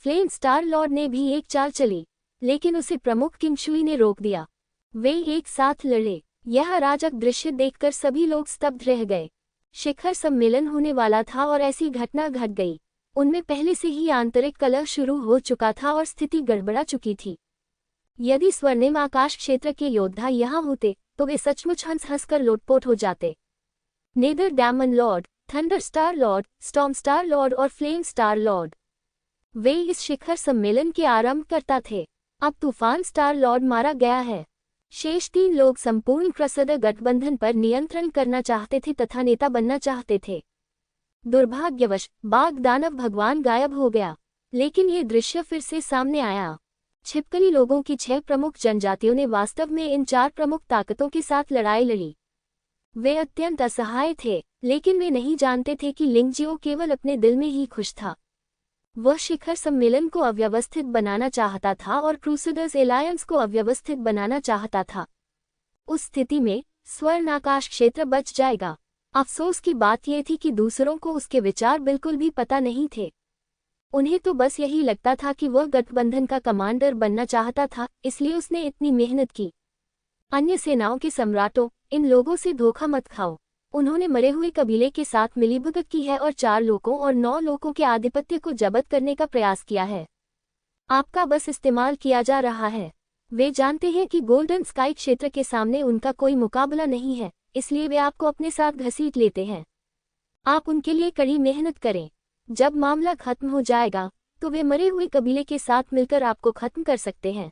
फ्लेम स्टार लॉर्ड ने भी एक चाल चली, लेकिन उसे प्रमुख किंगशुई ने रोक दिया। वे एक साथ लड़े। यह अराजक दृश्य देखकर सभी लोग स्तब्ध रह गए। शिखर सम्मेलन होने वाला था और ऐसी घटना घट गई। उनमें पहले से ही आंतरिक कलह शुरू हो चुका था और स्थिति गड़बड़ा चुकी थी। यदि स्वर्णिम आकाश क्षेत्र के योद्धा यहाँ होते, तो वे सचमुच हंस हंसकर लोटपोट हो जाते। Nether demon lord, thunder star lord, storm star lord और फ्लेम स्टार लॉर्ड, वे इस शिखर सम्मेलन के आरंभकर्ता थे। अब तूफान स्टार लॉर्ड मारा गया है। शेष 3 लोग संपूर्ण क्रसद गठबंधन पर नियंत्रण करना चाहते थे तथा नेता बनना चाहते थे। दुर्भाग्यवश बाघ दानव भगवान गायब हो गया, लेकिन ये दृश्य फिर से सामने आया। छिपकली लोगों की 6 प्रमुख जनजातियों ने वास्तव में इन 4 प्रमुख ताकतों के साथ लड़ाई लड़ी। वे अत्यंत असहाय थे, लेकिन वे नहीं जानते थे कि लिंगजियो केवल अपने दिल में ही खुश था। वह शिखर सम्मेलन को अव्यवस्थित बनाना चाहता था और क्रूसेडर्स एलायंस को अव्यवस्थित बनाना चाहता था। उस स्थिति में स्वर्ण आकाश क्षेत्र बच जाएगा। अफसोस की बात यह थी कि दूसरों को उसके विचार बिल्कुल भी पता नहीं थे। उन्हें तो बस यही लगता था कि वह गठबंधन का कमांडर बनना चाहता था, इसलिए उसने इतनी मेहनत की। अन्य सेनाओं के सम्राटों, इन लोगों से धोखा मत खाओ। उन्होंने मरे हुए कबीले के साथ मिलीभगत की है और 4 लोगों और 9 लोगों के आधिपत्य को जब्त करने का प्रयास किया है। आपका बस इस्तेमाल किया जा रहा है। वे जानते हैं कि गोल्डन स्काई क्षेत्र के सामने उनका कोई मुकाबला नहीं है, इसलिए वे आपको अपने साथ घसीट लेते हैं। आप उनके लिए कड़ी मेहनत करें। जब मामला खत्म हो जाएगा तो वे मरे हुए कबीले के साथ मिलकर आपको खत्म कर सकते हैं,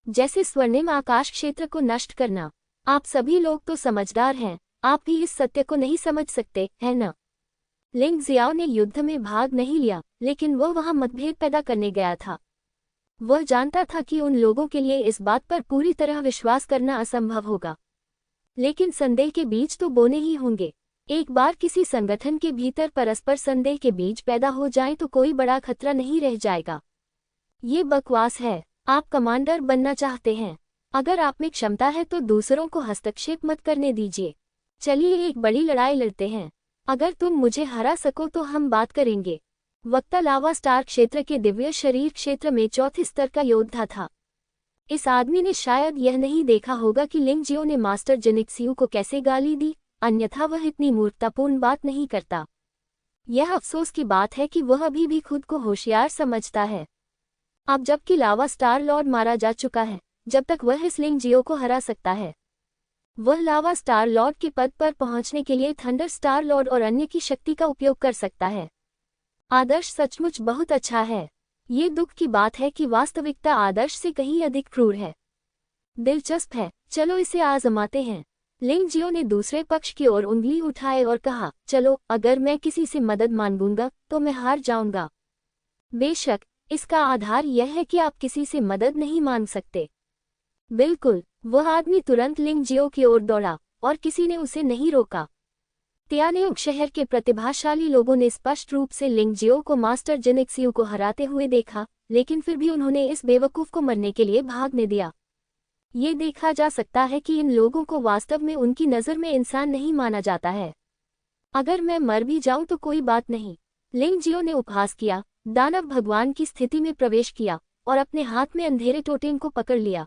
जैसे स्वर्णिम आकाश क्षेत्र को नष्ट करना। आप सभी लोग तो समझदार हैं, आप भी इस सत्य को नहीं समझ सकते, है न? लिंग जियाओ ने युद्ध में भाग नहीं लिया, लेकिन वह वहां मतभेद पैदा करने गया था। वह जानता था कि उन लोगों के लिए इस बात पर पूरी तरह विश्वास करना असंभव होगा, लेकिन संदेह के बीज तो बोने ही होंगे। एक बार किसी संगठन के भीतर परस्पर संदेह के बीज पैदा हो जाएं तो कोई बड़ा खतरा नहीं रह जाएगा। ये बकवास है। आप कमांडर बनना चाहते हैं, अगर आप में क्षमता है तो दूसरों को हस्तक्षेप मत करने दीजिए। चलिए एक बड़ी लड़ाई लड़ते हैं। अगर तुम मुझे हरा सको तो हम बात करेंगे। वक्ता लावा स्टार क्षेत्र के दिव्य शरीर क्षेत्र में 4थे स्तर का योद्धा था। इस आदमी ने शायद यह नहीं देखा होगा कि लिंग जियो ने मास्टर जेनिक्सियू को कैसे गाली दी, अन्यथा वह इतनी मूर्खतापूर्ण बात नहीं करता। यह अफसोस की बात है कि वह अभी भी खुद को होशियार समझता है। अब जबकि लावा स्टार लॉर्ड मारा जा चुका है, जब तक वह इस लिंग जियो को हरा सकता है, वह लावा स्टार लॉर्ड के पद पर पहुंचने के लिए थंडर स्टार लॉर्ड और अन्य की शक्ति का उपयोग कर सकता है। आदर्श सचमुच बहुत अच्छा है। ये दुख की बात है कि वास्तविकता आदर्श से कहीं अधिक क्रूर है। दिलचस्प है, चलो इसे आजमाते हैं। लिंग जियो ने दूसरे पक्ष की ओर उंगली उठाए और कहा, चलो, अगर मैं किसी से मदद मांगूंगा तो मैं हार जाऊंगा। बेशक, इसका आधार यह है कि आप किसी से मदद नहीं मांग सकते। बिल्कुल। वह आदमी तुरंत लिंग जियो की ओर दौड़ा और किसी ने उसे नहीं रोका। तियानेउग शहर के प्रतिभाशाली लोगों ने स्पष्ट रूप से लिंग जियो को मास्टर जेनिक्सियू को हराते हुए देखा, लेकिन फिर भी उन्होंने इस बेवकूफ को मरने के लिए भागने दिया। ये देखा जा सकता है कि इन लोगों को वास्तव में उनकी नज़र में इंसान नहीं माना जाता है। अगर मैं मर भी जाऊं तो कोई बात नहीं। लिंग जियो ने उपहास किया, दानव भगवान की स्थिति में प्रवेश किया और अपने हाथ में अंधेरे टोटेम को पकड़ लिया।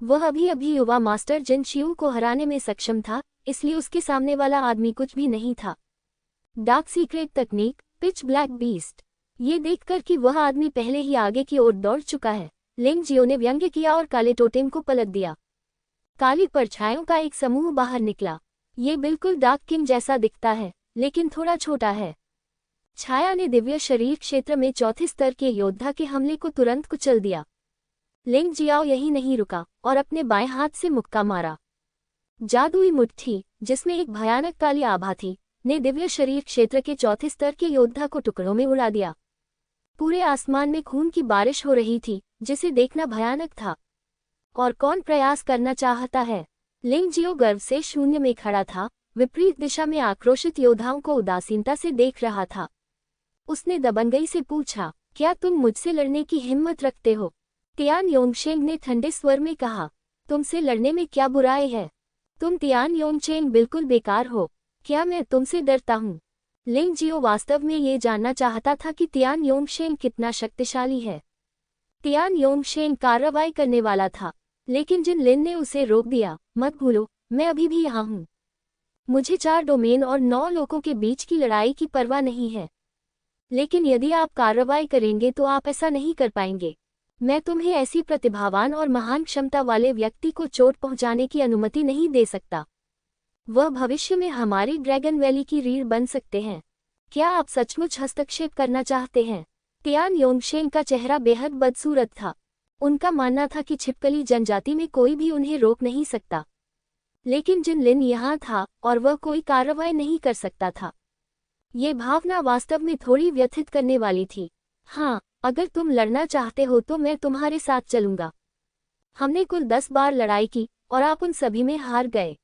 वह अभी अभी युवा मास्टर जिनशियू को हराने में सक्षम था, इसलिए उसके सामने वाला आदमी कुछ भी नहीं था। डार्क सीक्रेट तकनीक, पिच ब्लैक बीस्ट। ये देखकर कि वह आदमी पहले ही आगे की ओर दौड़ चुका है, लिंग जियो ने व्यंग्य किया और काले टोटेम को पलट दिया। काली परछाइयों का एक समूह बाहर निकला। ये बिल्कुल डार्क किंग जैसा दिखता है, लेकिन थोड़ा छोटा है। छाया ने दिव्य शरीर क्षेत्र में 4थे स्तर के योद्धा के हमले को तुरंत कुचल दिया। लिंग जियाओ यही नहीं रुका और अपने बाएं हाथ से मुक्का मारा। जादुई मुट्ठी, जिसमें एक भयानक काली आभा थी, ने दिव्य शरीर क्षेत्र के 4थे स्तर के योद्धा को टुकड़ों में उड़ा दिया। पूरे आसमान में खून की बारिश हो रही थी, जिसे देखना भयानक था। और कौन प्रयास करना चाहता है? लिंग जियो गर्व से शून्य में खड़ा था, विपरीत दिशा में आक्रोशित योद्धाओं को उदासीनता से देख रहा था। उसने दबंगई से पूछा, क्या तुम मुझसे लड़ने की हिम्मत रखते हो? तियान योंगशेंग ने ठंडे स्वर में कहा, तुमसे लड़ने में क्या बुराई है? तुम तियान योंगशेंग बिल्कुल बेकार हो। क्या मैं तुमसे डरता हूँ? लिंग जियो वास्तव में ये जानना चाहता था कि तियान योंगशेंग कितना शक्तिशाली है। तियान योंगशेंग कार्रवाई करने वाला था, लेकिन जिन लिन ने उसे रोक दिया। मत भूलो, मैं अभी भी यहाँ हूँ। मुझे 4 डोमेन और 9 लोगों के बीच की लड़ाई की परवाह नहीं है। लेकिन यदि आप कार्रवाई करेंगे तो आप ऐसा नहीं कर पाएंगे। मैं तुम्हें ऐसी प्रतिभावान और महान क्षमता वाले व्यक्ति को चोट पहुंचाने की अनुमति नहीं दे सकता। वह भविष्य में हमारी ड्रैगन वैली की रीढ़ बन सकते हैं। क्या आप सचमुच हस्तक्षेप करना चाहते हैं? तियान योंगशेंग का चेहरा बेहद बदसूरत था। उनका मानना था कि छिपकली जनजाति में कोई भी उन्हें रोक नहीं सकता, लेकिन जिन लिन यहाँ था और वह कोई कार्रवाई नहीं कर सकता था। ये भावना वास्तव में थोड़ी व्यथित करने वाली थी। हाँ, अगर तुम लड़ना चाहते हो तो मैं तुम्हारे साथ चलूंगा। हमने कुल 10 बार लड़ाई की और आप उन सभी में हार गए।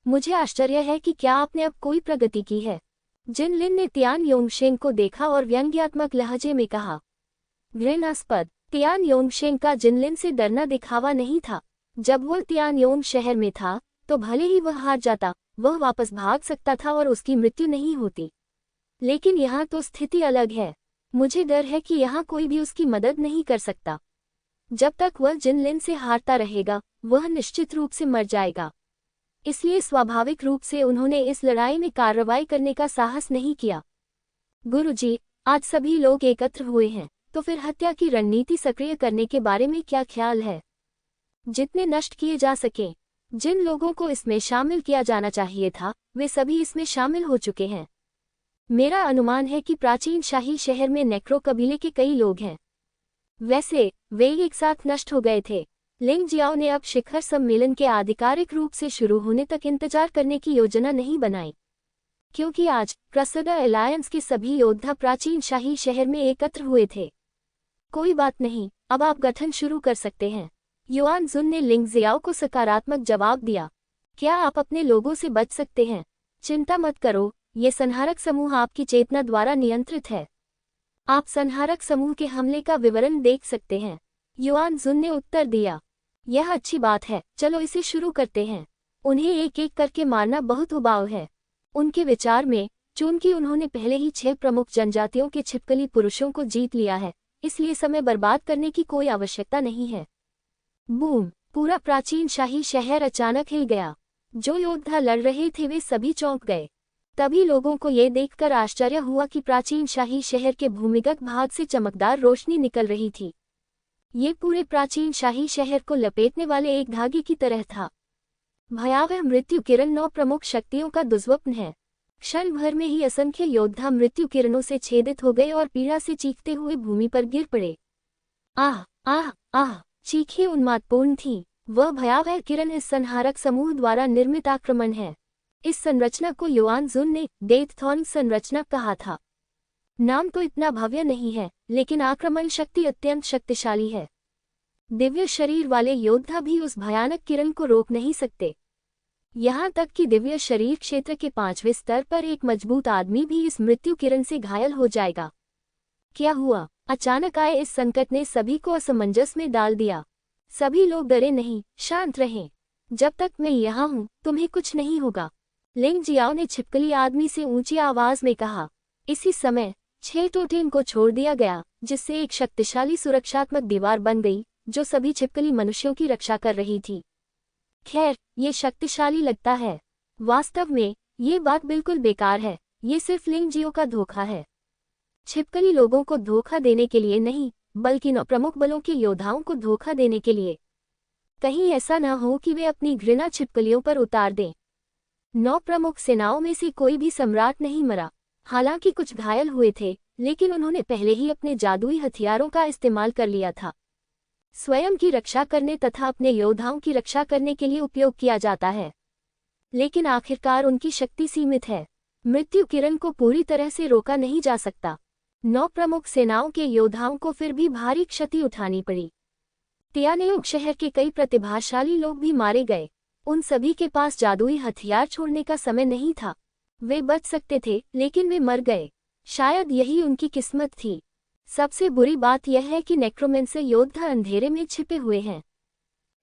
मुझे आश्चर्य है कि क्या आपने अब कोई प्रगति की है? जिन लिन ने तियान योंगशेंग को देखा और व्यंग्यात्मक लहजे में कहा। घृणास्पद। तियान योंगशेंग का जिनलिन से डरना दिखावा नहीं था। जब वह तियानयोंग शहर में था तो भले ही वह हार जाता, वह वापस भाग सकता था और उसकी मृत्यु नहीं होती। लेकिन यहाँ तो स्थिति अलग है। मुझे डर है कि यहाँ कोई भी उसकी मदद नहीं कर सकता। जब तक वह जिनलिन से हारता रहेगा, वह निश्चित रूप से मर जाएगा। इसलिए स्वाभाविक रूप से उन्होंने इस लड़ाई में कार्रवाई करने का साहस नहीं किया। गुरुजी, आज सभी लोग एकत्र हुए हैं, तो फिर हत्या की रणनीति सक्रिय करने के बारे में क्या ख्याल है? जितने नष्ट किए जा सकें। जिन लोगों को इसमें शामिल किया जाना चाहिए था, वे सभी इसमें शामिल हो चुके हैं। मेरा अनुमान है कि प्राचीन शाही शहर में नेक्रो कबीले के कई लोग हैं। वैसे वे एक साथ नष्ट हो गए थे। लिंग जियाओ ने अब शिखर सम्मेलन के आधिकारिक रूप से शुरू होने तक इंतजार करने की योजना नहीं बनाई, क्योंकि आज क्रसदा अलायंस के सभी योद्धा प्राचीन शाही शहर में एकत्र हुए थे। कोई बात नहीं, अब आप गठन शुरू कर सकते हैं। युआन जुन ने लिंग जियाओ को सकारात्मक जवाब दिया। क्या आप अपने लोगों से बच सकते हैं? चिंता मत करो, ये संहारक समूह आपकी चेतना द्वारा नियंत्रित है। आप संहारक समूह के हमले का विवरण देख सकते हैं। युआन जुन ने उत्तर दिया। यह अच्छी बात है, चलो इसे शुरू करते हैं। उन्हें एक एक करके मारना बहुत उबाऊ है। उनके विचार में, चूंकि उन्होंने पहले ही 6 प्रमुख जनजातियों के छिपकली पुरुषों को जीत लिया है, इसलिए समय बर्बाद करने की कोई आवश्यकता नहीं है। बूम! पूरा प्राचीन शाही शहर अचानक हिल गया। जो योद्धा लड़ रहे थे वे सभी चौंक गए। तभी लोगों को ये देखकर आश्चर्य हुआ कि प्राचीन शाही शहर के भूमिगत भाग से चमकदार रोशनी निकल रही थी। ये पूरे प्राचीन शाही शहर को लपेटने वाले एक धागे की तरह था। भयावह मृत्यु किरण 9 प्रमुख शक्तियों का दुष्स्वप्न है। क्षण भर में ही असंख्य योद्धा मृत्यु किरणों से छेदित हो गए और पीड़ा से चीखते हुए भूमि पर गिर पड़े। आह आह आह! चीखें उन्मादपूर्ण थीं। वह भयावह किरण इस संहारक समूह द्वारा निर्मित आक्रमण है। इस संरचना को युआन जुन ने डेथ थॉर्न संरचना कहा था। नाम तो इतना भव्य नहीं है, लेकिन आक्रमण शक्ति अत्यंत शक्तिशाली है। दिव्य शरीर वाले योद्धा भी उस भयानक किरण को रोक नहीं सकते। यहाँ तक कि दिव्य शरीर क्षेत्र के 5वें स्तर पर एक मजबूत आदमी भी इस मृत्यु किरण से घायल हो जाएगा। क्या हुआ? अचानक आए इस संकट ने सभी को असमंजस में डाल दिया। सभी लोग डरे नहीं, शांत रहें। जब तक मैं यहाँ हूँ, तुम्हें कुछ नहीं होगा, लिंग जियाओ ने छिपकली आदमी से ऊंची आवाज में कहा। इसी समय 6 टोटेम को छोड़ दिया गया, जिससे एक शक्तिशाली सुरक्षात्मक दीवार बन गई, जो सभी छिपकली मनुष्यों की रक्षा कर रही थी। खैर, ये शक्तिशाली लगता है। वास्तव में ये बात बिल्कुल बेकार है। ये सिर्फ लिंग जियो का धोखा है। छिपकली लोगों को धोखा देने के लिए नहीं, बल्कि 9 प्रमुख बलों के योद्धाओं को धोखा देने के लिए। कहीं ऐसा न हो कि वे अपनी घृणा छिपकलियों पर उतार दें। 9 प्रमुख सेनाओं में से कोई भी सम्राट नहीं मरा। हालांकि कुछ घायल हुए थे, लेकिन उन्होंने पहले ही अपने जादुई हथियारों का इस्तेमाल कर लिया था। स्वयं की रक्षा करने तथा अपने योद्धाओं की रक्षा करने के लिए उपयोग किया जाता है, लेकिन आखिरकार उनकी शक्ति सीमित है। मृत्यु किरण को पूरी तरह से रोका नहीं जा सकता। 9 प्रमुख सेनाओं के योद्धाओं को फिर भी भारी क्षति उठानी पड़ी। तियानेयुग शहर के कई प्रतिभाशाली लोग भी मारे गए। उन सभी के पास जादुई हथियार छोड़ने का समय नहीं था। वे बच सकते थे, लेकिन वे मर गए। शायद यही उनकी किस्मत थी। सबसे बुरी बात यह है कि नेक्रोमेंसर योद्धा अंधेरे में छिपे हुए हैं।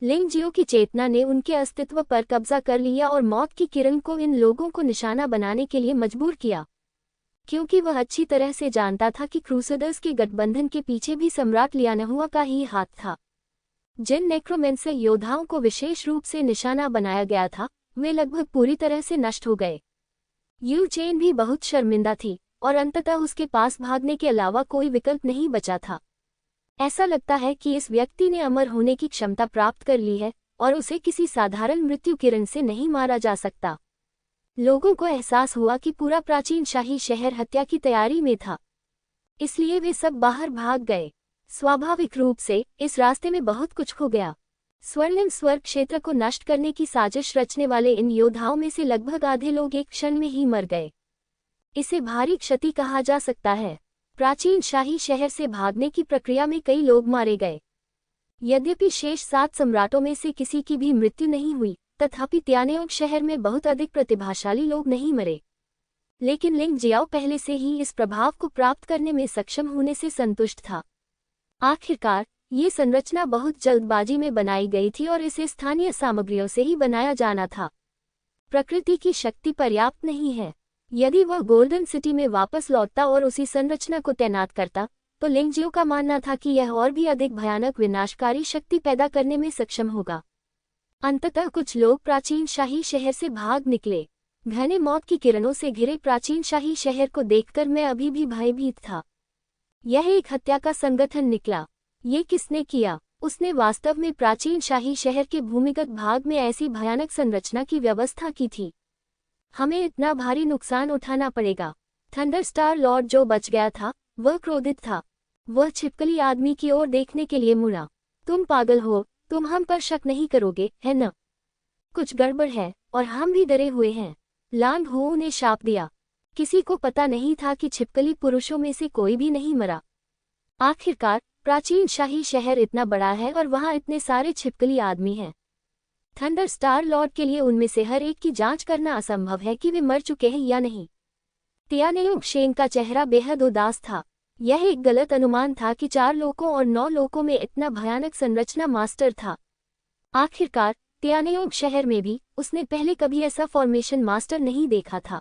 लिंग जियो की चेतना ने उनके अस्तित्व पर कब्जा कर लिया और मौत की किरण को इन लोगों को निशाना बनाने के लिए मजबूर किया, क्योंकि वह अच्छी तरह से जानता था कि क्रूसेडर्स के गठबंधन के पीछे भी सम्राट लियानहुआ का ही हाथ था। जिन नेक्रोमेंसर योद्धाओं को विशेष रूप से निशाना बनाया गया था, वे लगभग पूरी तरह से नष्ट हो गए। यू चेन भी बहुत शर्मिंदा थी और अंततः उसके पास भागने के अलावा कोई विकल्प नहीं बचा था। ऐसा लगता है कि इस व्यक्ति ने अमर होने की क्षमता प्राप्त कर ली है और उसे किसी साधारण मृत्यु किरण से नहीं मारा जा सकता। लोगों को एहसास हुआ कि पूरा प्राचीन शाही शहर हत्या की तैयारी में था, इसलिए वे सब बाहर भाग गए। स्वाभाविक रूप से इस रास्ते में बहुत कुछ हो गया। स्वर्णिम स्वर्ग क्षेत्र को नष्ट करने की साजिश रचने वाले इन योद्धाओं में से लगभग आधे लोग एक क्षण में ही मर गए। इसे भारी क्षति कहा जा सकता है। प्राचीन शाही शहर से भागने की प्रक्रिया में कई लोग मारे गए। यद्यपि शेष 7 सम्राटों में से किसी की भी मृत्यु नहीं हुई, तथापि तियानेयुग शहर में बहुत अधिक प्रतिभाशाली लोग नहीं मरे। लेकिन लिंग जियाओ पहले से ही इस प्रभाव को प्राप्त करने में सक्षम होने से संतुष्ट था। आखिरकार ये संरचना बहुत जल्दबाजी में बनाई गई थी और इसे स्थानीय सामग्रियों से ही बनाया जाना था। प्रकृति की शक्ति पर्याप्त नहीं है। यदि वह गोल्डन सिटी में वापस लौटता और उसी संरचना को तैनात करता, तो लिंगजियो का मानना था कि यह और भी अधिक भयानक विनाशकारी शक्ति पैदा करने में सक्षम होगा। अंततः कुछ लोग प्राचीन शाही शहर से भाग निकले। घने मौत की किरणों से घिरे प्राचीन शाही शहर को देखकर मैं अभी भी भयभीत था। यह एक हत्या का संगठन निकला। ये किसने किया? उसने वास्तव में प्राचीन शाही शहर के भूमिगत भाग में ऐसी भयानक संरचना की व्यवस्था की थी। हमें इतना भारी नुकसान उठाना पड़ेगा। थंडरस्टार लॉर्ड जो बच गया था, वह क्रोधित था। वह छिपकली आदमी की ओर देखने के लिए मुड़ा। तुम पागल हो, तुम हम पर शक नहीं करोगे, है न? कुछ गड़बड़ है, और हम भी डरे हुए हैं, लांग हो ने शाप दिया। किसी को पता नहीं था कि छिपकली पुरुषों में से कोई भी नहीं मरा। आखिरकार प्राचीन शाही शहर इतना बड़ा है और वहां इतने सारे छिपकली आदमी हैं। थंडरस्टार लॉर्ड के लिए उनमें से हर एक की जांच करना असंभव है कि वे मर चुके हैं या नहीं। तियानेयुंग शेंग का चेहरा बेहद उदास था। यह एक गलत अनुमान था कि 4 लोकों और 9 लोकों में इतना भयानक संरचना मास्टर था। आखिरकार तियानेयुंग शहर में भी उसने पहले कभी ऐसा फॉर्मेशन मास्टर नहीं देखा था,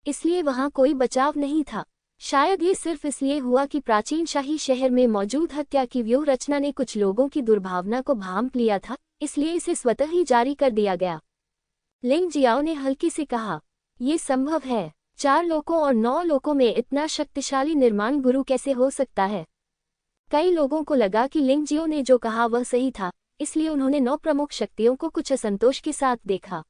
इसलिए वहां कोई बचाव नहीं था। शायद ये सिर्फ इसलिए हुआ कि प्राचीन शाही शहर में मौजूद हत्या की व्यूह रचना ने कुछ लोगों की दुर्भावना को भांप लिया था, इसलिए इसे स्वतः ही जारी कर दिया गया। लिंग जियाओ ने हल्की से कहा, ये संभव है। 4 लोकों और 9 लोकों में इतना शक्तिशाली निर्माण गुरु कैसे हो सकता है? कई लोगों को लगा कि लिंग जियो ने जो कहा वह सही था, इसलिए उन्होंने 9 प्रमुख शक्तियों को कुछ असंतोष के साथ देखा।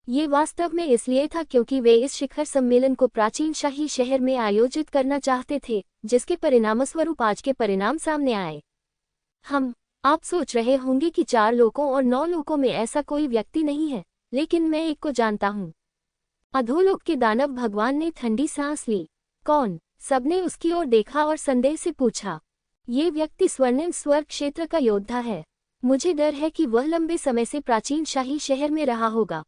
ये वास्तव में इसलिए था क्योंकि वे इस शिखर सम्मेलन को प्राचीन शाही शहर में आयोजित करना चाहते थे, जिसके परिणामस्वरूप आज के परिणाम सामने आए। आप सोच रहे होंगे कि 4 लोकों और 9 लोकों में ऐसा कोई व्यक्ति नहीं है, लेकिन मैं एक को जानता हूँ। अधोलोक के दानव भगवान ने ठंडी सांस ली। कौन? सबने उसकी ओर देखा और संदेह से पूछा। ये व्यक्ति स्वर्णिम स्वर्ग क्षेत्र का योद्धा है। मुझे डर है कि वह लंबे समय से प्राचीन शाही शहर में रहा होगा।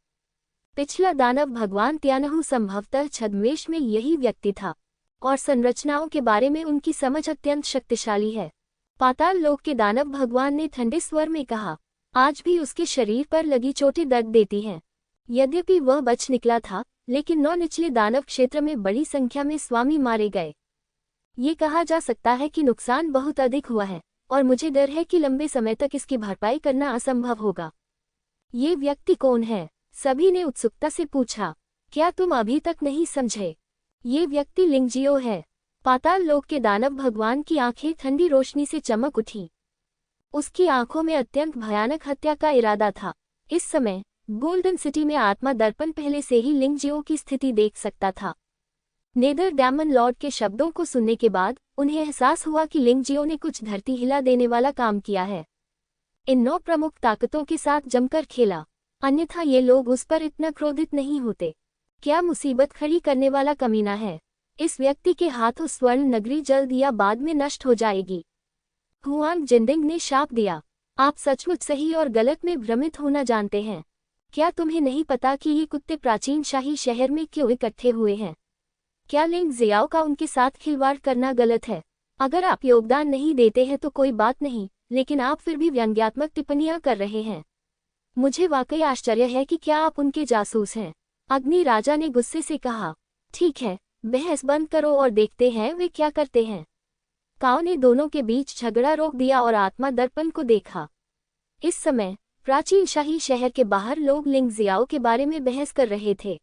पिछला दानव भगवान त्यानहु संभवतः छद्मवेश में यही व्यक्ति था, और संरचनाओं के बारे में उनकी समझ अत्यंत शक्तिशाली है। पाताल लोक के दानव भगवान ने ठंडे स्वर में कहा, आज भी उसके शरीर पर लगी चोटें दर्द देती हैं। यद्यपि वह बच निकला था, लेकिन 9 निचले दानव क्षेत्र में बड़ी संख्या में स्वामी मारे गए। ये कहा जा सकता है कि नुकसान बहुत अधिक हुआ है, और मुझे डर है कि लंबे समय तक इसकी भरपाई करना असंभव होगा। ये व्यक्ति कौन है? सभी ने उत्सुकता से पूछा। क्या तुम अभी तक नहीं समझे? ये व्यक्ति लिंगजियो है। पाताल लोक के दानव भगवान की आंखें ठंडी रोशनी से चमक उठी। उसकी आंखों में अत्यंत भयानक हत्या का इरादा था। इस समय गोल्डन सिटी में आत्मा दर्पण पहले से ही लिंगजियो की स्थिति देख सकता था। नेदर डैमन लॉर्ड के शब्दों को सुनने के बाद उन्हें एहसास हुआ कि लिंगजियो ने कुछ धरती हिला देने वाला काम किया है। इन 9 प्रमुख ताकतों के साथ जमकर खेला, अन्यथा ये लोग उस पर इतना क्रोधित नहीं होते। क्या मुसीबत खड़ी करने वाला कमीना है। इस व्यक्ति के हाथों स्वर्ण नगरी जल्द या बाद में नष्ट हो जाएगी। हुआंग जिंडिंग ने शाप दिया। आप सचमुच सही और गलत में भ्रमित होना जानते हैं। क्या तुम्हें नहीं पता कि ये कुत्ते प्राचीन शाही शहर में क्यों इकट्ठे हुए हैं? क्या लिंग जियाओ का उनके साथ खिलवाड़ करना गलत है? अगर आप योगदान नहीं देते हैं तो कोई बात नहीं, लेकिन आप फिर भी व्यंग्यात्मक टिप्पणियां कर रहे हैं। मुझे वाकई आश्चर्य है कि क्या आप उनके जासूस हैं? अग्नि राजा ने गुस्से से कहा। ठीक है, बहस बंद करो और देखते हैं वे क्या करते हैं। काओ ने दोनों के बीच झगड़ा रोक दिया और आत्मा दर्पण को देखा। इस समय प्राचीन शाही शहर के बाहर लोग लिंग जियाओ के बारे में बहस कर रहे थे।